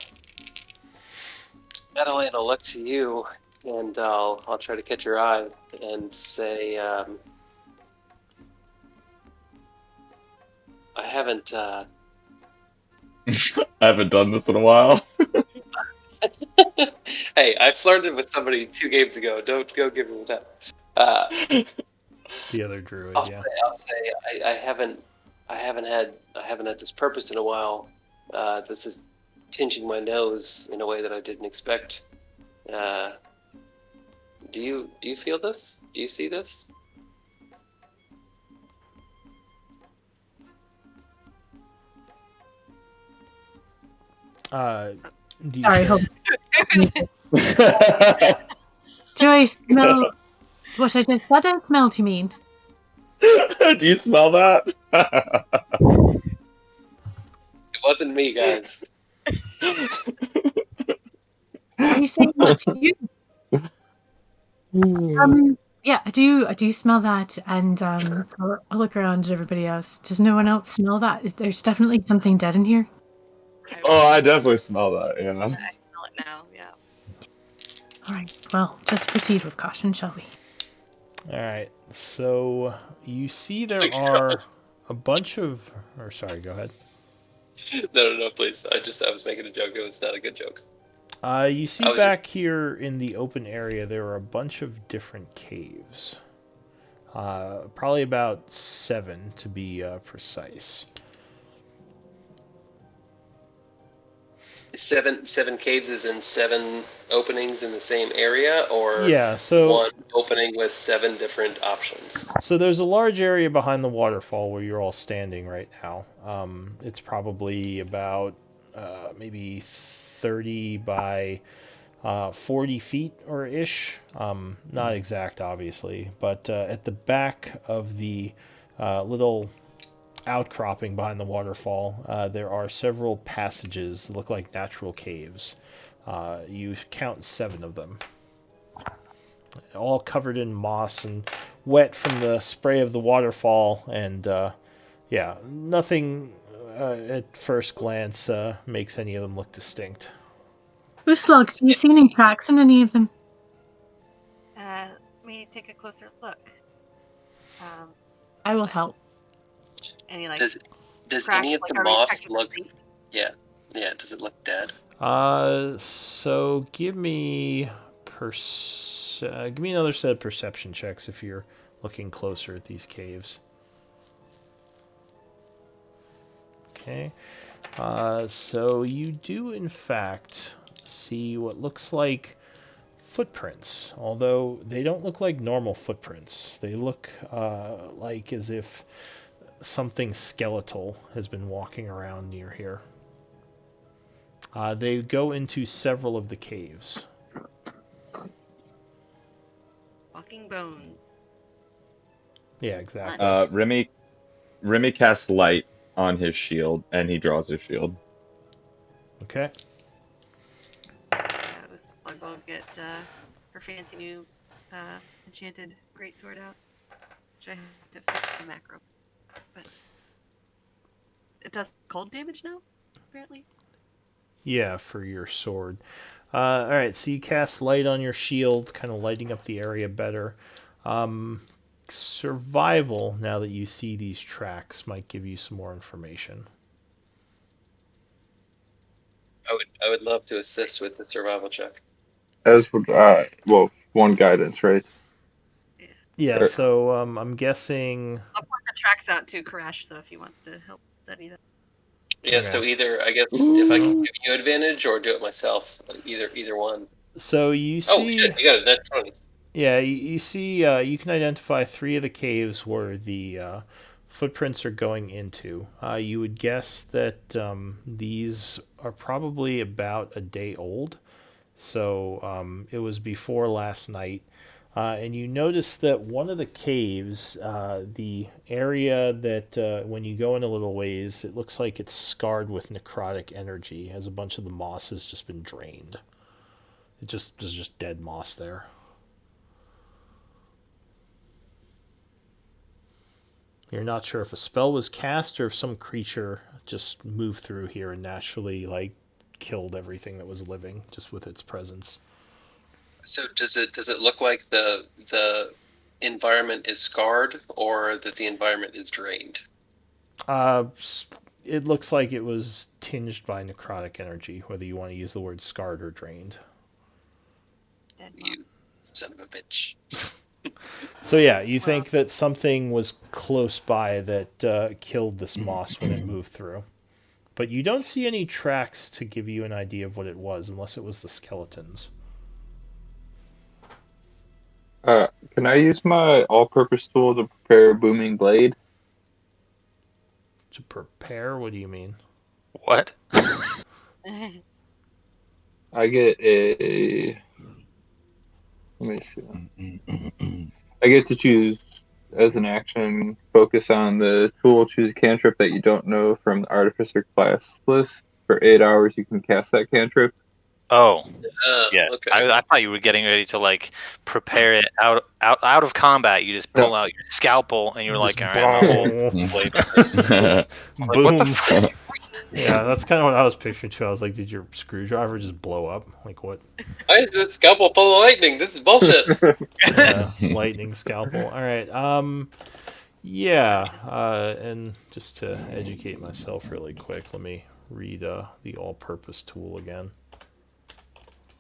Madeline, I'll look to you, and I'll try to catch your eye and say, I haven't. I haven't done this in a while. Hey, I flirted with somebody 2 games ago. Don't go give him that. Uh, The other druid, yeah. I'll say I haven't had this purpose in a while. This is tinging my nose in a way that I didn't expect. Uh, do you feel this? Do you see this? Do you Sorry, say, hold Do I smell what I just said I smell, do you mean? Do you smell that? It wasn't me, guys. Are you saying that to you? Yeah, I do smell that, and so I'll look around at everybody else. Does no one else smell that? There's definitely something dead in here. Oh, I definitely smell that, yeah. I smell it now. Yeah. Alright, well, just proceed with caution, shall we? Alright, so you see there are a bunch of. Or, sorry, go ahead. No, please. I was making a joke. It was not a good joke. You see I was back here in the open area, there are a bunch of different caves. Probably about 7 to be precise. Seven caves is in 7 openings in the same area, or Yeah, so one opening with 7 different options. so there's a large area behind the waterfall where you're all standing right now. It's probably about maybe 30 by 40 feet or ish. Not exact, obviously, but at the back of the little outcropping behind the waterfall, there are several passages that look like natural caves. You count 7 of them, all covered in moss and wet from the spray of the waterfall. And yeah, nothing at first glance makes any of them look distinct. Uslug, have you seen any cracks in any of them? Let me take a closer look. I will help. Any like Does cracks, any of like, the are we moss checking look? the feet? Yeah. Does it look dead? So give me give me another set of perception checks if you're looking closer at these caves. Okay. So you do in fact see what looks like footprints, although they don't look like normal footprints. They look like as if something skeletal has been walking around near here. They go into several of the caves. Walking bones. Yeah, exactly. Remy casts light on his shield, and he draws his shield. Okay. Slug will get her fancy new enchanted greatsword out, which I have to fix the macro. But it does cold damage now, apparently. Yeah, for your sword. All right, so you cast light on your shield, kind of lighting up the area better. Survival, now that you see these tracks, might give you some more information. I would love to assist with the survival check. As would one guidance, right? Yeah, Or- so I'm guessing. I'll point the tracks out to Karash, so if he wants to help study that. Yeah. Okay. So either I guess if I can give you advantage or do it myself, either one. So you Oh see. shit! You got a net 20. Yeah, you see, you can identify 3 of the caves where the footprints are going into. You would guess that these are probably about a day old, so it was before last night. And you notice that one of the caves, the area that when you go in a little ways, it looks like it's scarred with necrotic energy, as a bunch of the moss has just been drained. There's just dead moss there. You're not sure if a spell was cast or if some creature just moved through here and naturally killed everything that was living just with its presence. So does it look like the environment is scarred, or that the environment is drained? Uh, it looks like it was tinged by necrotic energy, whether you want to use the word scarred or drained. Dead mom. You son of a bitch. So yeah, you think that something was close by that killed this moss when it moved through. But you don't see any tracks to give you an idea of what it was, unless it was the skeletons. Can I use my all-purpose tool to prepare a booming blade? To prepare? What do you mean? What? I get a. Let me see. I get to choose as an action, focus on the tool, choose a cantrip that you don't know from the Artificer class list. For 8 hours, you can cast that cantrip. Oh, yeah. Okay. I thought you were getting ready to prepare it out of combat. You just pull No. out your scalpel and you're Just like, all right, I'm gonna pull boom. blade with this. Like, what the Boom. fuck? Yeah, that's kind of what I was picturing too. I was like, did your screwdriver just blow up? Like what? I had a scalpel full of lightning. This is bullshit. Yeah, lightning scalpel. All right. Yeah. And just to educate myself really quick, let me read the all-purpose tool again.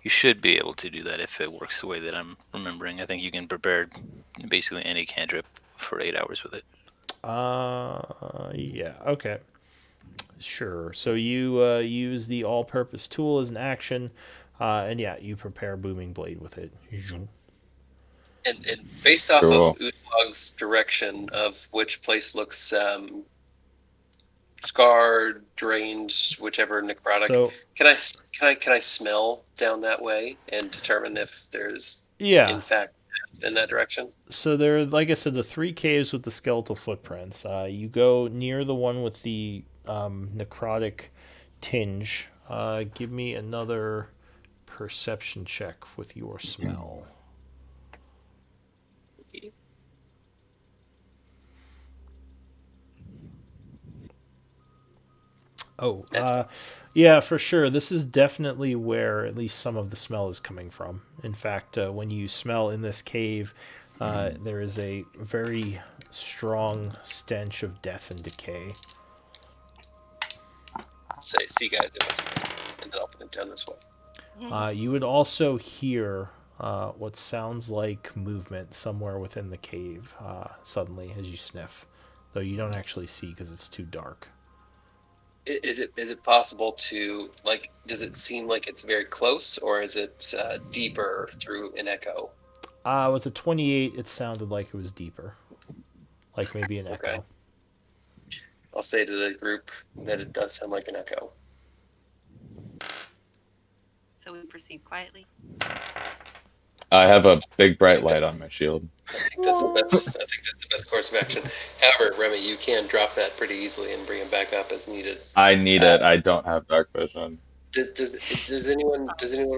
You should be able to do that if it works the way that I'm remembering. I think you can prepare basically any cantrip for 8 hours with it. Yeah. Okay. Sure. So you use the all-purpose tool as an action, and yeah, you prepare booming blade with it. And based off of Cool. Uslog's direction of which place looks scarred, drained, whichever necrotic, So can I smell down that way and determine if there's yeah. in fact in that direction? So there, like I said, the three caves with the skeletal footprints. You go near the one with the necrotic tinge. Give me another perception check with your smell. Oh, yeah, for sure. This is definitely where at least some of the smell is coming from. In fact, when you smell in this cave, there is a very strong stench of death and decay. Say, see guys, it was, and then I'll put it down this way. You would also hear what sounds like movement somewhere within the cave suddenly as you sniff, though you don't actually see because it's too dark. Is it possible to does it seem like it's very close, or is it deeper through an echo? With a 28, it sounded like it was deeper, like maybe an Okay. echo. I'll say to the group that it does sound like an echo. So we proceed quietly. I have a big bright light on my shield. I think that's the best course of action. However, Remy, you can drop that pretty easily and bring him back up as needed. I need it. I don't have dark vision. Does anyone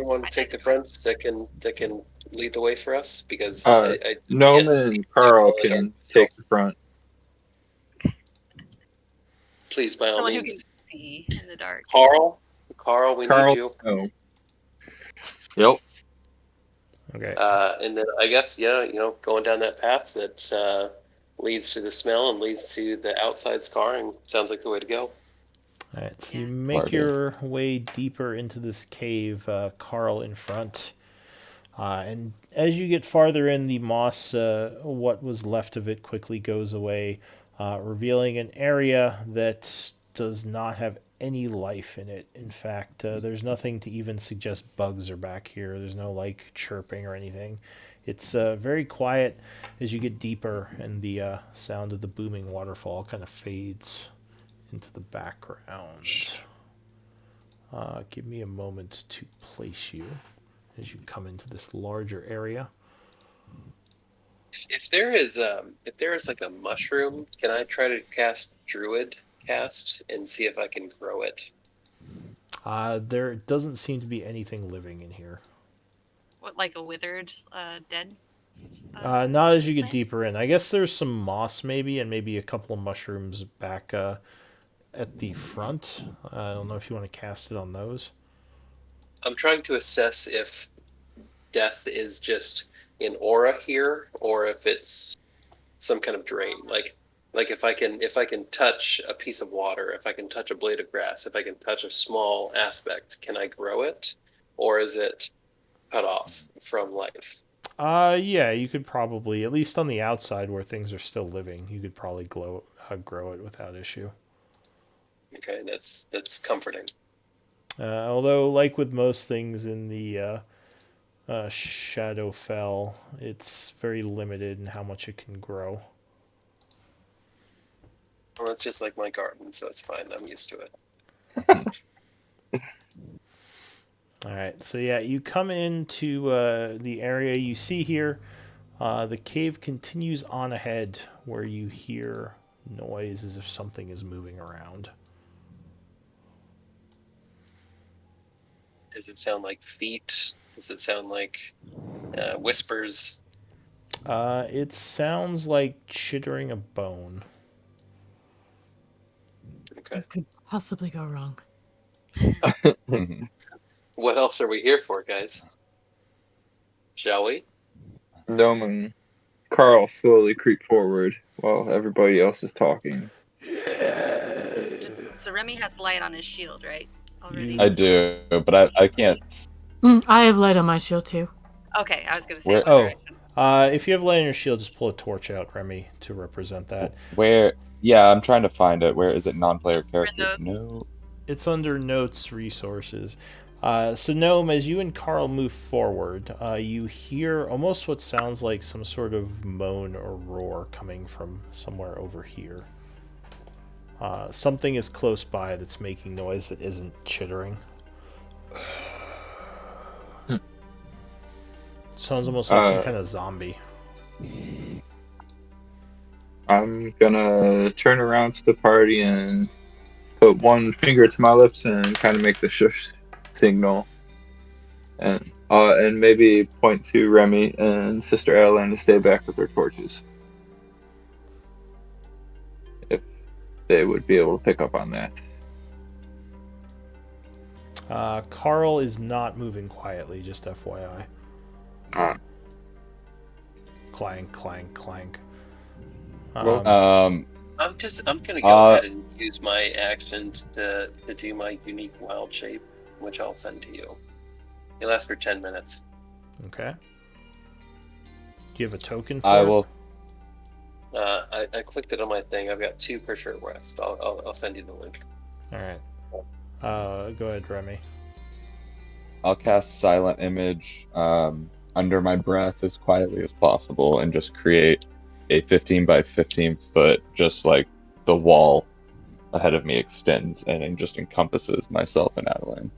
want to take the front that can lead the way for us? Because I Gnome can't see and Carl too well in the can dark. take the front. Please, by all Someone who can means. see in the dark. Carl, we Carl, need you. no. Yep. Okay. And then I guess going down that path that leads to the smell and leads to the outside scarring sounds like the way to go. All right, so Yeah. you make Party. your way deeper into this cave, Carl in front. And as you get farther in, the moss, what was left of it, quickly goes away, revealing an area that does not have any life in it. In fact, there's nothing to even suggest bugs are back here. There's no chirping or anything. It's very quiet as you get deeper, and the sound of the booming waterfall kind of fades into the background. Give me a moment to place you as you come into this larger area. If there is like a mushroom, can I try to cast Druid cast and see if I can grow it? There doesn't seem to be anything living in here. What, like a withered, dead? Not as you get plant? deeper in. I guess there's some moss maybe, and maybe a couple of mushrooms back at the front. I don't know if you want to cast it on those. I'm trying to assess if death is just an aura here, or if it's some kind of drain. Like if I can touch a piece of water, if I can touch a blade of grass, if I can touch a small aspect, can I grow it, or is it cut off from life? Yeah, you could probably, at least on the outside where things are still living, you could probably grow it without issue. Okay, that's comforting. Although, like with most things in the Shadowfell, it's very limited in how much it can grow. Well, it's just like my garden, so it's fine. I'm used to it. All right, so yeah, you come into the area you see here. The cave continues on ahead, where you hear noise as if something is moving around. Does it sound like feet? Does it sound like whispers? It sounds like chittering a bone. Okay. What could possibly go wrong? Mhm. What else are we here for, guys? Shall we? Gnome and Carl slowly creep forward while everybody else is talking. So Remy has light on his shield, right? Already. I You- do, but I can't. I have light on my shield too. Okay, I was gonna say. Where? What direction? If you have light on your shield, just pull a torch out, Remy, to represent that. Where? Yeah, I'm trying to find it. Where is it? Non-player We're in characters? the- No. It's under notes, resources. So, Gnome, as you and Carl move forward, you hear almost what sounds like some sort of moan or roar coming from somewhere over here. Something is close by that's making noise that isn't chittering. Sounds almost like some kind of zombie. I'm gonna turn around to the party and put one finger to my lips and kind of make the shush signal, and maybe point to Remy and Sister Ellen to stay back with their torches, if they would be able to pick up on that. Carl is not moving quietly, just FYI. Uh, Clank, clank, clank. Well, I'm gonna go ahead and use my action to do my unique wild shape, which I'll send to you. It lasts for 10 minutes. Okay. Do you have a token for I it? will. I clicked it on my thing. I've got 2 per short rest. I'll send you the link. All right. Go ahead, Remy. I'll cast Silent Image under my breath as quietly as possible and just create a 15 by 15 foot, just like the wall ahead of me extends and it just encompasses myself and Adeline.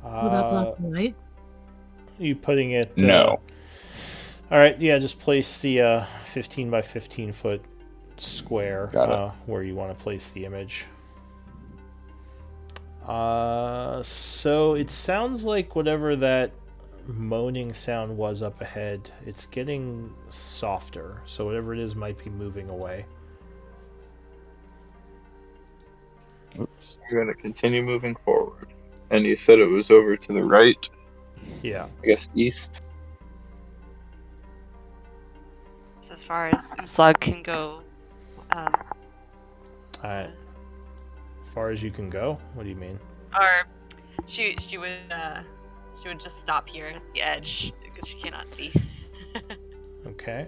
Will that block the light? You putting it? No. All right. Yeah. Just place the 15 by 15 foot square Got it. where you want to place the image. So it sounds like whatever that moaning sound was up ahead, it's getting softer. So whatever it is might be moving away. Oops. we're gonna continue moving forward. And you said it was over to the right, Yeah. I guess east. So as far as Uslag can go, All right. As far as you can go. What do you mean? or she would just stop here at the edge because she cannot see Okay.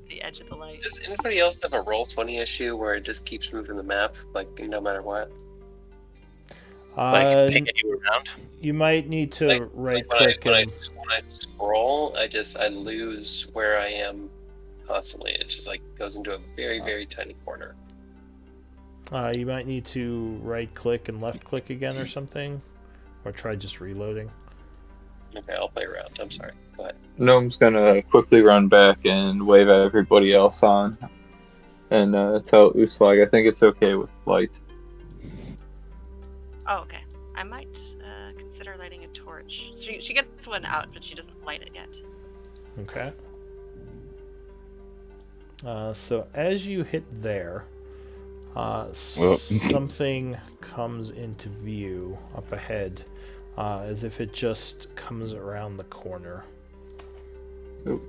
the edge of the light. Does anybody else have a Roll20 issue where it just keeps moving the map, like no matter what? Uh, Pinging you around. you might need to Like- right Like click. when I scroll, I lose where I am constantly. It just like goes into a very, very tiny corner. You might need to right click and left click again or something, or try just reloading. Okay, I'll play around. I'm sorry. But Gnome's gonna quickly run back and wave everybody else on, and tell Uslag I think it's okay with light. Oh, okay. I might consider lighting a torch. She gets one out, but she doesn't light it yet. Okay. So as you hit there, something comes into view up ahead, as if it just comes around the corner. Oh,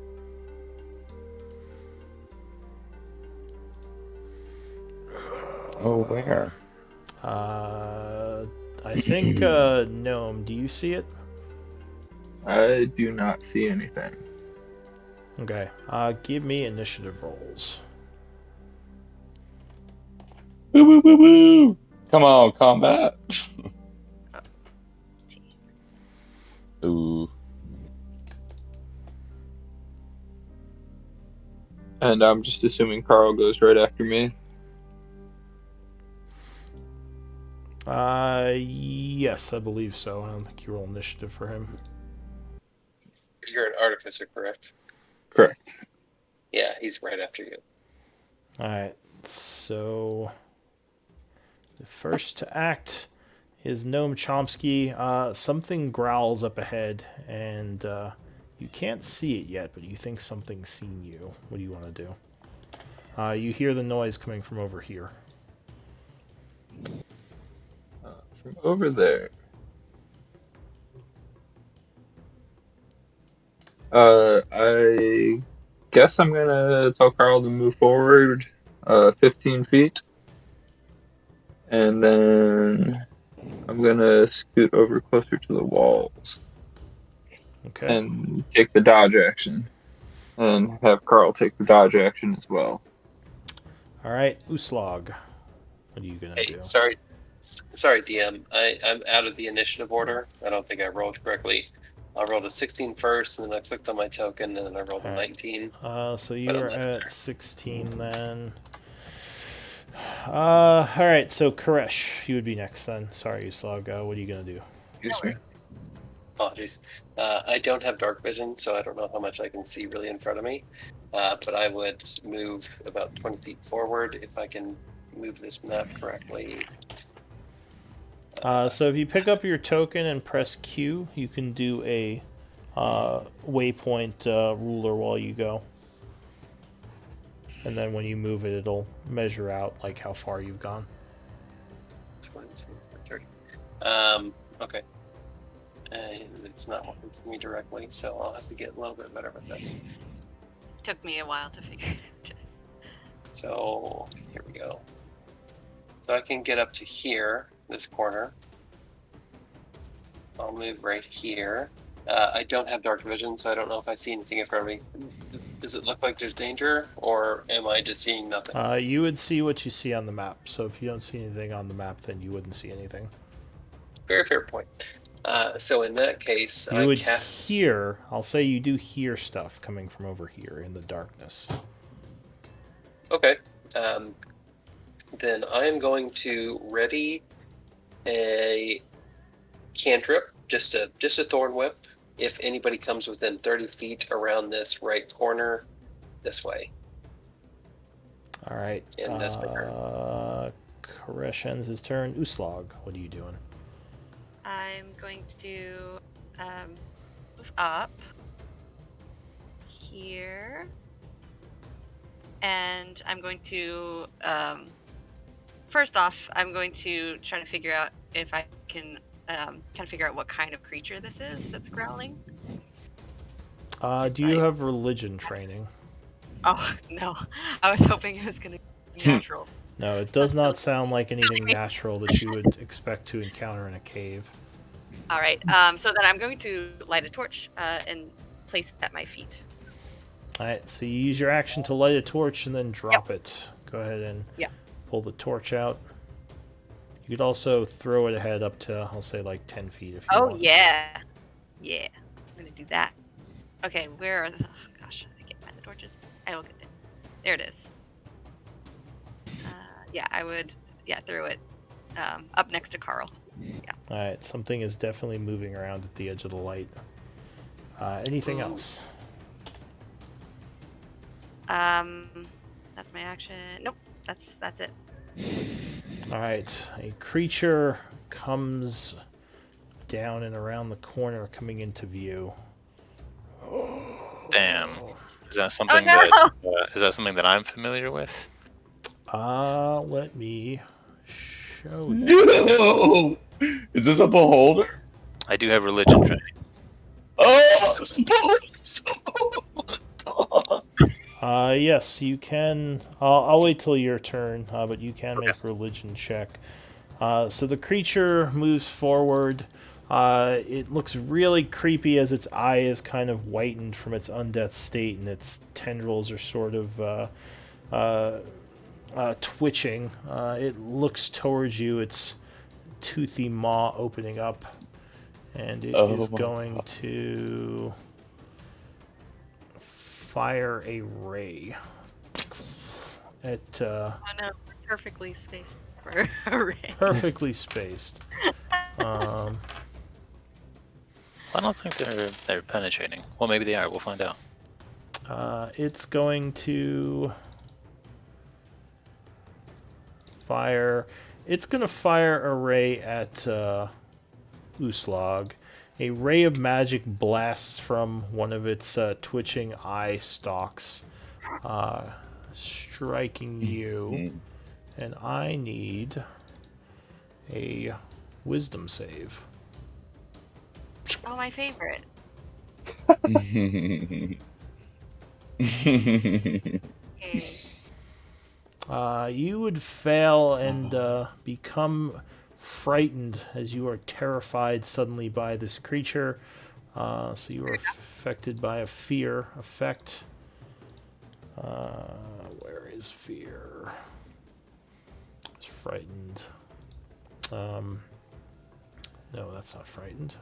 Oh, where? I think, Gnome, do you see it? I do not see anything. Okay. Give me initiative rolls. Woo, woo, woo, woo! Come on, combat. Ooh. And I'm just assuming Carl goes right after me. Yes, I believe so. I don't think you roll initiative for him. you're an artificer, correct? Correct. Yeah, he's right after you. Alright, so the first to act is Gnome Chomsky. Something growls up ahead, and you can't see it yet, but you think something's seen you. What do you want to do? You hear the noise coming from over here. From over there. I guess I'm gonna tell Carl to move forward 15 feet, and then I'm gonna scoot over closer to the walls Okay. and take the dodge action, and have Carl take the dodge action as well. Alright, Uslog. What are you going to Hey, do? sorry, DM. I'm out of the initiative order. I don't think I rolled correctly. I rolled a 16 first, and then I clicked on my token, and then I rolled a Alright. 19. So But you I'm are not at 16 then. Alright, so Koresh, you would be next then. Sorry, Uslog. What are you going to do? Excuse me. apologies. I don't have dark vision, so I don't know how much I can see really in front of me. But I would move about 20 feet forward if I can move this map correctly. So if you pick up your token and press Q, you can do a waypoint ruler while you go. And then when you move it, it'll measure out like how far you've gone. 20, 30. Okay. It's not working for me directly, so I'll have to get a little bit better with this. Took me a while to figure it out. So here we go. So I can get up to here, this corner. I'll move right here. I don't have dark vision, so I don't know if I see anything in front of me. Does it look like there's danger, or am I just seeing nothing? You would see what you see on the map. So if you don't see anything on the map, then you wouldn't see anything. Very fair point. So in that case, You I would cast. hear, I'll say you do hear stuff coming from over here in the darkness. Okay. Then I am going to ready a cantrip, just a thorn whip. If anybody comes within 30 feet around this right corner, this way. All right. And that's my turn. Koresh ends his turn. Uslog, what are you doing? I'm going to move up here, and I'm going to first off, I'm going to try to figure out if I can kind of figure out what kind of creature this is that's growling. Do you have religion training? Oh no, I was hoping it was going to be natural. No, it does That's not so sound like anything natural that you would expect to encounter in a cave. All right, so then I'm going to light a torch and place it at my feet. Alright, so you use your action to light a torch and then drop it. Go ahead and pull the torch out. You could also throw it ahead up to, I'll say, like 10 feet if you want. Oh, yeah. Yeah, I'm going to do that. Okay, where are the... Oh, gosh, I can't find the torches. I will get there. There it is. I would, throw it up next to Carl. Yeah. Alright, something is definitely moving around at the edge of the light. Anything else? That's my action. Nope. That's it. All right. A creature comes down and around the corner, coming into view. Damn. Is that Oh something no! that I'm familiar with? Let me show you. No! Is this a beholder? I do have religion training. Oh, it's a beholder! Oh my God. Yes, you can. I'll wait till your turn, but you can Okay. make a religion check. So the creature moves forward. It looks really creepy as its eye is kind of whitened from its undeath state, and its tendrils are sort of twitching. It looks towards you, its toothy maw opening up, and it Oh is my going to fire a ray at Oh no! Perfectly spaced for a ray. perfectly spaced. I don't think they're penetrating. Well, maybe they are. We'll find out. It's going to fire. It's going to fire a ray at Uslag. A ray of magic blasts from one of its twitching eye stalks, striking you. And I need a wisdom save. Oh, my favorite. Okay. You would fail and become frightened as you are terrified suddenly by this creature. So you are affected by a fear effect. Where is fear? It's frightened. No, that's not frightened.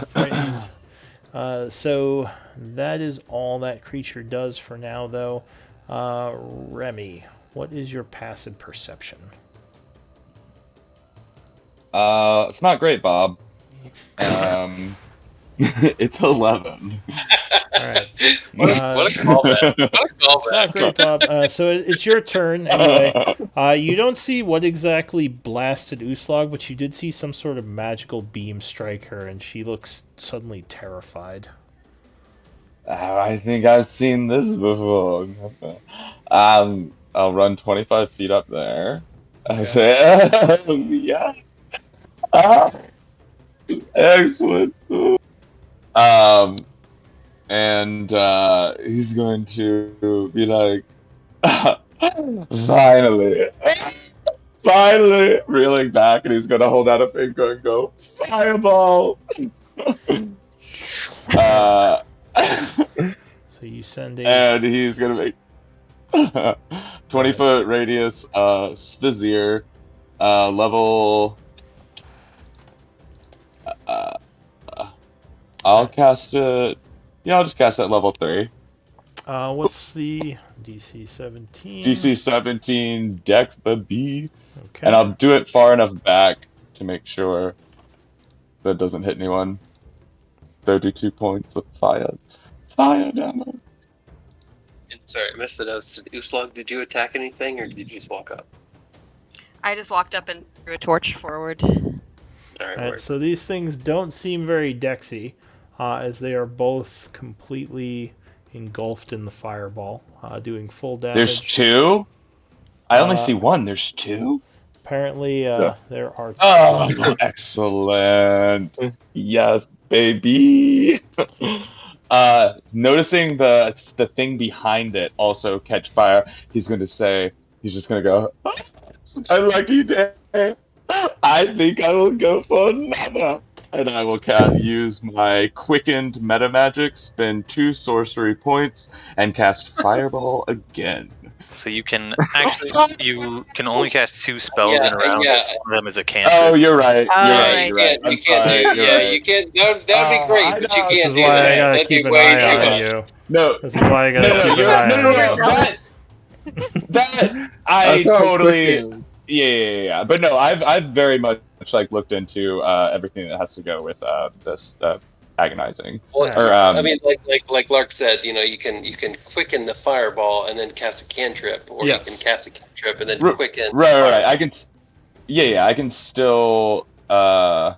Frightened. So that is all that creature does for now, though. Remy, what is your passive perception? It's not great, Bob. It's 11. All right. What a callback! What a It's not callback! great, Bob. So it's your turn anyway. You don't see what exactly blasted Uslag, but you did see some sort of magical beam strike her, and she looks suddenly terrified. I think I've seen this before. I'll run 25 feet up there. I Okay. say, oh, yes. Ah, excellent. And he's going to be like, finally, finally, reeling back, and he's going to hold out a finger and go, fireball. So you send a. And he's going to make 20-foot radius Spizzier, level. I'll cast it. Yeah, I'll just cast it at level 3. What's the DC 17? DC 17, Dex baby. Okay. And I'll do it far enough back to make sure that doesn't hit anyone. 32 points of fire. Fire damage. Sorry, I missed it. Uslug, did you attack anything, or did you just walk up? I just walked up and threw a torch forward. All right. Alright, so these things don't seem very dexy, as they are both completely engulfed in the fireball, doing full damage. There's 2? I only see 1. There's 2? Apparently, there are 2. Oh, excellent. Yes, baby. Noticing the thing behind it also catch fire, he's just gonna go, a lucky day. I think I will go for another. And I will use my quickened meta magic, spend 2 sorcery points, and cast Fireball again. So you can only cast 2 spells in a round. Yeah. One of them is a cantrip. Oh, you're right. Oh, You're right. right. You're right. I'm You can't sorry. do. You're Yeah, right. you can't. That would be great, I but you know. can't This is do why that. I gotta That'd keep be an way eye too on much. you. No. This is why I gotta keep an you're eye right. on you. That I That's how quick totally. it is. Yeah. But no, I've very much like looked into everything that has to go with this agonizing. Well, All Or right. I mean, like Lark said, you can quicken the fireball and then cast a cantrip, or you can Yes. cast a cantrip and then right, quicken the right. fireball. Yeah. I can still. All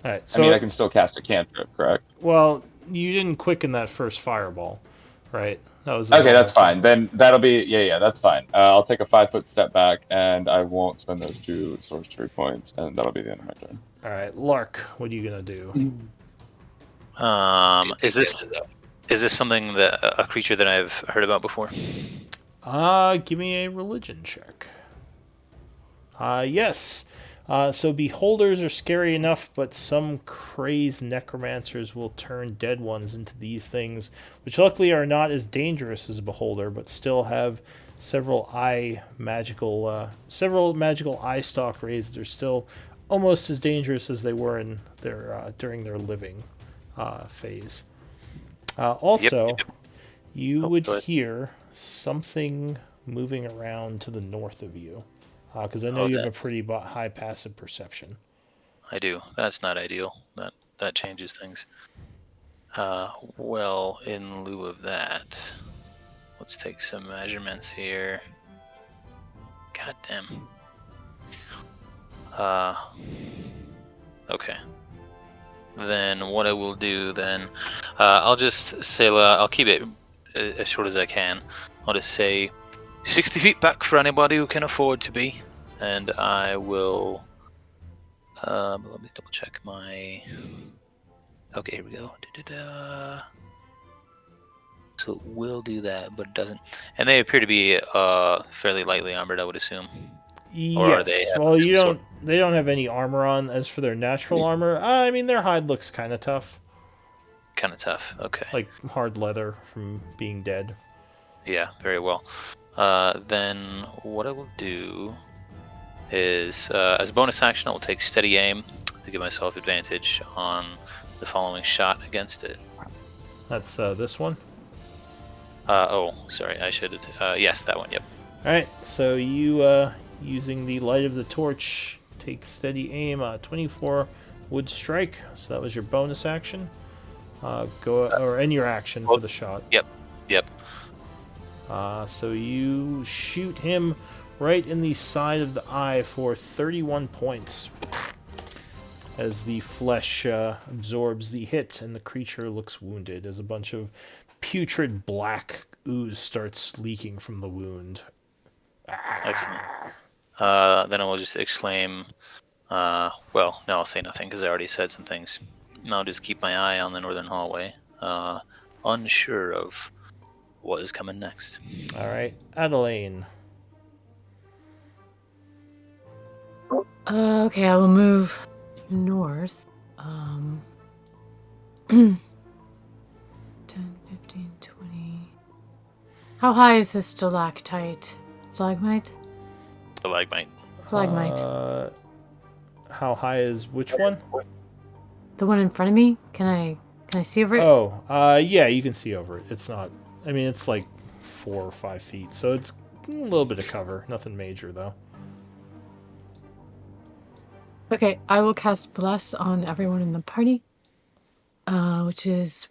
right. I mean, I So, can still cast a cantrip, correct? well, you didn't quicken that first fireball, right? That was a Okay, that's normal fine. cantrip. Then that'll be yeah. That's fine. I'll take a 5 foot step back, and I won't spend those 2 sorcery points, and that'll be the end of my turn. All right, Lark, what are you gonna do? Is this something that a creature that I've heard about before? Give me a religion check. Yes. So beholders are scary enough, but some crazed necromancers will turn dead ones into these things, which luckily are not as dangerous as a beholder, but still have several magical eye stalk rays that are still almost as dangerous as they were in their during their living phase. Yep. Also, you Oh, would go ahead. hear something moving around to the north of you. Because I know Oh, you have a pretty high passive perception. I do. That's not ideal. That changes things. Well, in lieu of that, let's take some measurements here. God damn. Okay. Then what I will do then, I'll just say, I'll keep it as short as I can. I'll just say 60 feet back for anybody who can afford to be. And I will, let me double check my, okay, here we go. Da-da-da. So it will do that, but it doesn't. And they appear to be fairly lightly armored, I would assume. Or are they Yes. having Well, you some sort don't. They don't have any armor on. As for their natural armor, I mean, their hide looks kind of tough, kind of tough? Okay. like hard leather from being dead. Yeah, very well. Then what I will do is, as a bonus action, I will take steady aim to give myself advantage on the following shot against it. That's this one. Oh, sorry, I should. Yes, that one. Yep. All right. So you, using the light of the torch, take steady aim. 24 would strike. So that was your bonus action. Go or end your action for the shot. Yep. So you shoot him right in the side of the eye for 31 points. As the flesh absorbs the hit and the creature looks wounded, as a bunch of putrid black ooze starts leaking from the wound. Excellent. Then I will just exclaim. Well, no, I'll say nothing because I already said some things. I'll just keep my eye on the northern hallway, unsure of what is coming next. All right, Adelaine. Okay, I will move north. 10, 15, 20. How high is this stalactite? Stalagmite? Stalagmite. Stalagmite. How high is which one? The one in front of me? Can I see over it? Oh, yeah, you can see over it. It's not. I mean, it's like 4 or 5 feet, so it's a little bit of cover. Nothing major though. Okay, I will cast Bless on everyone in the party. Which is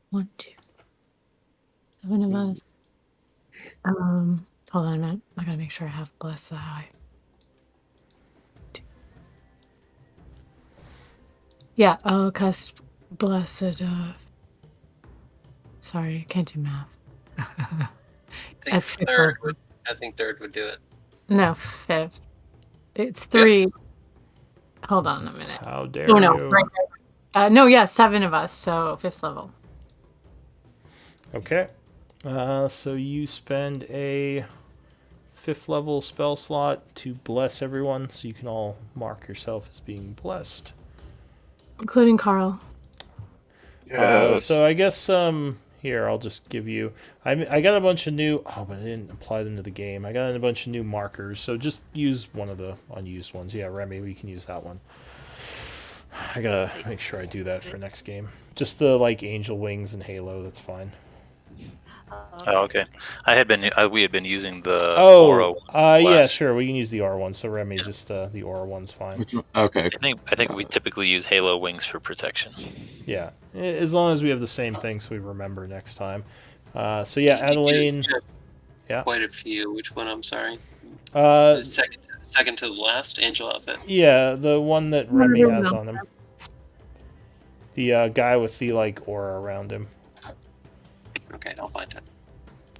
1, 2, 7 of us. Hold on a minute. I gotta make sure I have Bless that high. Yeah, I'll cast Blessed. Sorry, I can't do math. I At think fifth third level. would do it. No, 5th. It's 3. Yes. Hold on a minute. How dare Oh no, you? right. No, yeah, 7 of us, so 5th level. Okay. So you spend a 5th level spell slot to bless everyone, so you can all mark yourself as being blessed. Including Carl. Yes. So I guess here I'll just give you. I got a bunch of new. Oh, but I didn't apply them to the game. I got a bunch of new markers, so just use one of the unused ones. Yeah, Remy, we can use that one. I gotta make sure I do that for next game. Just the like angel wings and Halo. That's fine. Oh, okay. I had been we had been using the Oh, Aura yeah, last. sure. We can use the aura one. So Remy, just the aura one's fine. Which one? Okay. I think we typically use Halo wings for protection. Yeah, as long as we have the same thing, so we remember next time. So yeah, Adeline. You have Yeah. quite a few. Which one? I'm sorry. Uh, Second to the last angel outfit. yeah, the one that No, Remy no, has no. on him. The guy with the like aura around him. Okay, I'll find it.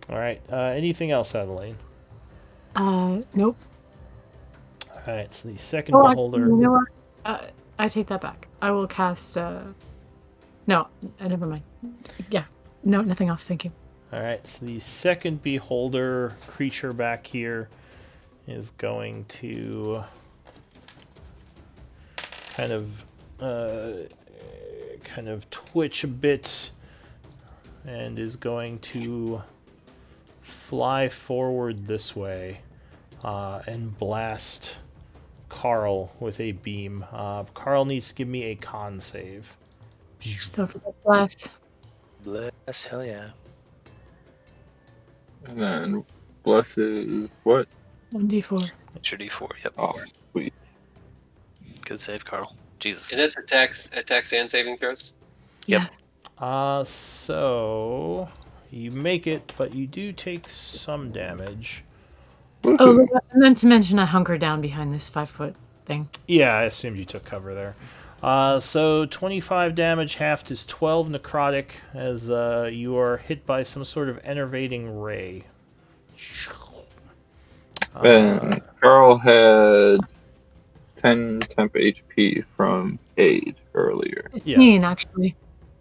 All right. Anything else, Adeline? Nope. All right. So the second Oh, beholder. you know what? I take that back. I will cast. No, never mind. Yeah, no, nothing else. Thank you. All right. So the second beholder creature back here is going to kind of twitch a bit and is going to fly forward this way and blast Carl with a beam. Carl needs to give me a con save. Don't forget blast. Bless, hell yeah. And then bless is what? 1d4. Extra D4, yep. Oh, sweet. Good save, Carl. Jesus. And that's attacks and saving throws. Yep. Yes. So you make it, but you do take some damage. Oh, look, I meant to mention I hunker down behind this 5-foot thing. Yeah, I assumed you took cover there. So 25 damage, halved is 12 necrotic, as you are hit by some sort of enervating ray. And Carl had 10 temp HP from aid earlier. 15, actually.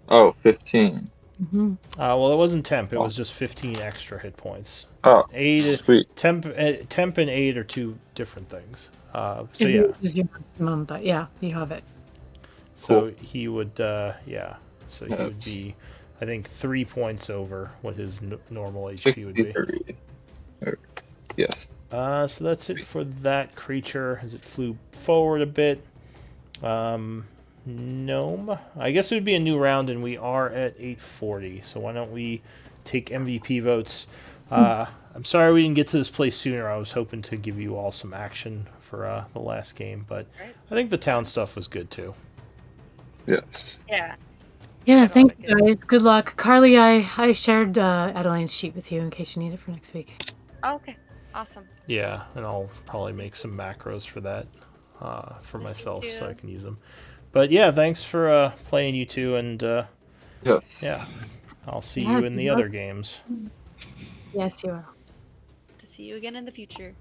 Oh, 15. Mm-hmm. Well, it wasn't temp; it was just 15 extra hit points. Oh, Aid, sweet. temp and aid are two different things. So yeah, This is your maximum, but yeah, you have it. so he would, So he would That's be, I think, 3 points over what his normal HP would be. 63. Yes. So that's it for that creature as it flew forward a bit. Gnome. I guess it would be a new round, and we are at 840. So why don't we take MVP votes? I'm sorry we didn't get to this place sooner. I was hoping to give you all some action for the last game, but I think the town stuff was good too. Yes. Yeah. Yeah, Good thanks, luck. guys. Good luck. Carly, I shared Adeline's sheet with you in case you need it for next week. Oh, okay. Awesome. Yeah, and I'll probably make some macros for that for myself so I can use them. But yeah, thanks for playing, you two, and Yes. yeah, I'll see Yeah, you in the good other luck. games. Yes, you will. To see you again in the future.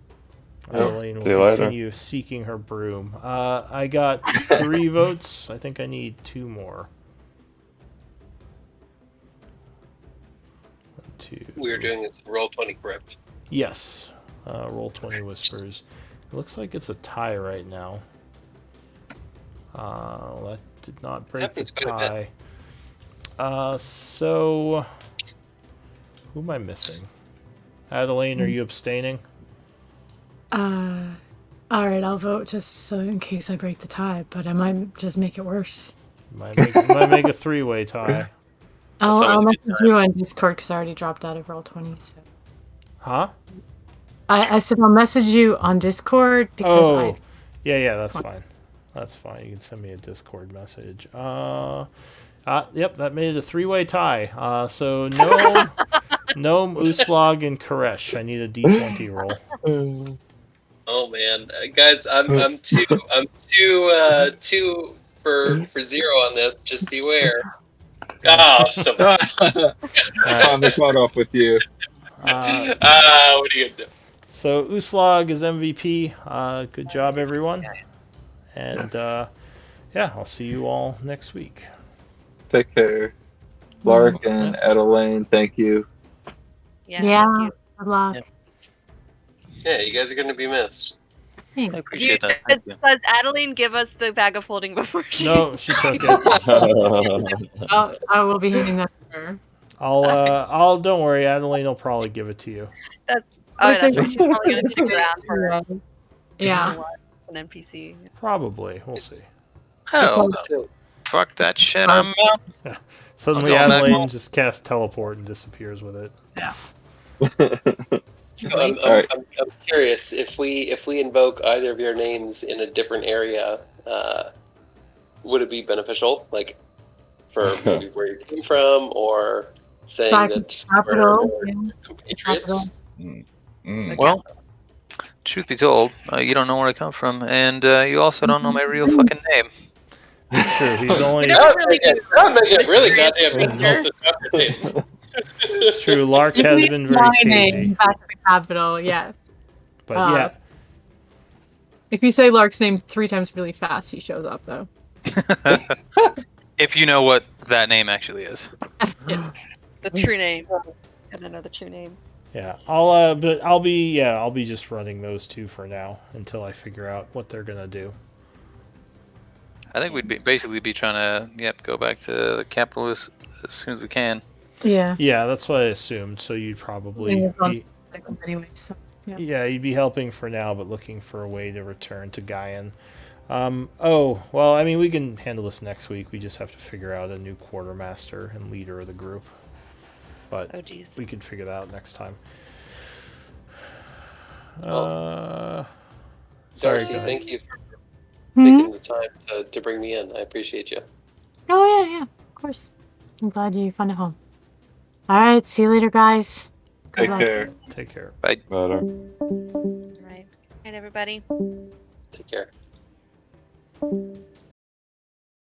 Adeline See you will later. continue seeking her broom. I got 3 votes. I think I need 2 more. 1, 2. We are doing it roll 20, correct? Yes. Roll 20 whispers. It looks like it's a tie right now. That did not break the Happens quite a bit. tie. So who am I missing? Adeline, are you abstaining? All right, I'll vote just so in case I break the tie, but I might just make it worse. Might make a 3-way tie. I'll always a good message you on Discord because I already dropped out of Roll20. So Huh? I said I'll message you on Discord because Yeah, that's fine. That's fine. You can send me a Discord message. Yep, that made it a 3-way tie. So Gnome, Uslag, and Koresh. I need a D20 roll. Oh man, guys, I'm two for 0 on this. Just beware. Oh, so Finally caught up with you. what are you gonna do? So Uslag is MVP. Good job, everyone. And yeah, I'll see you all next week. Take care. Lark and Adeline, thank you. Yeah. yeah, Thank you. good luck. Yep. Yeah, you guys are gonna be missed. Thanks. I appreciate that. Thank you. Does Adeline give us the bag of holding before she? No, she took it. I will be handing that to her. I'll don't worry, Adeline will probably give it to you. That's right. She's probably gonna stick around for Yeah. an NPC. Probably. We'll see. Oh, So, Fuck that shit. I'm out. Suddenly, I'll go back Adelaide home. just casts teleport and disappears with it. Yeah. So I'm Alright. curious if we invoke either of your names in a different area, would it be beneficial, like for maybe where you came from, or saying Back in that capital, we're yeah. compatriots? Well, truth be told, you don't know where I come from, and you also don't know my real fucking name. It's true. He's only. don't really do That make it really Mystery goddamn difficult to drop your names. It's true. Lark has been very My cagey. name back in the capital, yes. But yeah, If you say Lark's name 3 times really fast, he shows up, though. If you know what that name actually is. the true name. Gotta know the true name. yeah. I'll be just running those two for now until I figure out what they're gonna do. I think we'd basically be trying to go back to the capital as soon as we can. Yeah. Yeah, that's what I assumed. So you'd probably be. Anyway, so, yeah. Yeah, you'd be helping for now, but looking for a way to return to Gaian. Oh, well, I mean, we can handle this next week. We just have to figure out a new quartermaster and leader of the group. But Oh, geez. we can figure that out next time. Sorry, Darcy, go ahead. thank you for Mhm. taking the time to bring me in. I appreciate you. Oh, yeah, of course. I'm glad you found a home. Alright, see you later, guys. Good Take luck. care. Take care. Better. All right. Good night, everybody. Take care.